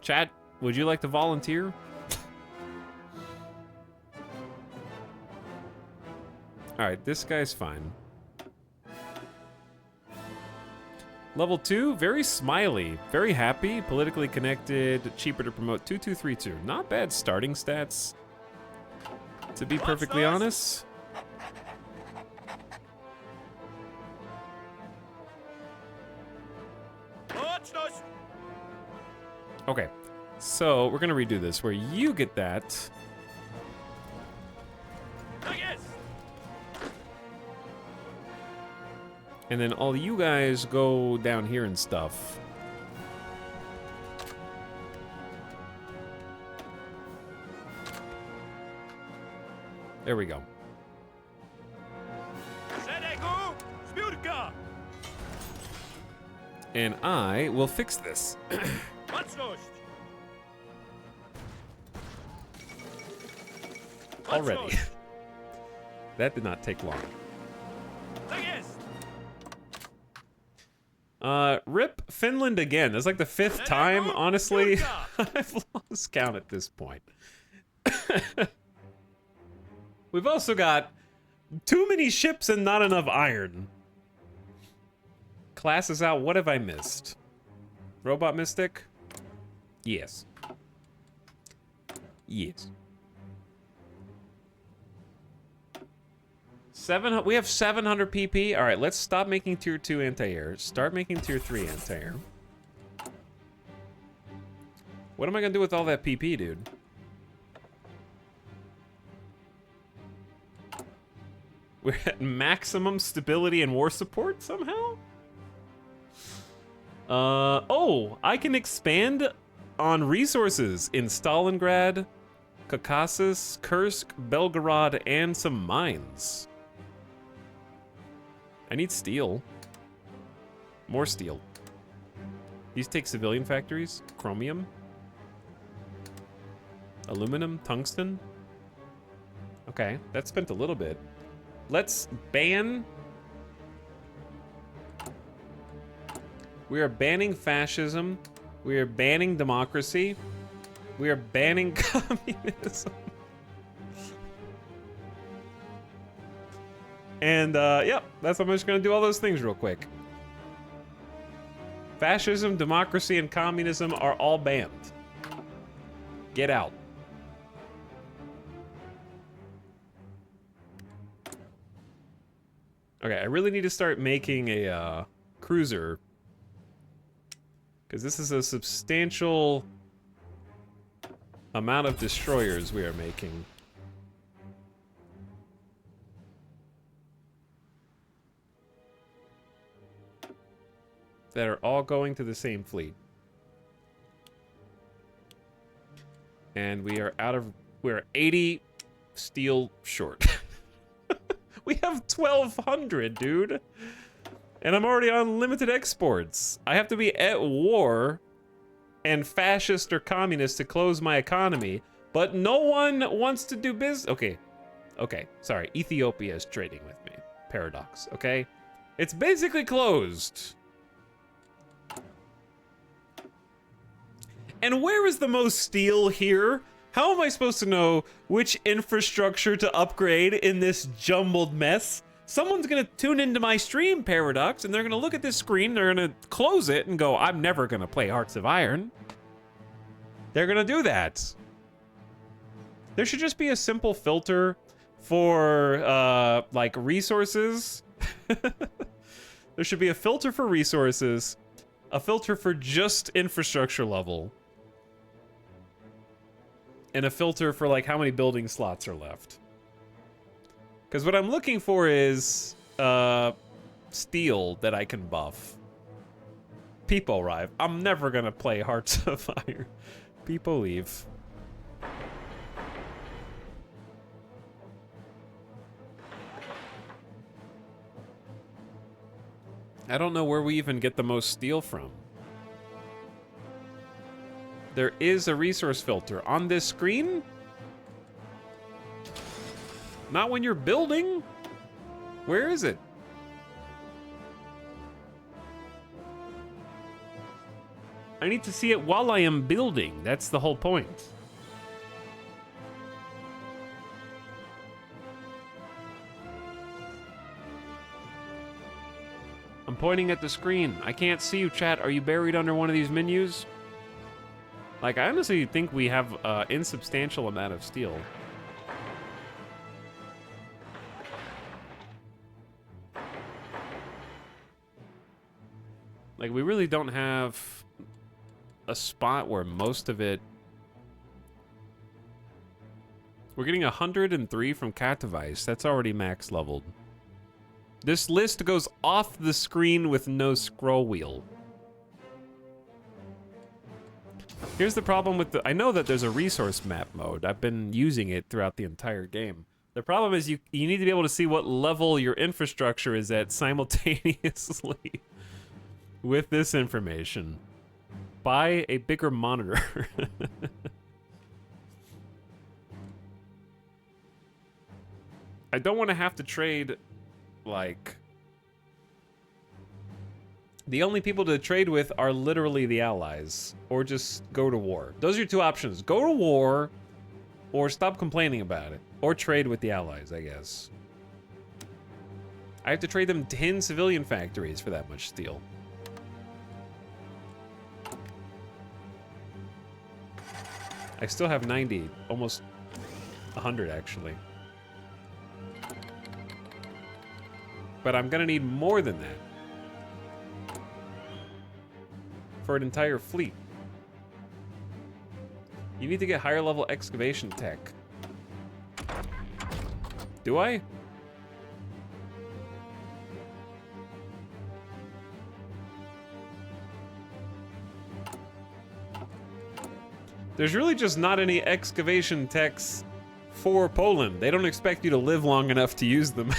Chat, would you like to volunteer? Alright, this guy's fine. Level 2, very smiley, very happy, politically connected, cheaper to promote, 2232. Not bad starting stats, to be perfectly honest. Okay, so we're gonna redo this, where you get that. And then all you guys go down here and stuff. There we go. Sedegu, Spurka. And I will fix this. Mocność. Already. That did not take long. Tak jest. Rip Finland again. That's like the 5th time, honestly. I've lost count at this point. We've also got too many ships and not enough iron. Class is out. What have I missed? Robot Mystic? Yes. Yes. We have 700 PP. All right, let's stop making tier 2 anti-air. Start making tier 3 anti-air. What am I gonna do with all that PP, dude? We're at maximum stability and war support somehow? Oh, I can expand on resources in Stalingrad, Caucasus, Kursk, Belgorod, and some mines. I need steel. More steel. These take civilian factories. Chromium. Aluminum, tungsten. Okay, that spent a little bit. Let's ban. We are banning fascism. We are banning democracy. We are banning communism. And, yep, that's I'm just gonna do all those things real quick. Fascism, democracy, and communism are all banned. Get out. Okay, I really need to start making a, cruiser. Because this is a substantial amount of destroyers we are making. That are all going to the same fleet. And we are we're 80 steel short. We have 1,200, dude. And I'm already on limited exports. I have to be at war and fascist or communist to close my economy, but no one wants to do business. Okay, sorry. Ethiopia is trading with me. Paradox, okay? It's basically closed. And where is the most steel here? How am I supposed to know which infrastructure to upgrade in this jumbled mess? Someone's gonna tune into my stream, Paradox, and they're gonna look at this screen, they're gonna close it and go, I'm never gonna play Hearts of Iron. They're gonna do that. There should just be a simple filter for, like, resources. There should be a filter for resources, a filter for just infrastructure level, and a filter for, like, how many building slots are left. Because what I'm looking for is steel that I can buff. People arrive. I'm never gonna play Hearts of Iron. People leave. I don't know where we even get the most steel from. There is a resource filter on this screen. Not when you're building. Where is it? I need to see it while I am building. That's the whole point. I'm pointing at the screen. I can't see you, chat. Are you buried under one of these menus? Like, I honestly think we have an insubstantial amount of steel. Like, we really don't have a spot where most of it... We're getting 103 from Katowice. That's already max leveled. This list goes off the screen with no scroll wheel. Here's the problem with the... I know that there's a resource map mode. I've been using it throughout the entire game. The problem is you need to be able to see what level your infrastructure is at simultaneously with this information. Buy a bigger monitor. I don't want to have to trade, like... The only people to trade with are literally the allies, or just go to war. Those are your two options. Go to war, or stop complaining about it. Or trade with the allies, I guess. I have to trade them 10 civilian factories for that much steel. I still have 90, almost 100 actually. But I'm gonna need more than that for an entire fleet. You need to get higher level excavation tech. Do I? There's really just not any excavation techs for Poland. They don't expect you to live long enough to use them.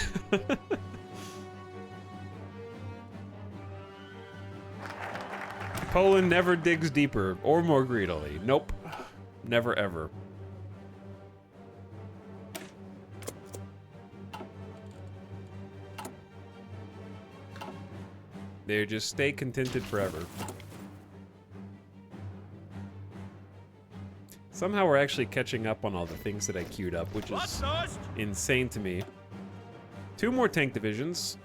Poland never digs deeper or more greedily. Nope. Never ever. They just stay contented forever. Somehow we're actually catching up on all the things that I queued up, which is insane to me. 2 more tank divisions.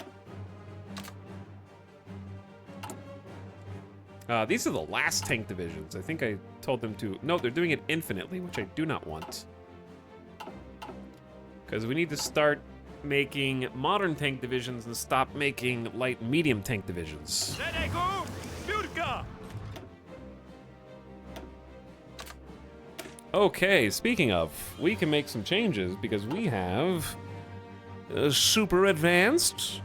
These are the last tank divisions. I think I told them to... No, they're doing it infinitely, which I do not want. Because we need to start making modern tank divisions and stop making light and medium tank divisions. Okay, speaking of, we can make some changes because we have super advanced,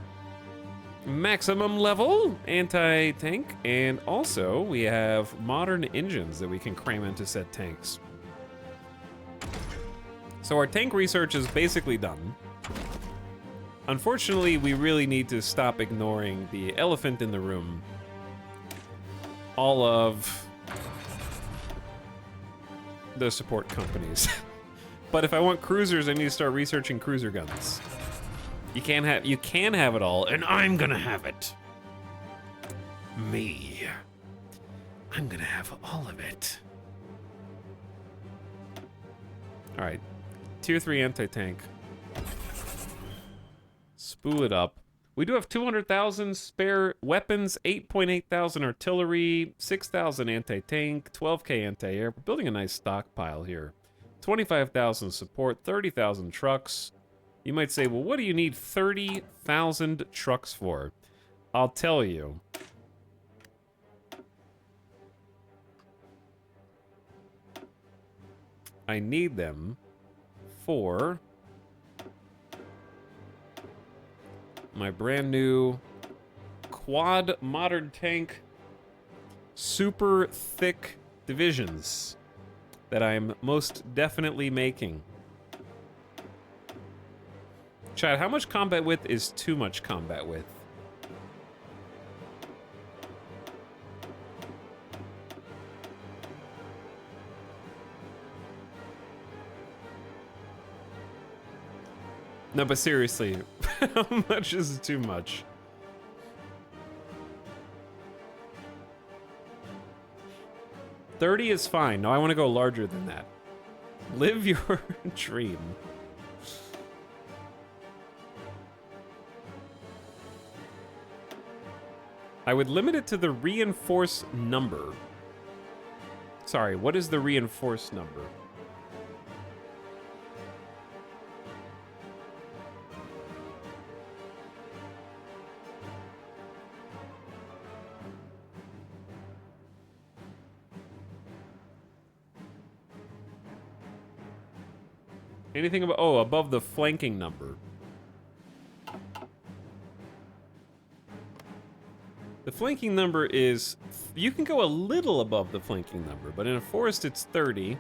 maximum level anti-tank, and also we have modern engines that we can cram into said tanks. So our tank research is basically done. Unfortunately, we really need to stop ignoring the elephant in the room. All of the support companies. But if I want cruisers, I need to start researching cruiser guns. You can have it all, and I'm gonna have it. Me. I'm gonna have all of it. All right, tier 3 anti-tank. Spool it up. We do have 200,000 spare weapons, 8,800 artillery, 6,000 anti-tank, 12k anti-air. We're building a nice stockpile here. 25,000 support, 30,000 trucks. You might say, well, what do you need 30,000 trucks for? I'll tell you. I need them for my brand new quad modern tank super thick divisions that I'm most definitely making. Chad, how much combat width is too much combat width? No, but seriously, how much is too much? $30 is fine. No, I want to go larger than that. Live your dream. I would limit it to the reinforced number. Sorry, what is the reinforced number? Anything about, oh, above the flanking number. The flanking number is, you can go a little above the flanking number, but in a forest it's 30.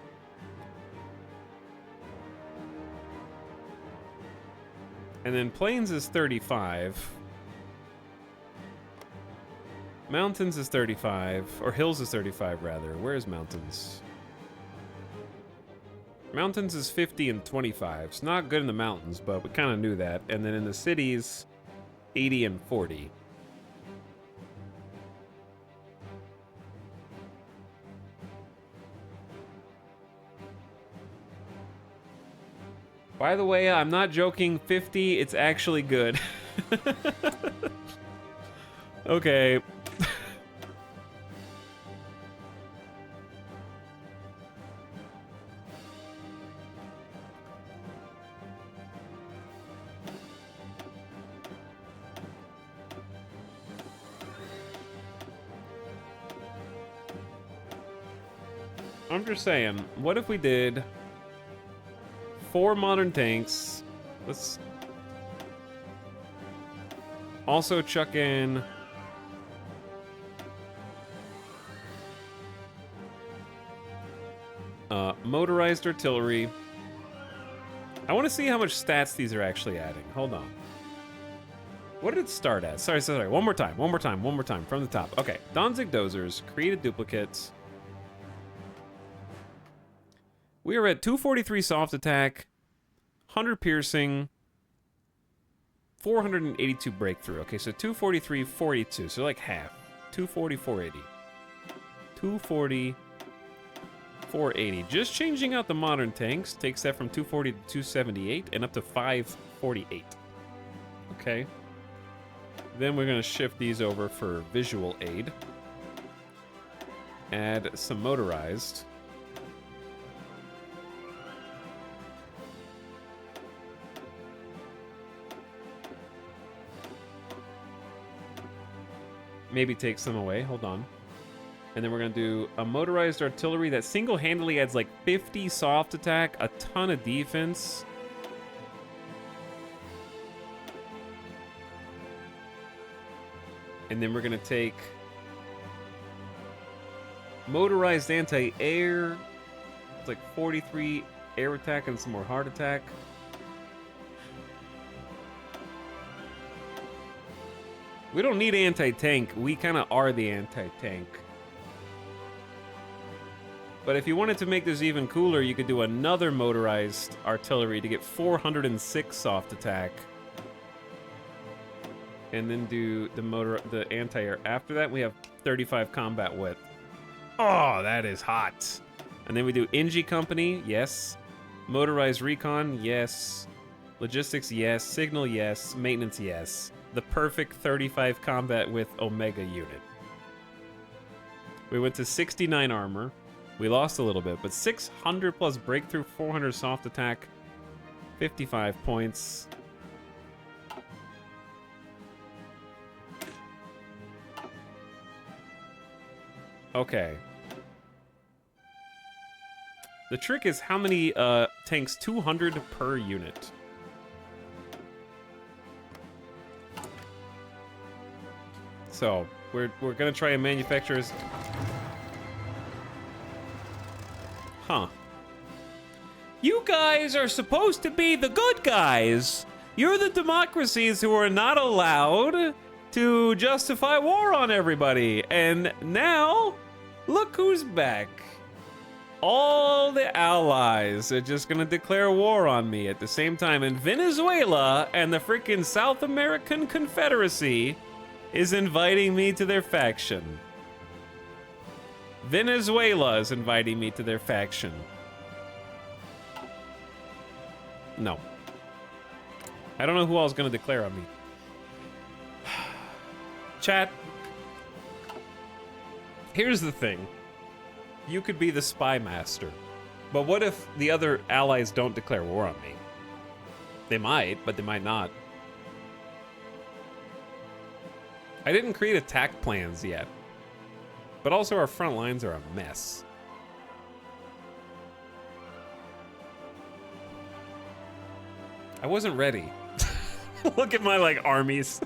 And then plains is 35. Mountains is 35. Or hills is 35, rather. Where is mountains? Mountains is 50 and 25. It's not good in the mountains, but we kind of knew that. And then in the cities, 80 and 40. By the way, I'm not joking. 50, it's actually good. Okay. I'm just saying, what if we did 4 modern tanks? Let's also chuck in motorized artillery. I want to see how much stats these are actually adding. Hold on. What did it start at? Sorry. One more time, from the top. Okay, Danzig dozers, created duplicates. We are at 243 soft attack, 100 piercing, 482 breakthrough. Okay, so 243, 482, so like half. 240, 480. 240, 480. Just changing out the modern tanks takes that from 240 to 278 and up to 548. Okay. Then we're going to shift these over for visual aid. Add some motorized. Maybe take some away. Hold on. And then we're going to do a motorized artillery that single-handedly adds like 50 soft attack, a ton of defense. And then we're going to take motorized anti-air. It's like 43 air attack and some more heart attack. We don't need anti-tank. We kind of are the anti-tank. But if you wanted to make this even cooler, you could do another motorized artillery to get 406 soft attack. And then do the anti-air. After that, we have 35 combat width. Oh, that is hot. And then we do Engie Company, yes. Motorized recon, yes. Logistics, yes. Signal, yes. Maintenance, yes. The perfect 35 combat with Omega unit. We went to 69 armor. We lost a little bit, but 600 plus breakthrough, 400 soft attack, 55 points. Okay. The trick is how many tanks? 200 per unit. So we're gonna try and manufacture. Huh. You guys are supposed to be the good guys. You're the democracies who are not allowed to justify war on everybody. And now, look who's back. All the allies are just gonna declare war on me at the same time. And Venezuela and the freaking South American Confederacy is inviting me to their faction. Venezuela is inviting me to their faction. No. I don't know who else is going to declare on me. Chat. Here's the thing. You could be the spy master. But what if the other allies don't declare war on me? They might, but they might not. I didn't create attack plans yet. But also our front lines are a mess. I wasn't ready. Look at my, like, armies.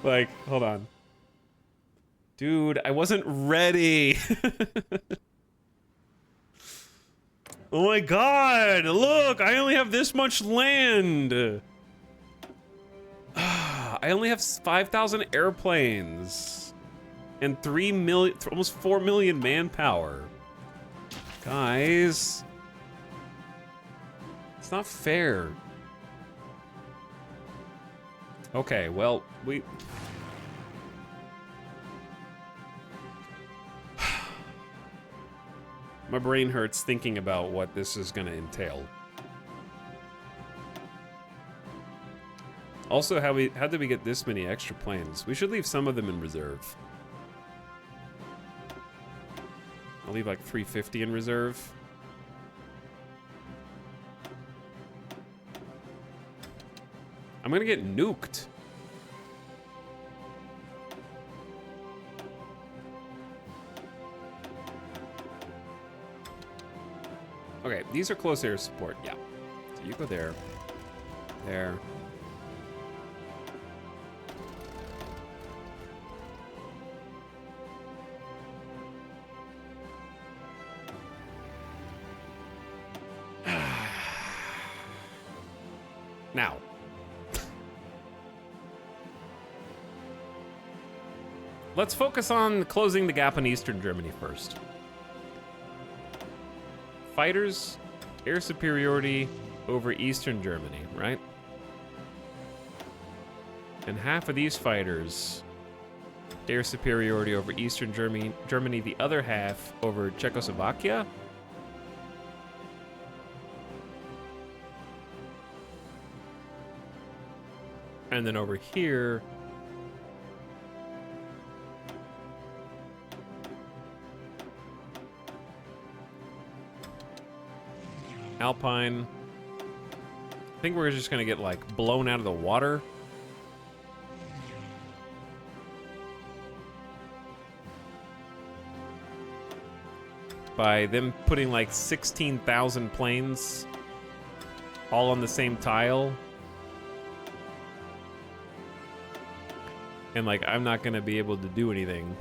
Like, hold on. Dude, I wasn't ready. Oh my god, look, I only have this much land. I only have 5,000 airplanes and 3 million, almost 4 million manpower. Guys, it's not fair. Okay, well, my brain hurts thinking about what this is gonna entail. Also, how did we get this many extra planes? We should leave some of them in reserve. I'll leave like 350 in reserve. I'm gonna get nuked. Okay, these are close air support, yeah. So you go there. There. Now. Let's focus on closing the gap in Eastern Germany first. Fighters, air superiority over Eastern Germany, right? And half of these fighters, air superiority over Eastern Germany, the other half over Czechoslovakia. And then over here, Alpine. I think we're just gonna get like blown out of the water. By them putting like 16,000 planes all on the same tile. And like, I'm not gonna be able to do anything.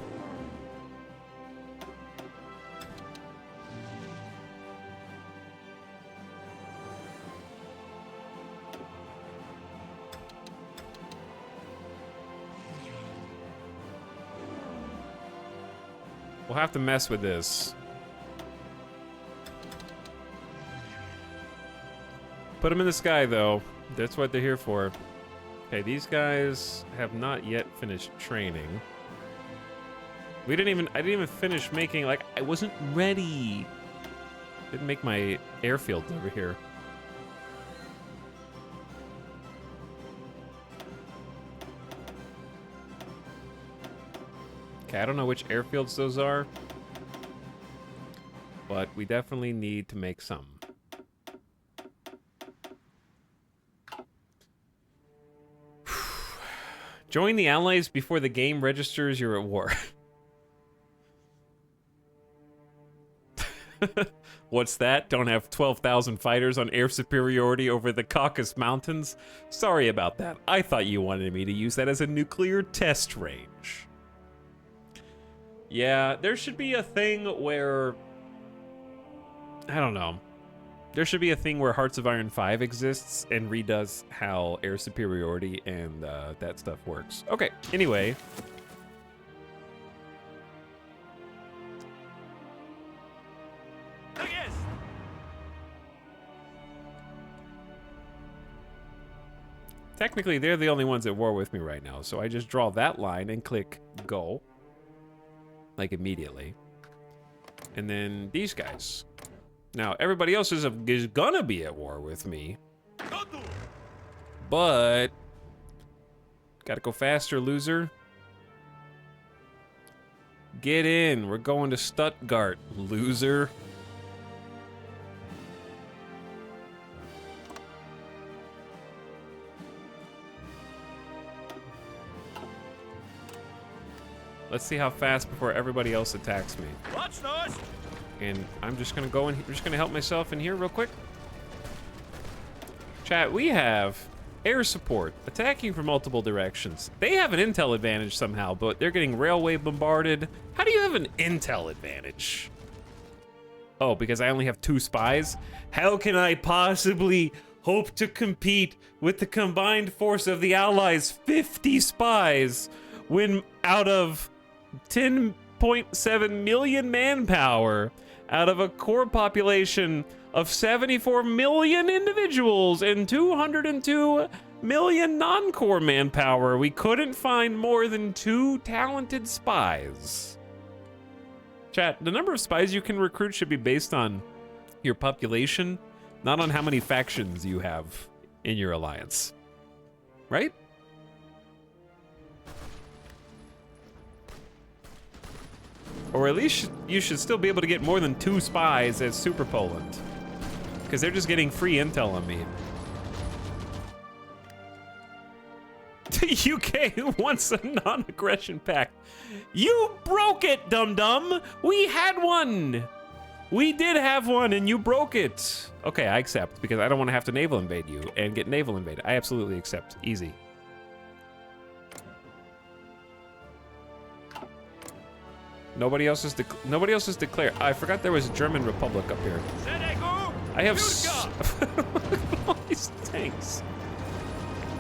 We'll have to mess with this. Put them in the sky, though. That's what they're here for. Okay, these guys have not yet finished training. I didn't even finish making, like, I wasn't ready. Didn't make my airfields over here. Okay, I don't know which airfields those are, but we definitely need to make some. Join the Allies before the game registers you're at war. What's that? Don't have 12,000 fighters on air superiority over the Caucasus Mountains? Sorry about that. I thought you wanted me to use that as a nuclear test range. Yeah, there should be a thing where... I don't know. There should be a thing where Hearts of Iron 5 exists and redoes how air superiority and that stuff works. Okay, anyway. Yes. Technically, they're the only ones at war with me right now, so I just draw that line and click go. Like, immediately. And then these guys. Now, everybody else is gonna be at war with me. But... gotta go faster, loser. Get in. We're going to Stuttgart, loser. Let's see how fast before everybody else attacks me. And I'm just gonna go in, I'm just gonna help myself in here real quick. Chat, we have air support, attacking from multiple directions. They have an intel advantage somehow, but they're getting railway bombarded. How do you have an intel advantage? Oh, because I only have 2 spies? How can I possibly hope to compete with the combined force of the Allies' 50 spies when out of 10.7 million manpower, out of a core population of 74 million individuals and 202 million non-core manpower, we couldn't find more than 2 talented spies? Chat, the number of spies you can recruit should be based on your population, not on how many factions you have in your alliance. Right? Or at least you should still be able to get more than 2 spies as Super Poland. Because they're just getting free intel on me. The UK wants a non-aggression pact. You broke it, dum-dum! We had one! We did have one and you broke it! Okay, I accept, because I don't want to have to naval invade you and get naval invaded. I absolutely accept. Easy. Nobody else is declared. I forgot there was a German Republic up here. I have all these tanks.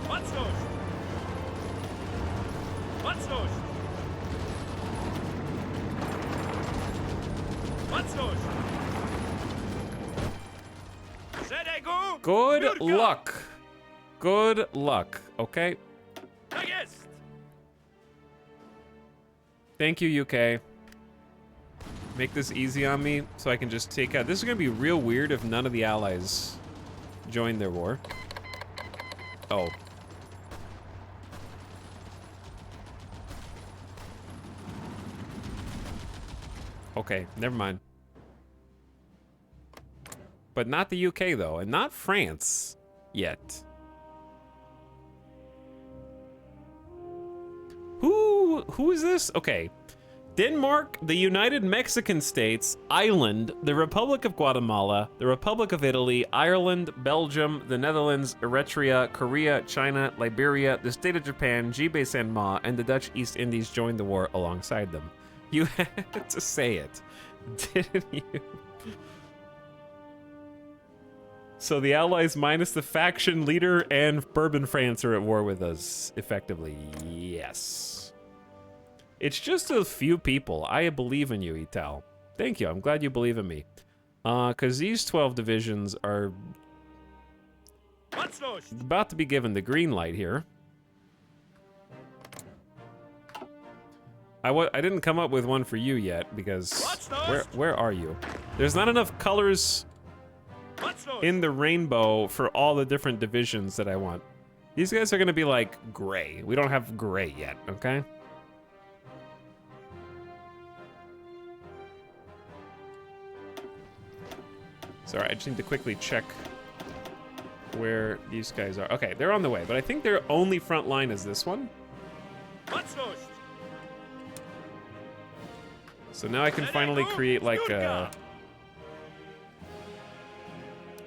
What's los? What's los? What's los? Good luck. Good luck, okay? Thank you, UK. Make this easy on me so I can just take out. This is gonna be real weird if none of the allies join their war. Oh. Okay, never mind. But not the UK though, and not France yet. Who is this? Okay. Denmark, the United Mexican States, Ireland, the Republic of Guatemala, the Republic of Italy, Ireland, Belgium, the Netherlands, Eritrea, Korea, China, Liberia, the state of Japan, Jibe San Ma, and the Dutch East Indies joined the war alongside them. You had to say it, didn't you? So the Allies minus the faction leader and Bourbon France are at war with us, effectively. Yes. It's just a few people. I believe in you, Ital. Thank you. I'm glad you believe in me. Because these 12 divisions are about to be given the green light here. I didn't come up with one for you yet because where are you? There's not enough colors in the rainbow for all the different divisions that I want. These guys are gonna be like gray. We don't have gray yet, okay? Sorry, I just need to quickly check where these guys are. Okay, they're on the way, but I think their only front line is this one. So now I can finally create like a...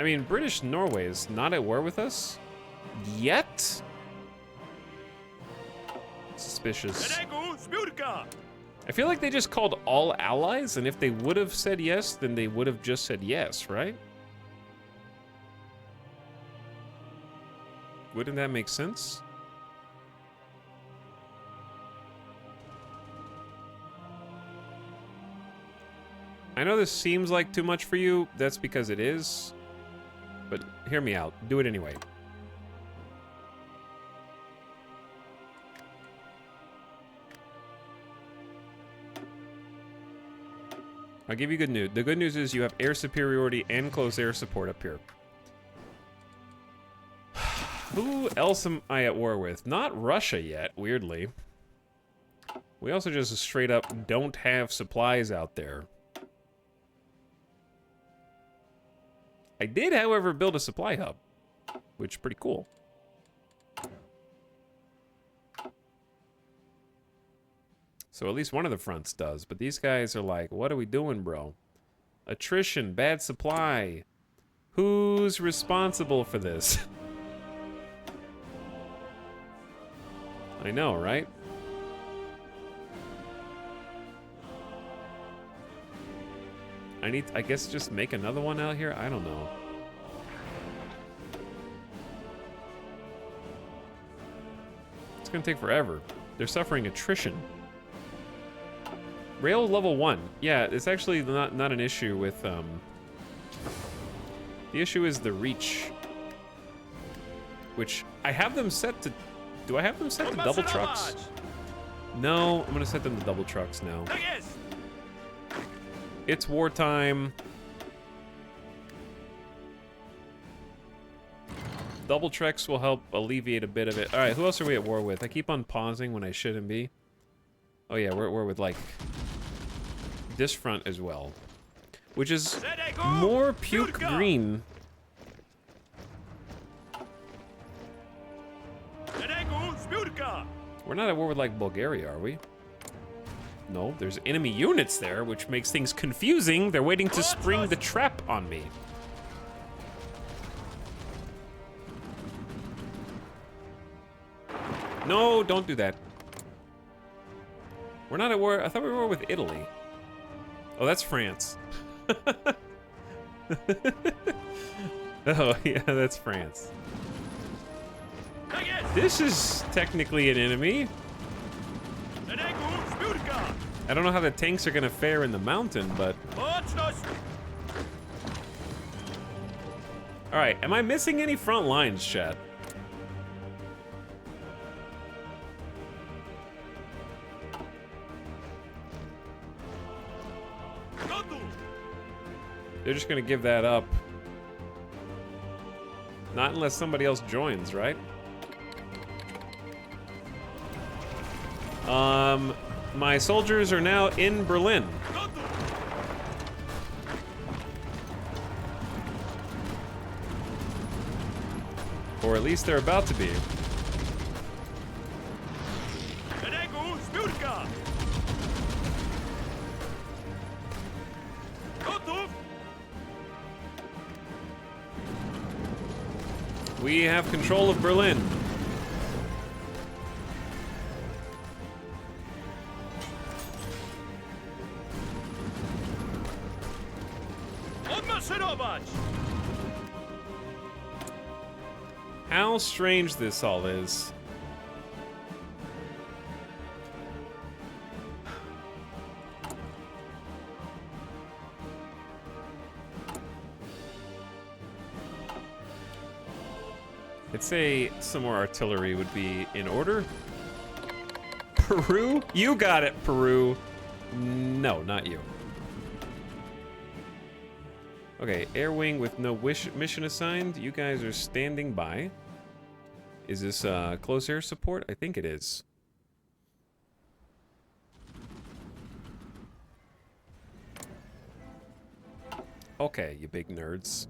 I mean, British Norway is not at war with us yet. Suspicious. I feel like they just called all allies, and if they would have said yes, then they would have just said yes, right? Wouldn't that make sense? I know this seems like too much for you. That's because it is. But hear me out. Do it anyway. I'll give you good news. The good news is you have air superiority and close air support up here. Who else am I at war with? Not Russia yet, weirdly. We also just straight up don't have supplies out there. I did, however, build a supply hub, which is pretty cool. So at least one of the fronts does, but these guys are like, what are we doing, bro? Attrition, bad supply. Who's responsible for this? I know, right? I need, I guess, just make another one out here? I don't know. It's gonna take forever. They're suffering attrition. Rail level 1. Yeah, it's actually not an issue with, the issue is the reach. Which, I have them set to... Do I have them set to double trucks? No, I'm gonna set them to double trucks now. It's wartime. Double trucks will help alleviate a bit of it. Alright, who else are we at war with? I keep on pausing when I shouldn't be. Oh yeah, we're with, like, this front as well. Which is more puke green. We're not at war with, like, Bulgaria, are we? No, there's enemy units there, which makes things confusing. They're waiting to spring the trap on me. No, don't do that. We're not at war. I thought we were with Italy. Oh, that's France. Oh, yeah, that's France. This is technically an enemy. I don't know how the tanks are gonna fare in the mountain, but... Alright, am I missing any front lines, chat? They're just gonna give that up. Not unless somebody else joins, right? My soldiers are now in Berlin. Or at least they're about to be. We have control of Berlin. How strange this all is. I'd say some more artillery would be in order. Peru? You got it, Peru. No, not you. Okay, air wing with no mission assigned. You guys are standing by. Is this close air support? I think it is. Okay, you big nerds.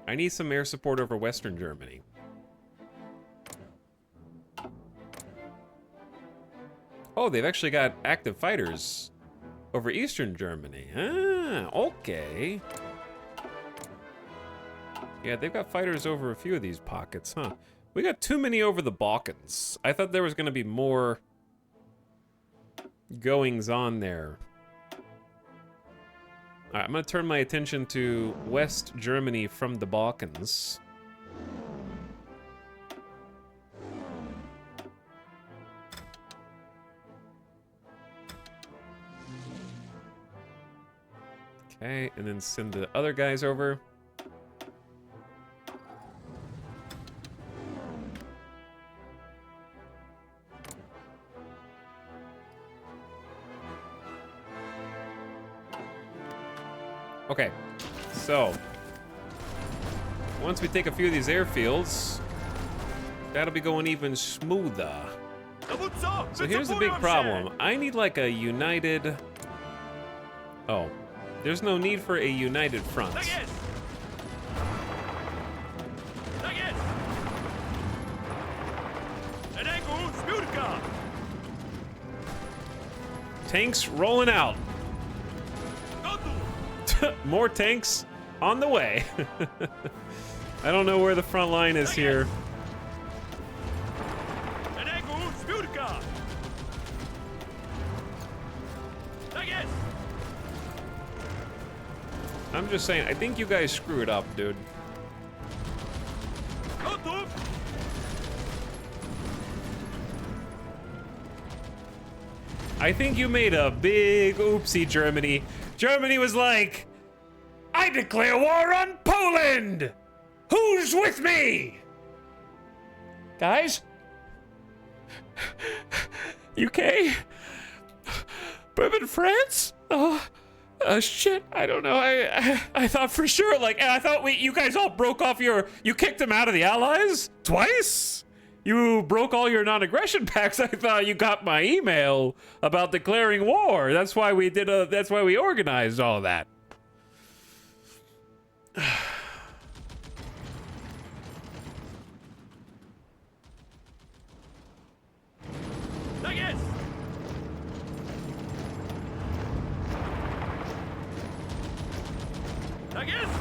I need some air support over Western Germany. Oh, they've actually got active fighters over Eastern Germany. Ah, okay. Yeah, they've got fighters over a few of these pockets, huh? We got too many over the Balkans. I thought there was going to be more goings on there. All right, I'm going to turn my attention to West Germany from the Balkans. Okay, and then send the other guys over. Okay, so once we take a few of these airfields, that'll be going even smoother. So here's the big problem. I need like a united... Oh, there's no need for a united front. Tanks rolling out. More tanks on the way. I don't know where the front line is here. I'm just saying, I think you guys screwed up, dude. Готов! I think you made a big oopsie, Germany. Germany was like, I declare war on Poland! Who's with me? Guys? UK? Bourbon France? Oh, shit, I don't know. I thought for sure, like, I thought you guys all broke off you kicked them out of the Allies? Twice? You broke all your non-aggression pacts. I thought you got my email about declaring war. That's why that's why we organized all that. Tak jest! Tak jest!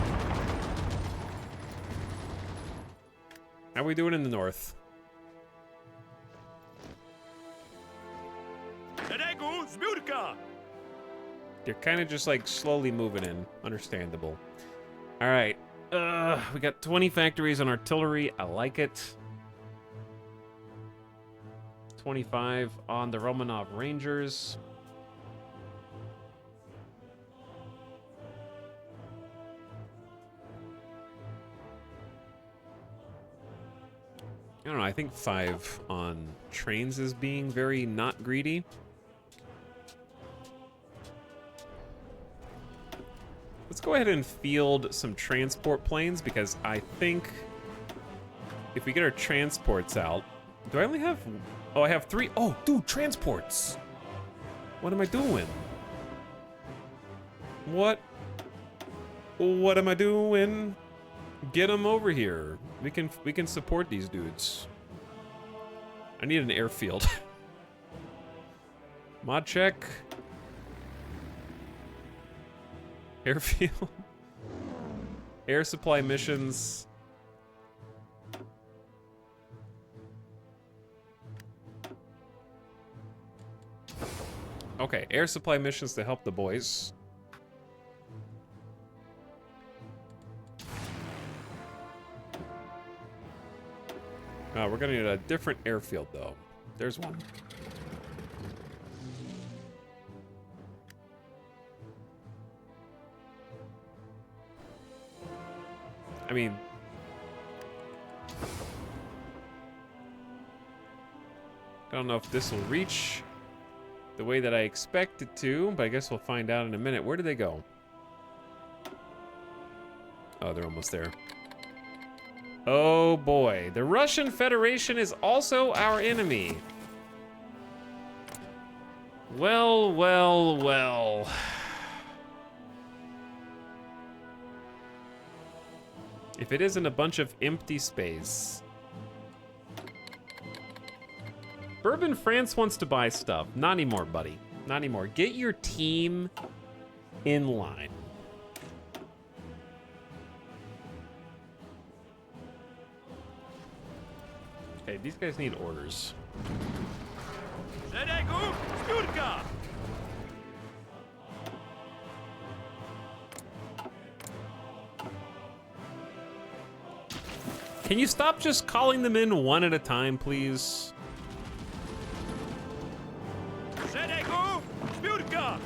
How we doing in the north? Szeregu zbiórka! You're kind of just like slowly moving in. Understandable. All right. We got 20 factories on artillery. I like it. 25 on the Romanov Rangers. I don't know, I think 5 on trains is being very not greedy. Let's go ahead and field some transport planes because I think if we get our transports out, do I only have, oh, I have 3. Oh, dude, transports. What am I doing? What am I doing? Get them over here. We can support these dudes. I need an airfield. Mod check. Airfield. Air supply missions. Okay, air supply missions to help the boys. We're gonna need a different airfield, though. There's one. I mean... I don't know if this will reach the way that I expect it to, but I guess we'll find out in a minute. Where did they go? Oh, they're almost there. Oh boy, the Russian Federation is also our enemy. Well, well, well. If it isn't a bunch of empty space. Bourbon France wants to buy stuff. Not anymore, buddy. Not anymore. Get your team in line. Okay, these guys need orders. Szeregu zbiórka! Can you stop just calling them in one at a time, please? Szeregu zbiórka!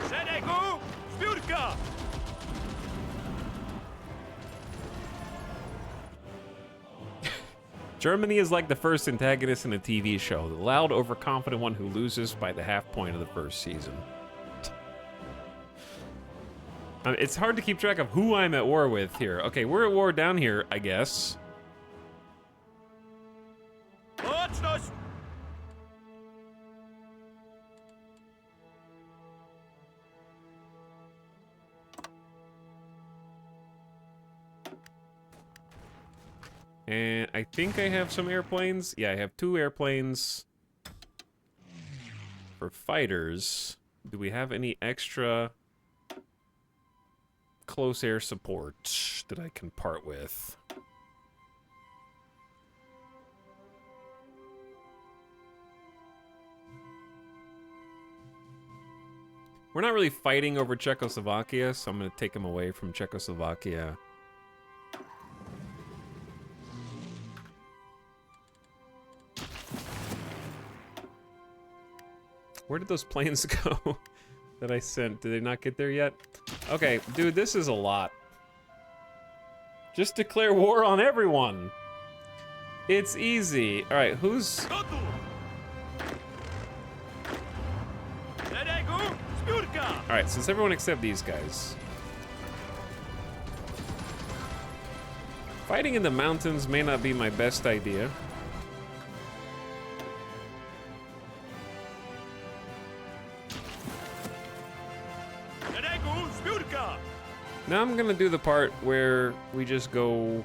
Szeregu zbiórka! Germany is like the first antagonist in a TV show, the loud, overconfident one who loses by the half point of the first season. It's hard to keep track of who I'm at war with here. Okay, we're at war down here, I guess. Mocność! And I think I have some airplanes. Yeah, I have 2 airplanes for fighters. Do we have any extra close air support that I can part with? We're not really fighting over Czechoslovakia, so I'm going to take him away from Czechoslovakia. Where did those planes go that I sent? Did they not get there yet? Okay, dude, this is a lot. Just declare war on everyone. It's easy. All right, who's... All right, since everyone except these guys. Fighting in the mountains may not be my best idea. Now I'm gonna do the part where we just go...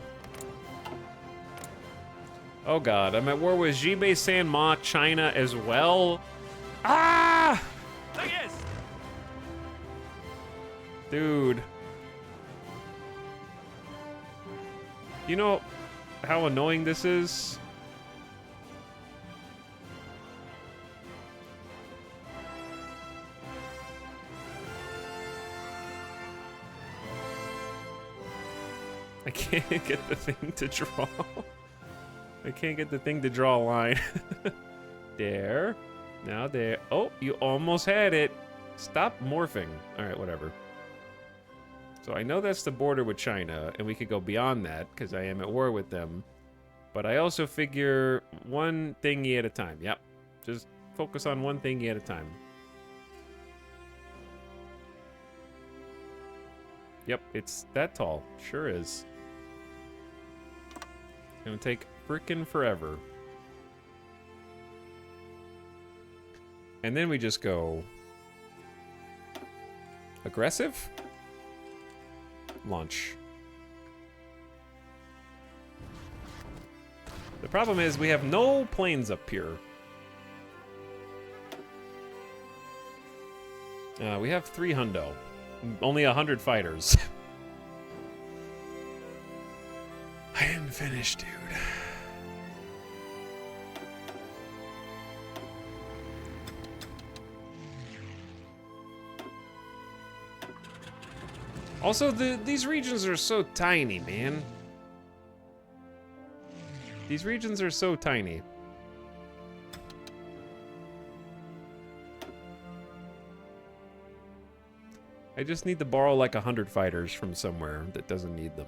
Oh god, I'm at war with Jibei Sanma, China as well. Ah! Dude. You know how annoying this is? I can't get the thing to draw. I can't get the thing to draw a line. There. Now there. Oh, you almost had it. Stop morphing. All right, whatever. So I know that's the border with China, and we could go beyond that, because I am at war with them. But I also figure one thingy at a time. Yep. Just focus on one thingy at a time. Yep, it's that tall. Sure is. It's gonna take frickin' forever. And then we just go... aggressive? Launch. The problem is we have no planes up here. We have 3 hundo. Only 100 fighters. I didn't finish, dude. Also, these regions are so tiny, man. These regions are so tiny. I just need to borrow like 100 fighters from somewhere that doesn't need them.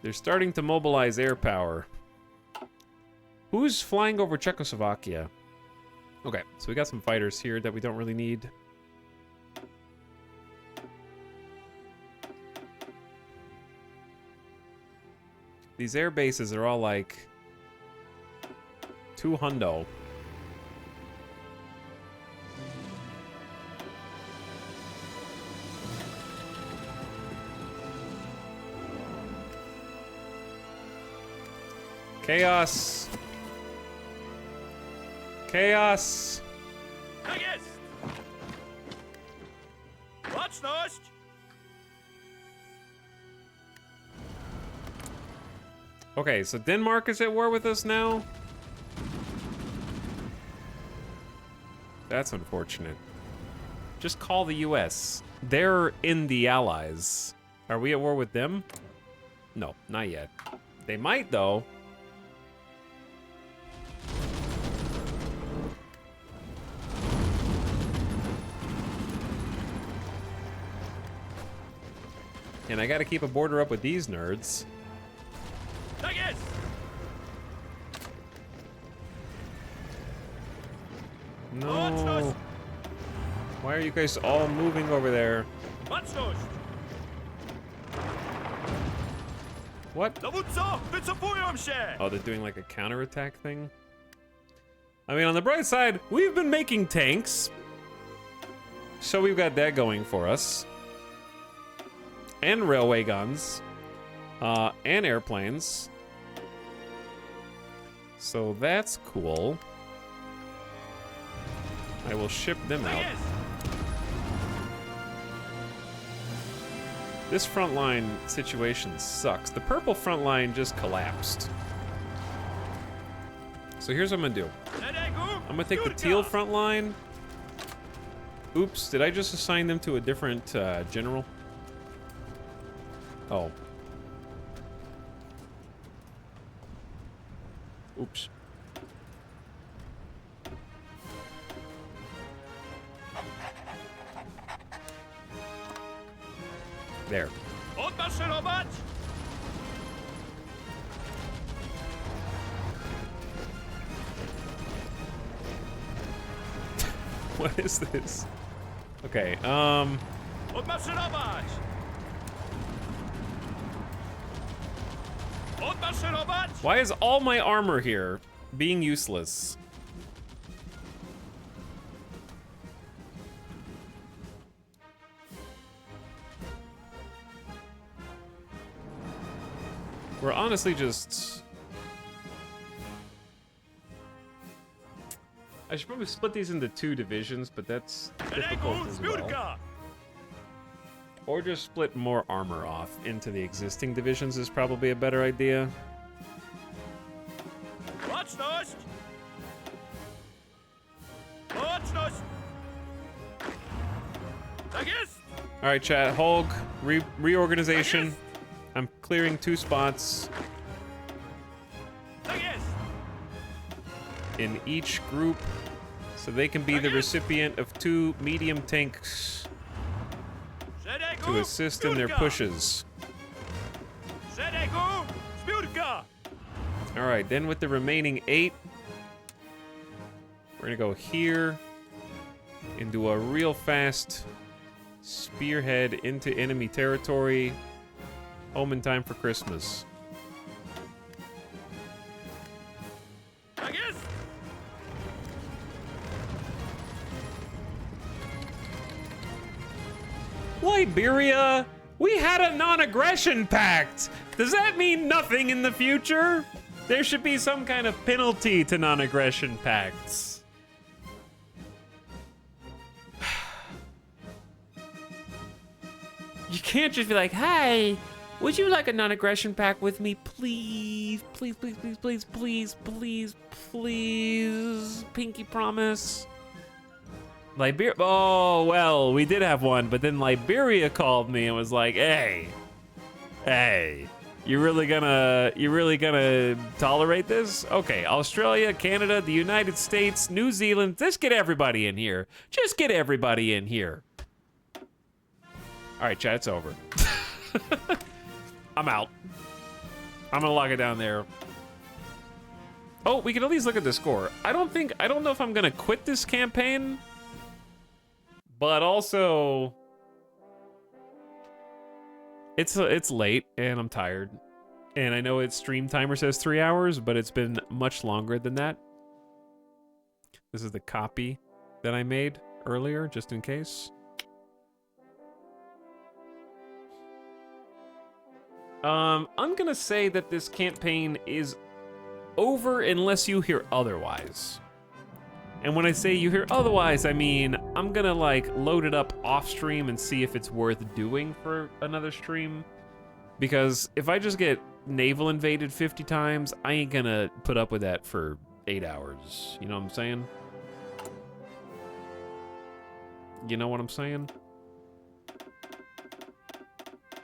They're starting to mobilize air power. Who's flying over Czechoslovakia? Okay, so we got some fighters here that we don't really need. These air bases are all like 2 hundo. Chaos. Chaos. Okay, so Denmark is at war with us now? That's unfortunate. Just call the US. They're in the Allies. Are we at war with them? No, not yet. They might, though. And I gotta keep a border up with these nerds. No. Why are you guys all moving over there? What? Oh, they're doing like a counterattack thing? I mean, on the bright side, we've been making tanks. So we've got that going for us. And railway guns. And airplanes. So that's cool. I will ship them out. This front line situation sucks. The purple front line just collapsed. so here's what I'm gonna do. Sedegu, I'm gonna take the teal front line. Oops, did I just assign them to a different general? Oh. Oops. There. Odmaszerować! What is this? Okay, Odmaszerować! Odmaszerować! why is all my armor here being useless? We're honestly just... I should probably split these into 2 divisions, but that's difficult as well. Or just split more armor off into the existing divisions is probably a better idea. Łączność! Łączność! Tak jest! Alright, chat. Hulk, reorganization. I'm clearing 2 spots Tak jest! in each group so they can be the recipient of 2 medium tanks Sedegu, to assist in their zbiórka! pushes. Sedegu, zbiórka! Alright, then with the remaining 8, we're gonna go here and do a real fast spearhead into enemy territory. Home in time for Christmas. Tak jest! Liberia, we had a non-aggression pact. Does that mean nothing in the future? There should be some kind of penalty to non-aggression pacts. You can't just be like, hey, would you like a non-aggression pact with me, please? Please, please, please, please, please, please, please. Pinky promise. Liberia. Oh, well, we did have one, but then Liberia called me and was like, hey, you really gonna tolerate this? Okay, Australia, Canada, the United States, New Zealand. Just get everybody in here. Just get everybody in here. All right, chat, it's over. I'm out. I'm gonna lock it down there. Oh, we can at least look at the score. I don't know if I'm gonna quit this campaign, but also it's late and I'm tired. And I know its stream timer says 3 hours, but it's been much longer than that. This is the copy that I made earlier, just in case. I'm gonna say that this campaign is over unless you hear otherwise. And when I say you hear otherwise, I mean, I'm gonna like load it up off stream and see if it's worth doing for another stream. Because if I just get naval invaded 50 times, I ain't gonna put up with that for 8 hours. You know what I'm saying? You know what I'm saying?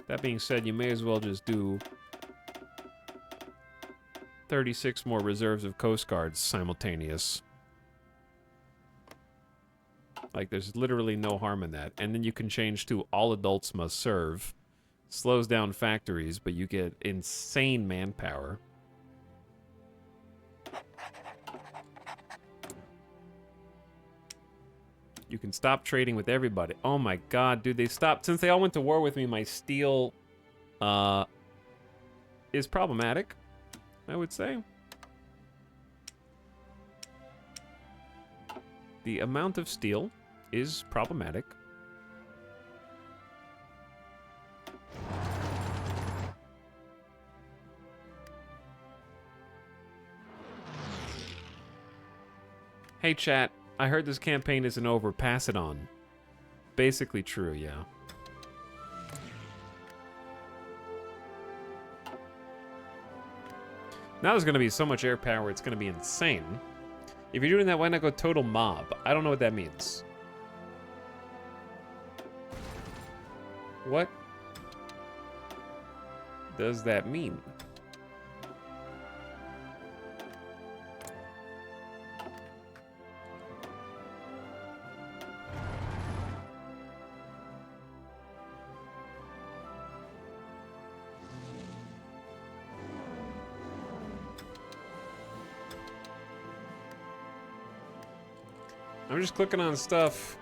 That being said, you may as well just do 36 more reserves of Coast Guards simultaneous. Like, there's literally no harm in that. And then you can change to all adults must serve. Slows down factories, but you get insane manpower. You can stop trading with everybody. Oh my god, dude, they stopped. Since they all went to war with me, my steel is problematic, I would say. The amount of steel is problematic. Hey chat, I heard this campaign isn't over, pass it on. Basically true, yeah. Now there's going to be so much air power, it's going to be insane. If you're doing that, why not go total mob? I don't know what that means. What does that mean? I'm just clicking on stuff.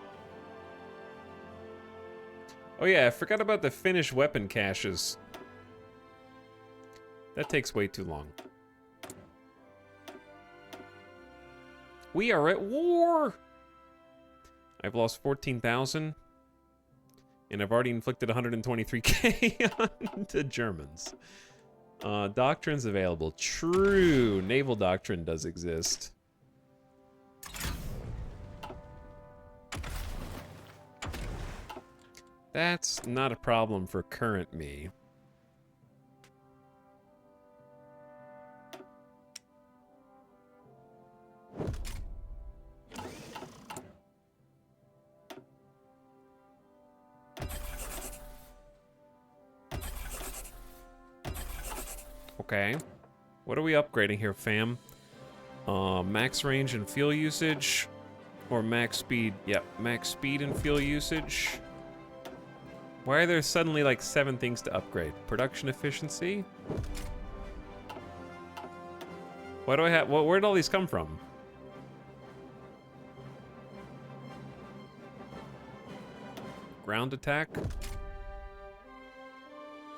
Oh yeah, I forgot about the finished weapon caches. That takes way too long. We are at war! I've lost 14,000. And I've already inflicted 123k on the Germans. Doctrines available. True, naval doctrine does exist. That's not a problem for current me. Okay. What are we upgrading here, fam? Max range and fuel usage? Or max speed? Yep, max speed and fuel usage. Why are there suddenly like 7 things to upgrade? Production efficiency? Why do I have... Well, where'd all these come from? Ground attack?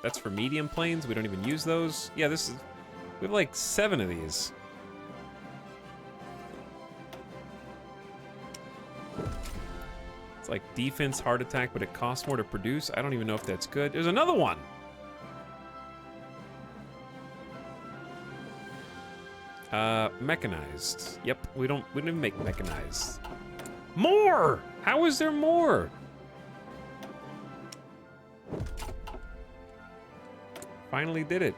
That's for medium planes? We don't even use those? Yeah, this is... We have like 7 of these. It's like defense, heart attack, but it costs more to produce. I don't even know if that's good. There's another one! Mechanized. Yep, we don't even make mechanized. More! How is there more? Finally did it.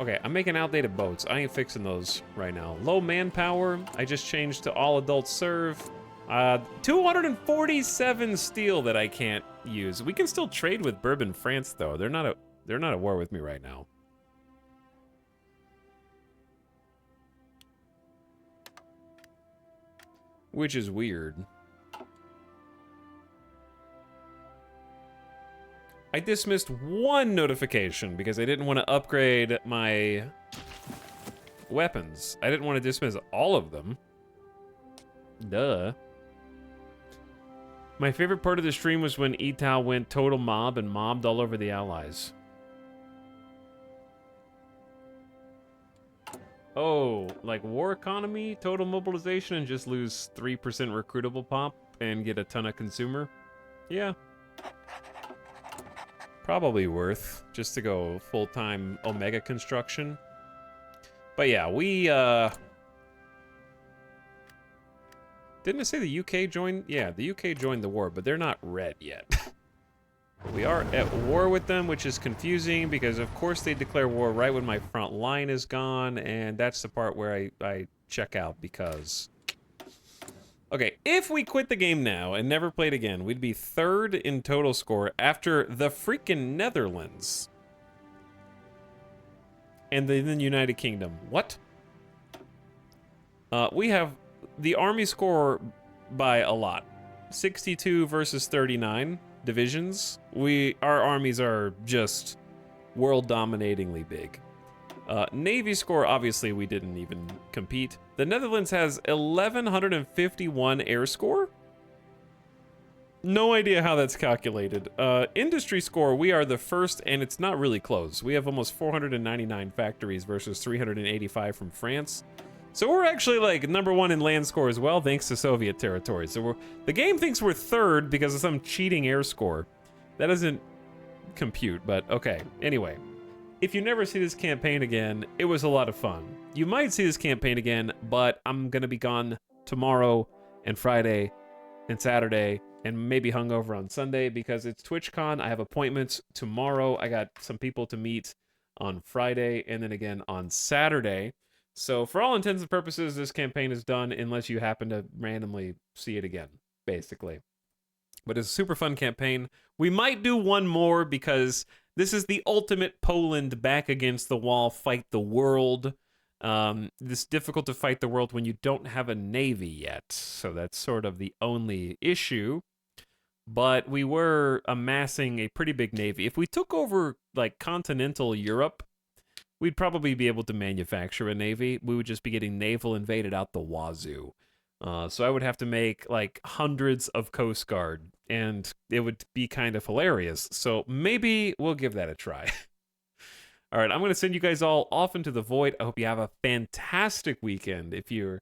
Okay, I'm making outdated boats. I ain't fixing those right now. Low manpower. I just changed to all adults serve. 247 steel that I can't use. We can still trade with Bourbon France though. They're not at war with me right now. Which is weird. I dismissed one notification because I didn't want to upgrade my weapons. I didn't want to dismiss all of them. Duh. My favorite part of the stream was when Etao went total mob and mobbed all over the allies. Oh, like war economy, total mobilization, and just lose 3% recruitable pop and get a ton of consumer? Yeah. Probably worth just to go full-time Omega construction. But yeah, we, didn't it say the UK joined? Yeah, the UK joined the war, but they're not red yet. We are at war with them, which is confusing because of course they declare war right when my front line is gone, and that's the part where I check out because... Okay, if we quit the game now and never played again, we'd be 3rd in total score after the freaking Netherlands. And the United Kingdom. What? We have the army score by a lot. 62 versus 39 divisions. Our armies are just world-dominatingly big. Navy score, obviously, we didn't even compete. The Netherlands has 1,151 air score? No idea how that's calculated. Industry score, we are the first, and it's not really close. We have almost 499 factories versus 385 from France. So we're actually like #1 in land score as well, thanks to Soviet territory. So the game thinks we're 3rd because of some cheating air score. That doesn't compute, but okay. Anyway. If you never see this campaign again, it was a lot of fun. You might see this campaign again, but I'm gonna be gone tomorrow and Friday and Saturday and maybe hungover on Sunday because it's TwitchCon. I have appointments tomorrow. I got some people to meet on Friday and then again on Saturday. So for all intents and purposes, this campaign is done unless you happen to randomly see it again, basically. But it's a super fun campaign. We might do one more because this is the ultimate Poland back against the wall, fight the world. It's difficult to fight the world when you don't have a navy yet. So that's sort of the only issue. But we were amassing a pretty big navy. If we took over like continental Europe, we'd probably be able to manufacture a navy. We would just be getting naval invaded out the wazoo. So I would have to make like hundreds of Coast Guard, and it would be kind of hilarious. So maybe we'll give that a try. All right, I'm going to send you guys all off into the void. I hope you have a fantastic weekend. If you're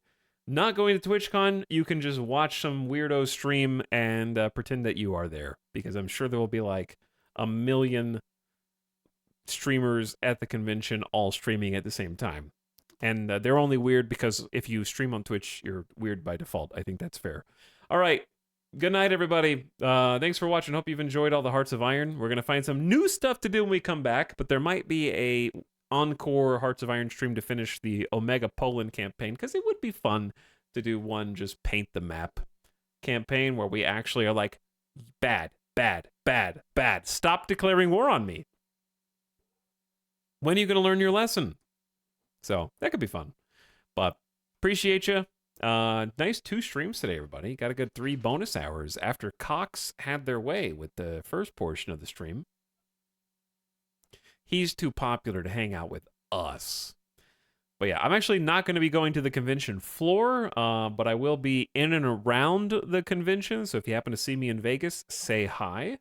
not going to TwitchCon, you can just watch some weirdo stream and pretend that you are there, because I'm sure there will be like a million streamers at the convention all streaming at the same time. And they're only weird because if you stream on Twitch, you're weird by default. I think that's fair. All right. Good night, everybody. Thanks for watching. Hope you've enjoyed all the Hearts of Iron. We're going to find some new stuff to do when we come back, but there might be a encore Hearts of Iron stream to finish the Omega Poland campaign, because it would be fun to do one just paint the map campaign where we actually are like, bad, bad, bad, bad. Stop declaring war on me. When are you going to learn your lesson? So that could be fun. But appreciate you. Nice 2 streams today, everybody. Got a good 3 bonus hours after Cox had their way with the first portion of the stream. He's too popular to hang out with us. But yeah, I'm actually not going to be going to the convention floor, but I will be in and around the convention. So if you happen to see me in Vegas, say hi.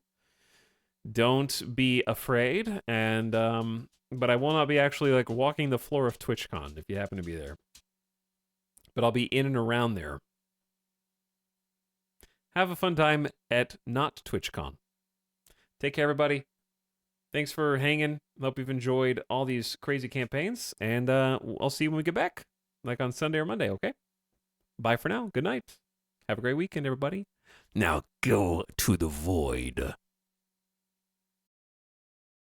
Don't be afraid. And but I will not be actually like walking the floor of TwitchCon if you happen to be there. But I'll be in and around there. Have a fun time at not TwitchCon. Take care, everybody. Thanks for hanging. Hope you've enjoyed all these crazy campaigns. And I'll see you when we get back, like on Sunday or Monday, okay? Bye for now. Good night. Have a great weekend, everybody. Now go to the void.